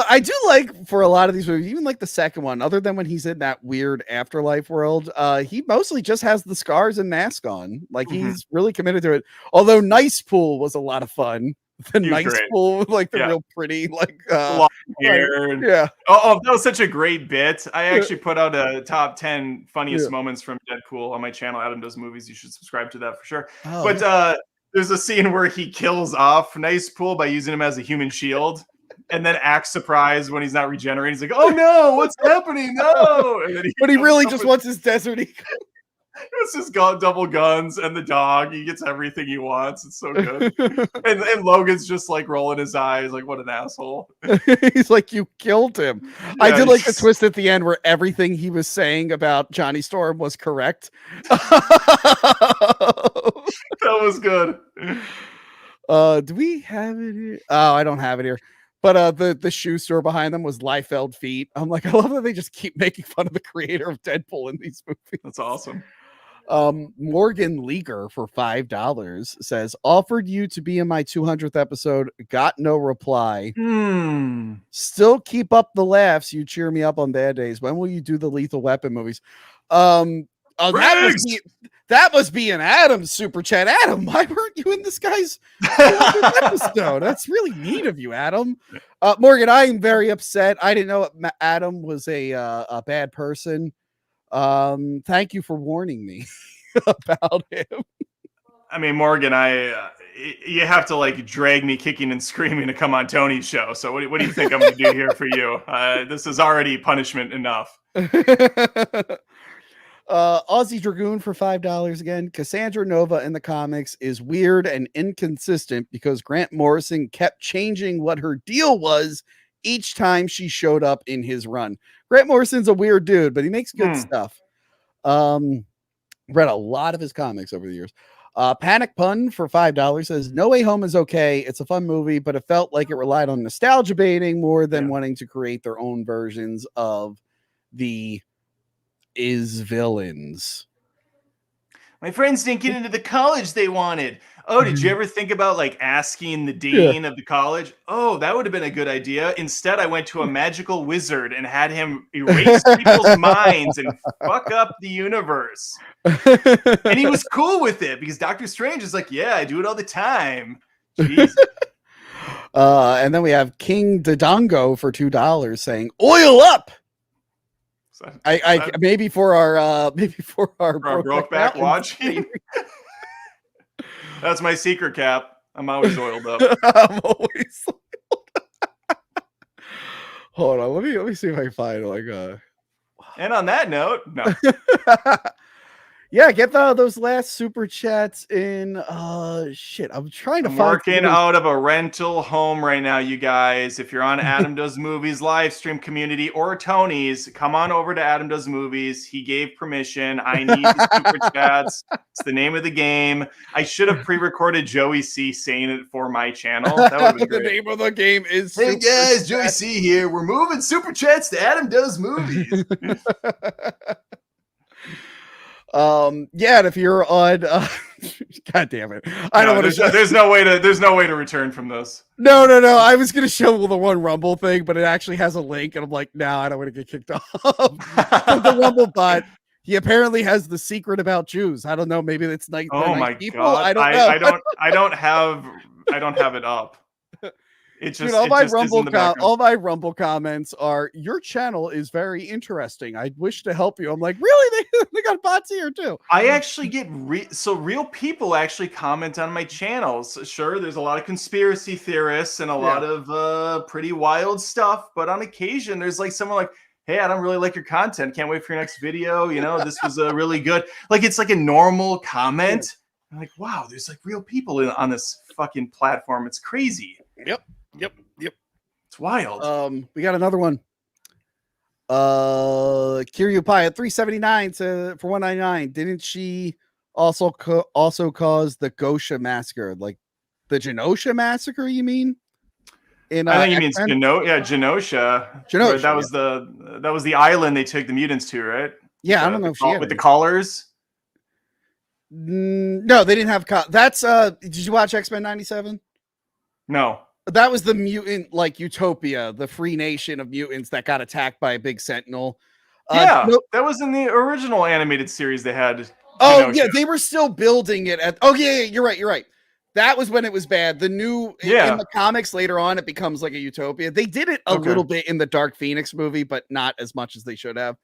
Speaker 1: like for a lot of these movies, even like the second one, other than when he's in that weird afterlife world, he mostly just has the scars and mask on. Like he's really committed to it. Although Nice Pool was a lot of fun. The Nice Pool, like the real pretty, like
Speaker 2: long hair. Oh, that was such a great bit. I actually put out a top 10 funniest moments from Deadpool on my channel, Adam Does Movies. You should subscribe to that for sure. But There's a scene where he kills off Nice Pool by using him as a human shield, and then acts surprised when he's not regenerating. He's like, "Oh no, what's happening? No!" And then
Speaker 1: But he really just wants his desert eagle.
Speaker 2: It's his double guns and the dog. He gets everything he wants. It's so good. and Logan's just like rolling his eyes, like, what an asshole.
Speaker 1: He's like, you killed him. Yeah, I did like the twist at the end where everything he was saying about Johnny Storm was correct.
Speaker 2: That was good.
Speaker 1: Do we have it here? Oh, I don't have it here. But the shoe store behind them was Liefeld feet. I'm like, I love that they just keep making fun of the creator of Deadpool in these movies.
Speaker 2: That's awesome.
Speaker 1: Morgan Leager for $5 says, offered you to be in my 200th episode, got no reply. Still keep up the laughs. You cheer me up on bad days. When will you do the Lethal Weapon movies? That must be an Adam super chat. Adam, why weren't you in this guy's episode? That's really neat of you, Adam. Morgan, I am very upset. I didn't know Adam was a bad person. Thank you for warning me about him.
Speaker 2: I mean, Morgan, you have to like drag me kicking and screaming to come on Tony's show. So what do you think I'm going to do here for you? This is already punishment enough.
Speaker 1: Aussie Dragoon for $5 again. Cassandra Nova in the comics is weird and inconsistent because Grant Morrison kept changing what her deal was each time she showed up in his run. Grant Morrison's a weird dude, but he makes good stuff. Read a lot of his comics over the years. Panic Pun for $5 says, No Way Home is okay. It's a fun movie, but it felt like it relied on nostalgia baiting more than wanting to create their own versions of the villains.
Speaker 2: My friends didn't get into the college they wanted. Oh, did you ever think about like asking the dean of the college? Oh, that would have been a good idea. Instead, I went to a magical wizard and had him erase people's minds and fuck up the universe. And he was cool with it because Doctor Strange is like, yeah, I do it all the time. Jeez.
Speaker 1: And then we have King Dodongo for $2 saying, oil up. Maybe for our
Speaker 2: Brokeback watching. That's my secret, Cap. I'm always oiled up.
Speaker 1: I'm always oiled up. Hold on, let me see if I can find like
Speaker 2: And on that note, no.
Speaker 1: Yeah, get those last super chats in. Shit, I'm trying to find.
Speaker 2: Working out of a rental home right now, you guys. If you're on Adam Does Movies live stream community or Tony's, come on over to Adam Does Movies. He gave permission. I need the super chats. It's the name of the game. I should have pre-recorded Joey C saying it for my channel. That would have been great.
Speaker 1: The name of the game is.
Speaker 2: Hey guys, Joey C here. We're moving super chats to Adam Does Movies.
Speaker 1: Yeah, and if you're on God damn it. I don't want to
Speaker 2: there's no way to return from this.
Speaker 1: No. I was gonna show the one Rumble thing, but it actually has a link, and I'm like, no, I don't want to get kicked off. The Rumble bot. He apparently has the secret about Jews. I don't know, maybe it's like
Speaker 2: oh my
Speaker 1: people.
Speaker 2: God.
Speaker 1: I don't know.
Speaker 2: I don't have it up. It just,
Speaker 1: dude, all my Rumble comments are, your channel is very interesting. I wish to help you. I'm like, really? They got bots here too.
Speaker 2: I actually get real people actually comment on my channels. Sure, there's a lot of conspiracy theorists and a lot of pretty wild stuff, but on occasion there's like someone like, hey, I don't really like your content. Can't wait for your next video. You know, this was really good. Like, it's like a normal comment. I'm like, wow, there's like real people on this fucking platform. It's crazy.
Speaker 1: Yep.
Speaker 2: It's wild.
Speaker 1: We got another one. Kiryu Pai at 379 for 199. Didn't she also cause the Gosha massacre, like the Genosha massacre? You mean?
Speaker 2: I think he means Genosha. That was the island they took the mutants to, right?
Speaker 1: Yeah, I don't know if she had
Speaker 2: with the collars.
Speaker 1: No, they didn't have. That's did you watch X-Men 97?
Speaker 2: No.
Speaker 1: That was the mutant, like Utopia, the free nation of mutants that got attacked by a big sentinel.
Speaker 2: That was in the original animated series they had.
Speaker 1: Oh, yeah, they were still building it at. Oh, yeah, you're right. That was when it was bad. The new in the comics later on, it becomes like a Utopia. They did it a little bit in the Dark Phoenix movie, but not as much as they should have.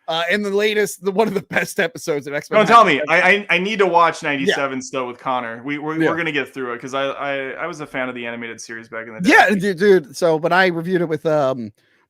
Speaker 1: And the latest, one of the best episodes of X-Men.
Speaker 2: Don't tell me. I need to watch 97 still with Connor. We're gonna get through it because I was a fan of the animated series back in the day.
Speaker 1: Yeah, dude. So when I reviewed it with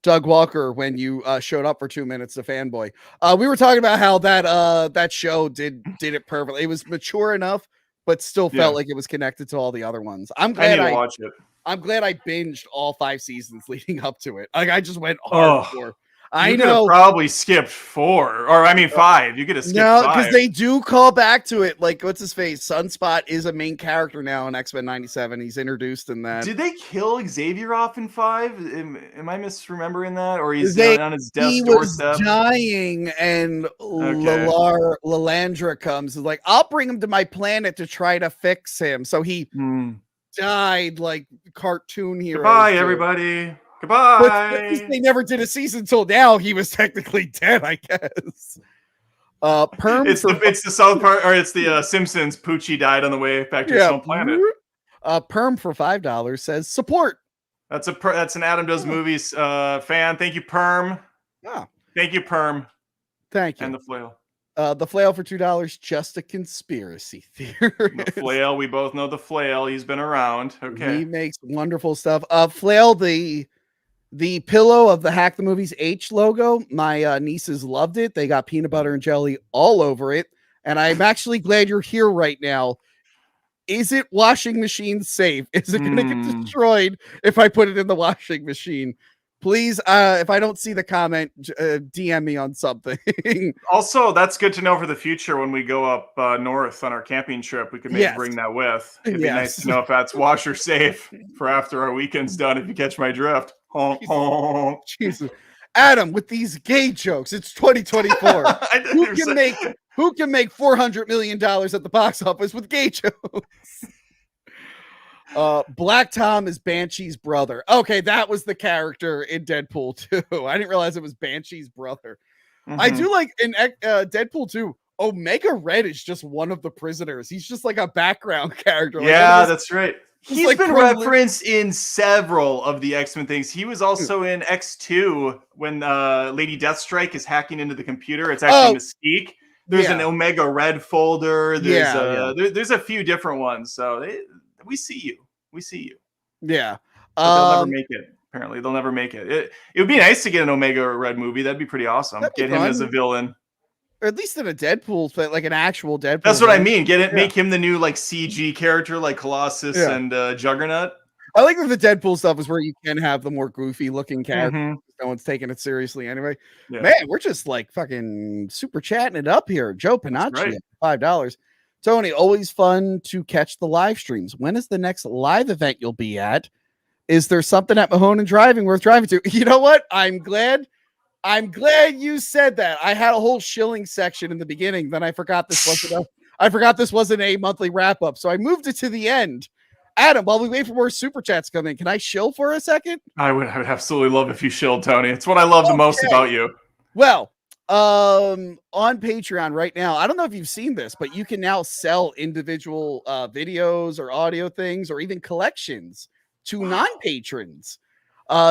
Speaker 1: Doug Walker, when you showed up for 2 minutes, the fanboy, we were talking about how that show did it perfectly. It was mature enough, but still felt like it was connected to all the other ones. I'm glad I
Speaker 2: watch it.
Speaker 1: I'm glad I binged all 5 seasons leading up to it. Like I just went hardcore.
Speaker 2: I know. Probably skipped 4, or I mean 5. You could have skipped 5.
Speaker 1: No, because they do call back to it. Like, what's his face? Sunspot is a main character now in X-Men 97. He's introduced in that.
Speaker 2: Did they kill Xavier off in 5? Am I misremembering that, or he's on his death's doorstep?
Speaker 1: He was dying, and Lalandra comes and like, I'll bring him to my planet to try to fix him. So he died like cartoon hero.
Speaker 2: Goodbye, everybody. Goodbye.
Speaker 1: But they never did a season till now. He was technically dead, I guess. Perm.
Speaker 2: It's the South Park, or it's the Simpsons. Poochie died on the way back to his home planet.
Speaker 1: Perm for $5 says support.
Speaker 2: That's an Adam Does Movies fan. Thank you, Perm.
Speaker 1: Yeah.
Speaker 2: Thank you, Perm.
Speaker 1: Thank you.
Speaker 2: And the flail.
Speaker 1: The flail for $2. Just a conspiracy theory.
Speaker 2: The flail. We both know the flail. He's been around. Okay.
Speaker 1: He makes wonderful stuff. Flail, the pillow of the Hack the Movies H logo, my nieces loved it. They got peanut butter and jelly all over it. And I'm actually glad you're here right now. Is it washing machine safe? Is it going to get destroyed if I put it in the washing machine? Please, if I don't see the comment, DM me on something.
Speaker 2: Also, that's good to know for the future when we go up north on our camping trip. We could maybe bring that with. It'd be nice to know if that's washer safe for after our weekend's done, if you catch my drift.
Speaker 1: Jesus. Adam, with these gay jokes, it's 2024. Who can make $400 million at the box office with gay jokes? Black Tom is Banshee's brother. Okay, that was the character in Deadpool 2. I didn't realize it was Banshee's brother. I do like in Deadpool 2, Omega Red is just one of the prisoners. He's just like a background character.
Speaker 2: That's right. He's been referenced in several of the X-Men things. He was also in X2 when Lady Deathstrike is hacking into the computer. It's actually Mystique. There's an Omega Red folder. There's a few different ones. So we see you.
Speaker 1: Yeah.
Speaker 2: But they'll never make it. Apparently, they'll never make it. It would be nice to get an Omega Red movie. That'd be pretty awesome. Get him as a villain.
Speaker 1: Or at least in a Deadpool, like an actual Deadpool.
Speaker 2: That's what I mean. Make him the new like CG character, like Colossus and Juggernaut.
Speaker 1: I like that the Deadpool stuff is where you can have the more goofy looking characters. No one's taking it seriously anyway. Yeah. Man, we're just like fucking super chatting it up here. Joe Panacci, $5. Tony, always fun to catch the live streams. When is the next live event you'll be at? Is there something at Mahone and Driving worth driving to? You know what? I'm glad you said that. I had a whole Shilling section in the beginning. Then I forgot this wasn't a monthly wrap up. So I moved it to the end. Adam, while we wait for more super chats to come in, can I shill for a second?
Speaker 2: I would absolutely love if you shilled, Tony. It's what I love the most about you.
Speaker 1: Well, on Patreon right now, I don't know if you've seen this, but you can now sell individual videos or audio things or even collections to non-patrons.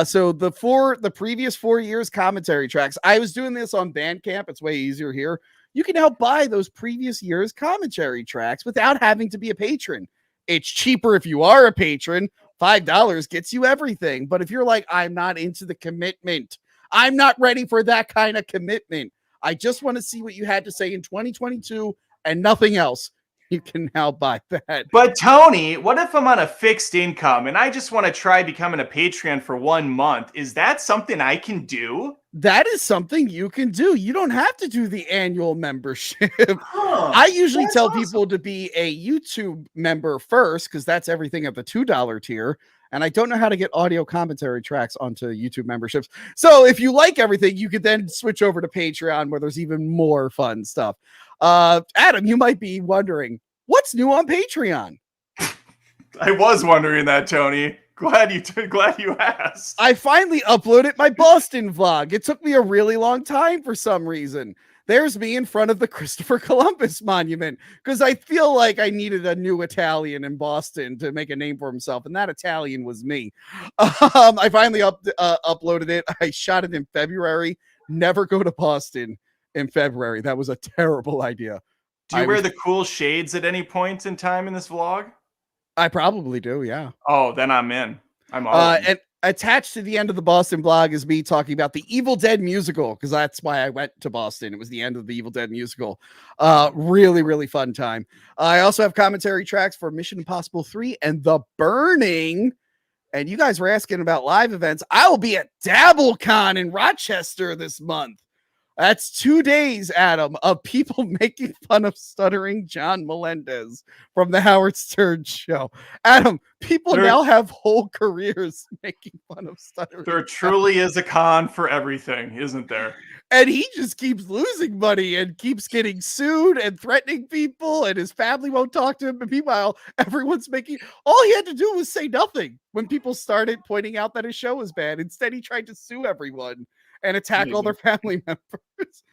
Speaker 1: So the previous 4 years commentary tracks, I was doing this on Bandcamp. It's way easier here. You can now buy those previous years commentary tracks without having to be a patron. It's cheaper if you are a patron. $5 gets you everything. But if you're like, I'm not into the commitment, I'm not ready for that kind of commitment, I just want to see what you had to say in 2022 and nothing else, you can now buy that.
Speaker 2: But Tony, what if I'm on a fixed income and I just want to try becoming a Patreon for 1 month? Is that something I can do?
Speaker 1: That is something you can do. You don't have to do the annual membership. I usually tell people to be a YouTube member first because that's everything at the $2 tier. And I don't know how to get audio commentary tracks onto YouTube memberships. So if you like everything, you could then switch over to Patreon where there's even more fun stuff. Adam, you might be wondering, what's new on Patreon?
Speaker 2: I was wondering that, Tony. Glad you asked.
Speaker 1: I finally uploaded my Boston vlog. It took me a really long time for some reason. There's me in front of the Christopher Columbus monument because I feel like I needed a new Italian in Boston to make a name for himself, and that Italian was me. I finally uploaded it. I shot it in February. Never go to Boston. in February. That was a terrible idea.
Speaker 2: Do you wear the cool shades at any point in time in this vlog?
Speaker 1: I probably do, yeah.
Speaker 2: Oh, then I'm in. I'm all in.
Speaker 1: And attached to the end of the Boston vlog is me talking about the Evil Dead musical, because that's why I went to Boston. It was the end of the Evil Dead musical. Really, really fun time. I also have commentary tracks for Mission Impossible 3 and The Burning. And you guys were asking about live events. I will be at DabbleCon in Rochester this month. That's 2 days, Adam, of people making fun of stuttering John Melendez from the Howard Stern show. Adam, people now have whole careers making fun of stuttering.
Speaker 2: There truly is a con for everything, isn't there?
Speaker 1: And he just keeps losing money and keeps getting sued and threatening people, and his family won't talk to him. And meanwhile, everyone's making, all he had to do was say nothing when people started pointing out that his show was bad. Instead, he tried to sue everyone and attack all their family members.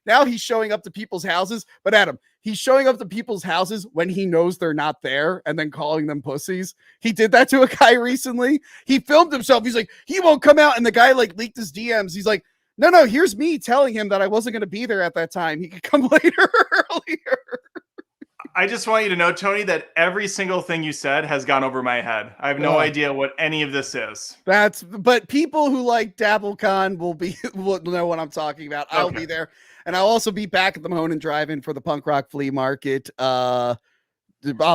Speaker 1: Now he's showing up to people's houses. But Adam, he's showing up to people's houses when he knows they're not there and then calling them pussies. He did that to a guy recently. He filmed himself. He's like, he won't come out. And the guy like leaked his DMs. He's like, no, here's me telling him that I wasn't going to be there at that time. He could come later earlier.
Speaker 2: I just want you to know, Tony, that every single thing you said has gone over my head. I have no idea what any of this is.
Speaker 1: But people who like DabbleCon will know what I'm talking about. I'll be there. And I'll also be back at the Mahoning Drive-In for the punk rock flea market. I'll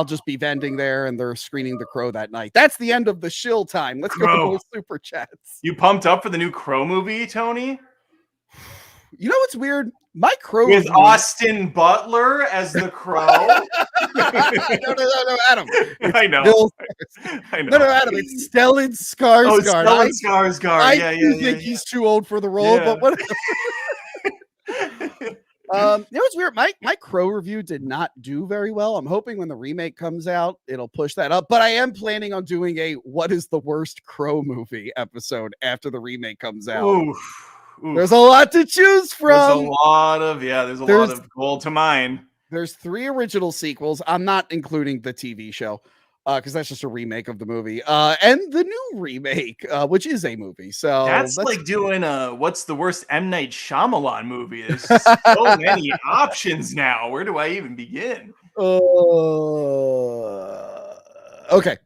Speaker 1: just be vending there, and they're screening The Crow that night. That's the end of the shill time. Let's go to those super chats.
Speaker 2: You pumped up for the new Crow movie, Tony?
Speaker 1: You know what's weird? My Crow
Speaker 2: with Austin Butler as the Crow.
Speaker 1: no, Adam.
Speaker 2: I know.
Speaker 1: No, Adam. It's Stellan Skarsgård.
Speaker 2: Oh, Stellan Skarsgård.
Speaker 1: I think he's too old for the role, but whatever. You know what's weird? My Crow review did not do very well. I'm hoping when the remake comes out, it'll push that up. But I am planning on doing a "What is the worst Crow movie" episode after the remake comes out.
Speaker 2: Oof.
Speaker 1: There's a lot to choose from.
Speaker 2: There's a lot of gold to mine.
Speaker 1: There's 3 original sequels. I'm not including the TV show because that's just a remake of the movie. And the new remake, which is a movie. So
Speaker 2: that's like doing what's the worst M. Night Shyamalan movie? There's so many options now. Where do I even begin?
Speaker 1: Okay.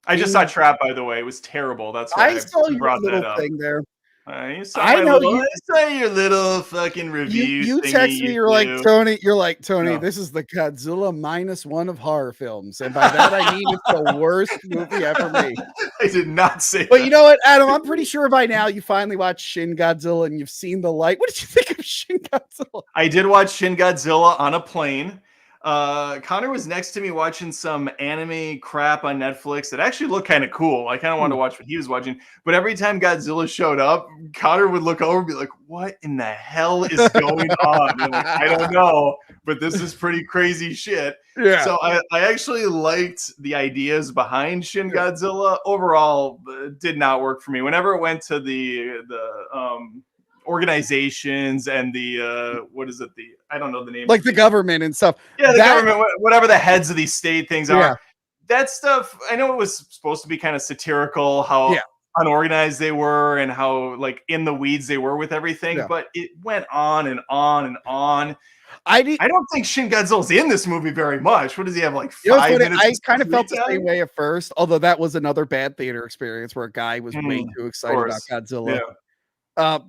Speaker 2: I just saw Trap, by the way. It was terrible. That's why
Speaker 1: I saw your little thing there.
Speaker 2: I know you say your little fucking review.
Speaker 1: You text me. You're like, Tony. No. This is the Godzilla -1 of horror films, and by that I mean it's the worst movie ever made.
Speaker 2: I did not say.
Speaker 1: But you know what, Adam? I'm pretty sure by now you finally watched Shin Godzilla and you've seen the light. What did you think of Shin Godzilla?
Speaker 2: I did watch Shin Godzilla on a plane. Connor was next to me watching some anime crap on Netflix that actually looked kind of cool. I kind of wanted to watch what he was watching, but every time Godzilla showed up, Connor would look over and be like, what in the hell is going on? And like, I don't know, but this is pretty crazy shit. Yeah. So I actually liked the ideas behind Shin Godzilla. Overall, did not work for me. Whenever it went to the organizations and the what is it, I don't know the name,
Speaker 1: like the government and stuff,
Speaker 2: the government, whatever the heads of these state things are, that stuff, I know it was supposed to be kind of satirical how unorganized they were and how like in the weeds they were with everything, but it went on and on and on. I don't think Shin Godzilla's in this movie very much. What does he have, like 5 minutes?
Speaker 1: I kind of felt the same way at first, although that was another bad theater experience where a guy was way too excited about Godzilla.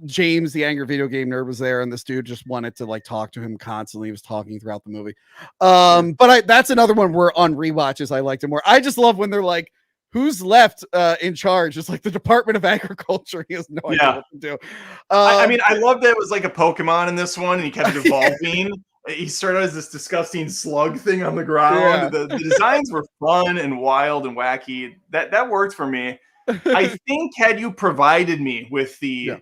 Speaker 1: James, the angry video game nerd, was there, and this dude just wanted to like talk to him constantly. He was talking throughout the movie. But that's another one where on rewatches I liked it more. I just love when they're like, who's left in charge? It's like the Department of Agriculture. He has no idea what to do.
Speaker 2: I mean, I love that it was like a Pokemon in this one, and he kept evolving. He started as this disgusting slug thing on the ground. The designs were fun and wild and wacky. That worked for me. I think had you provided me with the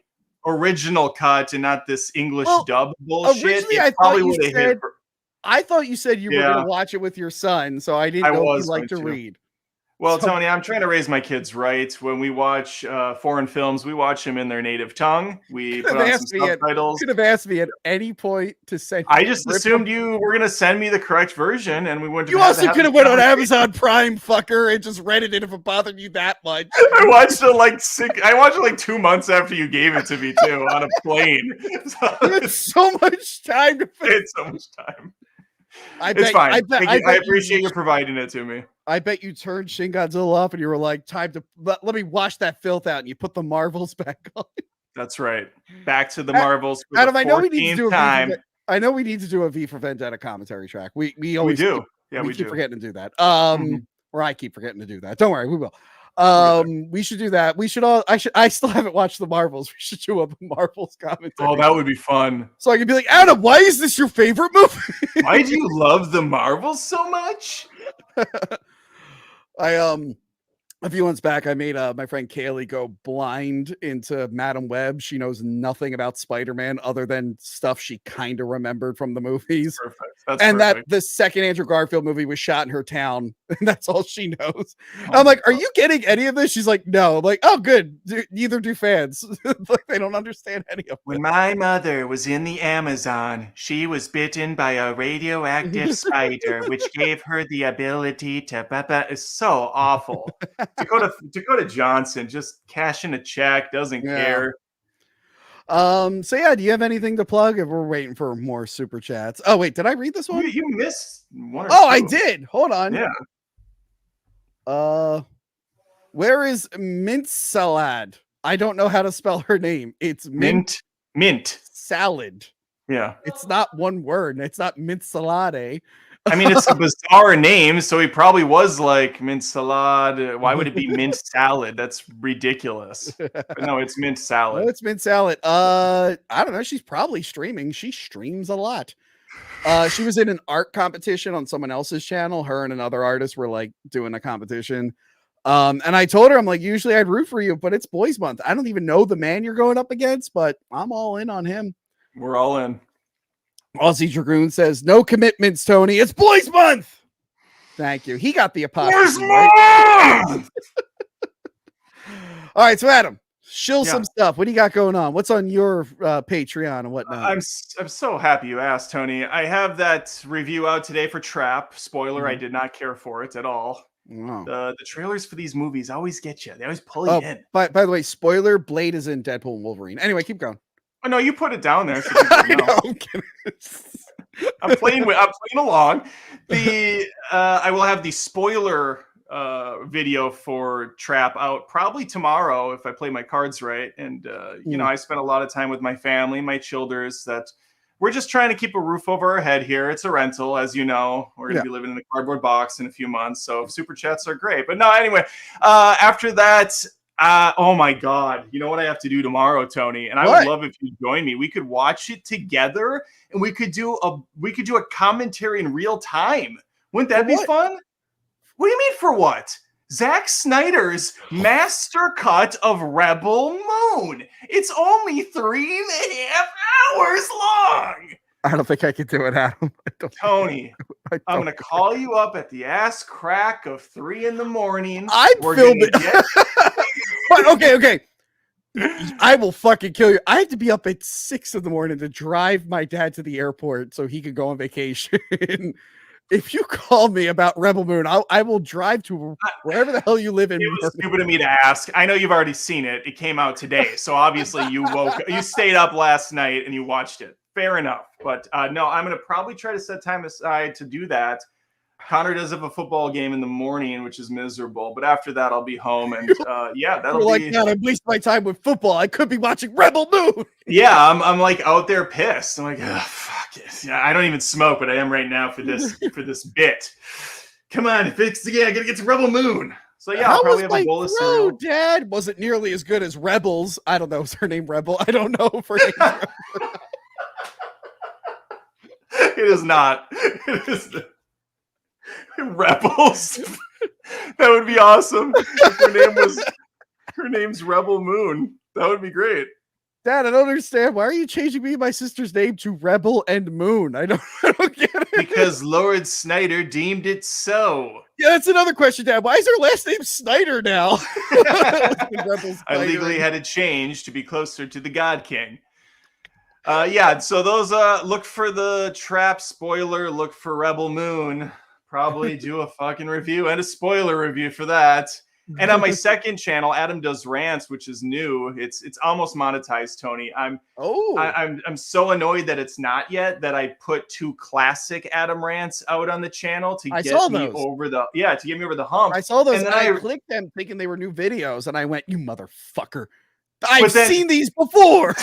Speaker 2: original cut and not this English dub bullshit, it probably would have hit.
Speaker 1: I thought you said you were going to watch it with your son, so I didn't know if you like to read.
Speaker 2: Well, Tony, I'm trying to raise my kids right. When we watch foreign films, we watch them in their native tongue. We put on some subtitles.
Speaker 1: Could have asked me at any point to send.
Speaker 2: I just assumed you were going to send me the correct version, and we wouldn't.
Speaker 1: You also could have went on Amazon Prime, fucker, and just rented it if it bothered you that much.
Speaker 2: I watched it like 2 months after you gave it to me too, on a plane. So
Speaker 1: it's so much time to.
Speaker 2: It's so much time.
Speaker 1: It's
Speaker 2: fine. I appreciate you providing it to me.
Speaker 1: I bet you turned Shin Godzilla off and you were like, time to let me wash that filth out, and you put the Marvels back on.
Speaker 2: That's right. Back to the Marvels for
Speaker 1: Adam,
Speaker 2: the 14th time.
Speaker 1: I know we need to do a V for Vendetta commentary track. We always
Speaker 2: do.
Speaker 1: We keep forgetting to do that. Or I keep forgetting to do that. Don't worry, we will. We should do that. We should all. I still haven't watched the Marvels. We should do a Marvels commentary.
Speaker 2: Oh, that would be fun.
Speaker 1: So I can be like, Adam, why is this your favorite movie?
Speaker 2: Why do you love the Marvels so much?
Speaker 1: A few months back, I made my friend Kaylee go blind into Madam Web. She knows nothing about Spider-Man other than stuff she kind of remembered from the movies.
Speaker 2: Perfect.
Speaker 1: That the second Andrew Garfield movie was shot in her town, and that's all she knows. I'm like, are you getting any of this? She's like, no. I'm like, oh, good. Neither do fans. Like, they don't understand any of it.
Speaker 2: When my mother was in the Amazon, she was bitten by a radioactive spider, which gave her the ability to. It's so awful. Dakota Johnson just cashing a check, doesn't care.
Speaker 1: So yeah, do you have anything to plug? If we're waiting for more super chats. Oh wait, did I read this one?
Speaker 2: You missed one.
Speaker 1: I did. Hold on.
Speaker 2: Yeah.
Speaker 1: Where is Mint Salad? I don't know how to spell her name. It's
Speaker 2: Mint
Speaker 1: Salad.
Speaker 2: Yeah.
Speaker 1: It's not one word. It's not Mint Salade.
Speaker 2: I mean, it's a bizarre name, so he probably was like mint salad. Why would it be mint salad? That's ridiculous. But no, it's mint salad.
Speaker 1: No, it's mint salad. I don't know. She's probably streaming. She streams a lot. She was in an art competition on someone else's channel. Her and another artist were like doing a competition. And I told her, I'm like, usually I'd root for you, but it's Boys Month. I don't even know the man you're going up against, but I'm all in on him.
Speaker 2: We're all in.
Speaker 1: Aussie Dragoon says, no commitments, Tony. It's Boys Month. Thank you. He got the apostrophe. Right? All right, so Adam, shill some stuff. What do you got going on? What's on your Patreon and whatnot?
Speaker 2: I'm so happy you asked, Tony. I have that review out today for Trap. Spoiler, I did not care for it at all.
Speaker 1: Wow.
Speaker 2: The trailers for these movies always get you. They always pull you in.
Speaker 1: By the way, spoiler, Blade is in Deadpool Wolverine. Anyway, keep going.
Speaker 2: Oh no, you put it down there. So I know. I'm playing along. I will have the spoiler video for Trap out probably tomorrow if I play my cards right. And you know, I spent a lot of time with my family, my childers. That we're just trying to keep a roof over our head here. It's a rental, as you know. We're gonna be living in a cardboard box in a few months, so super chats are great. But no, anyway, after that. Oh my God. You know what I have to do tomorrow, Tony? And I would love if you join me. We could watch it together and we could do a commentary in real time. Wouldn't that be fun? What do you mean for what? Zack Snyder's master cut of Rebel Moon. It's only 3.5 hours long.
Speaker 1: I don't think I can do it, Adam.
Speaker 2: Tony, I'm going to call you up at the ass crack of 3 a.m.
Speaker 1: I'm filming. Okay. I will fucking kill you. I have to be up at 6 a.m. to drive my dad to the airport so he could go on vacation. If you call me about Rebel Moon, I will drive to wherever the hell you live in.
Speaker 2: It was stupid of me to ask. I know you've already seen it. It came out today. So obviously you stayed up last night and you watched it. Fair enough. But no, I'm going to probably try to set time aside to do that. Connor does have a football game in the morning, which is miserable. But after that, I'll be home. And that'll be
Speaker 1: like, God, I'm wasting my time with football. I could be watching Rebel Moon.
Speaker 2: Yeah, I'm like out there pissed. I'm like, fuck it. Yeah, I don't even smoke, but I am right now for this bit. Come on, fix I gotta get to Rebel Moon. So yeah, I'll probably have a bowl of cereal.
Speaker 1: Dad wasn't nearly as good as Rebels. I don't know. Is her name Rebel? I don't know if her name Rebel.
Speaker 2: It is not. It is Rebels. That would be awesome. If her name's Rebel Moon. That would be great.
Speaker 1: Dad, I don't understand. Why are you changing me and my sister's name to Rebel and Moon? I don't get it.
Speaker 2: Because Lord Snyder deemed it so.
Speaker 1: Yeah, that's another question, Dad. Why is her last name Snyder now?
Speaker 2: I legally had it changed to be closer to the God King. Yeah, so those look for the trap spoiler, look for Rebel Moon. Probably do a fucking review and a spoiler review for that. And on my second channel, Adam Does Rants, which is new. It's almost monetized, Tony. I'm so annoyed that it's not yet, that I put 2 classic Adam rants out on the channel to get me over the hump.
Speaker 1: I saw those
Speaker 2: and then
Speaker 1: I clicked them thinking they were new videos, and I went, "You motherfucker. I've seen these before."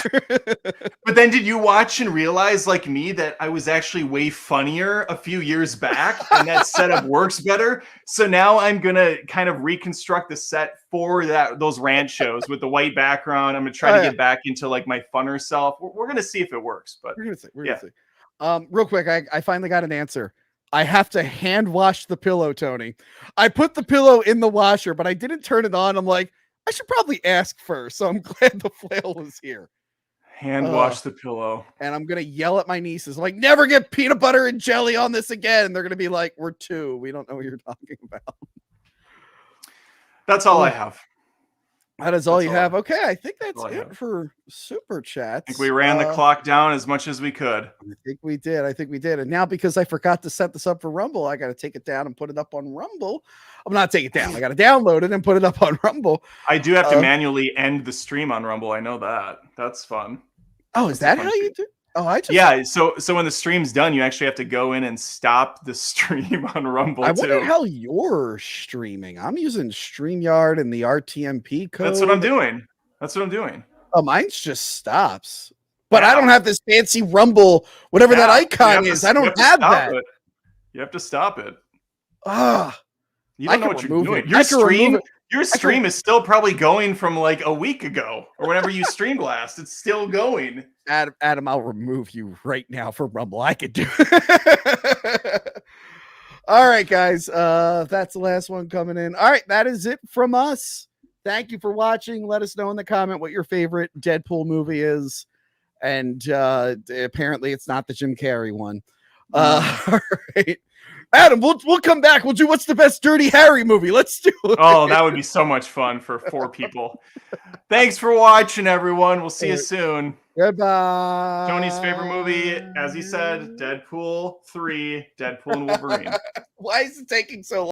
Speaker 2: But then did you watch and realize, like me, that I was actually way funnier a few years back and that setup works better? So now I'm going to kind of reconstruct the set for those rant shows with the white background. I'm going to try to get back into like my funner self. We're going to see if it works, but
Speaker 1: we're going to see. Real quick, I finally got an answer. I have to hand wash the pillow, Tony. I put the pillow in the washer, but I didn't turn it on. I'm like, I should probably ask first, so I'm glad the flail was here.
Speaker 2: Hand wash the pillow.
Speaker 1: And I'm going to yell at my nieces, like, never get peanut butter and jelly on this again. And they're going to be like, we're 2. We don't know what you're talking about.
Speaker 2: That's all I have.
Speaker 1: That is all you have. Okay, I think that's it for Super Chats.
Speaker 2: I think we ran the clock down as much as we could.
Speaker 1: I think we did. And now, because I forgot to set this up for Rumble, I got to take it down and put it up on Rumble. I'm not taking it down. I got to download it and put it up on Rumble.
Speaker 2: I do have to manually end the stream on Rumble. I know that. That's fun.
Speaker 1: Oh, is that how you do? Oh,
Speaker 2: So when the stream's done, you actually have to go in and stop the stream on Rumble.
Speaker 1: I wonder how you're streaming. I'm using StreamYard and the RTMP code.
Speaker 2: That's what I'm doing.
Speaker 1: Oh, mine's just stops. But I don't have this fancy Rumble, whatever that icon is. I don't have that.
Speaker 2: You have to stop it.
Speaker 1: You
Speaker 2: don't know what you're doing. Your stream is still probably going from like a week ago or whenever you streamed last. It's still going.
Speaker 1: Adam, I'll remove you right now from Rumble. I could do it. All right, guys. That's the last one coming in. All right, that is it from us. Thank you for watching. Let us know in the comment what your favorite Deadpool movie is. And apparently it's not the Jim Carrey one. All right. Adam, we'll come back. We'll do what's the best Dirty Harry movie. Let's do it.
Speaker 2: Oh, that would be so much fun for 4 people. Thanks for watching, everyone. We'll see you soon.
Speaker 1: Goodbye.
Speaker 2: Tony's favorite movie, as he said, Deadpool 3, Deadpool and Wolverine.
Speaker 1: Why is it taking so long?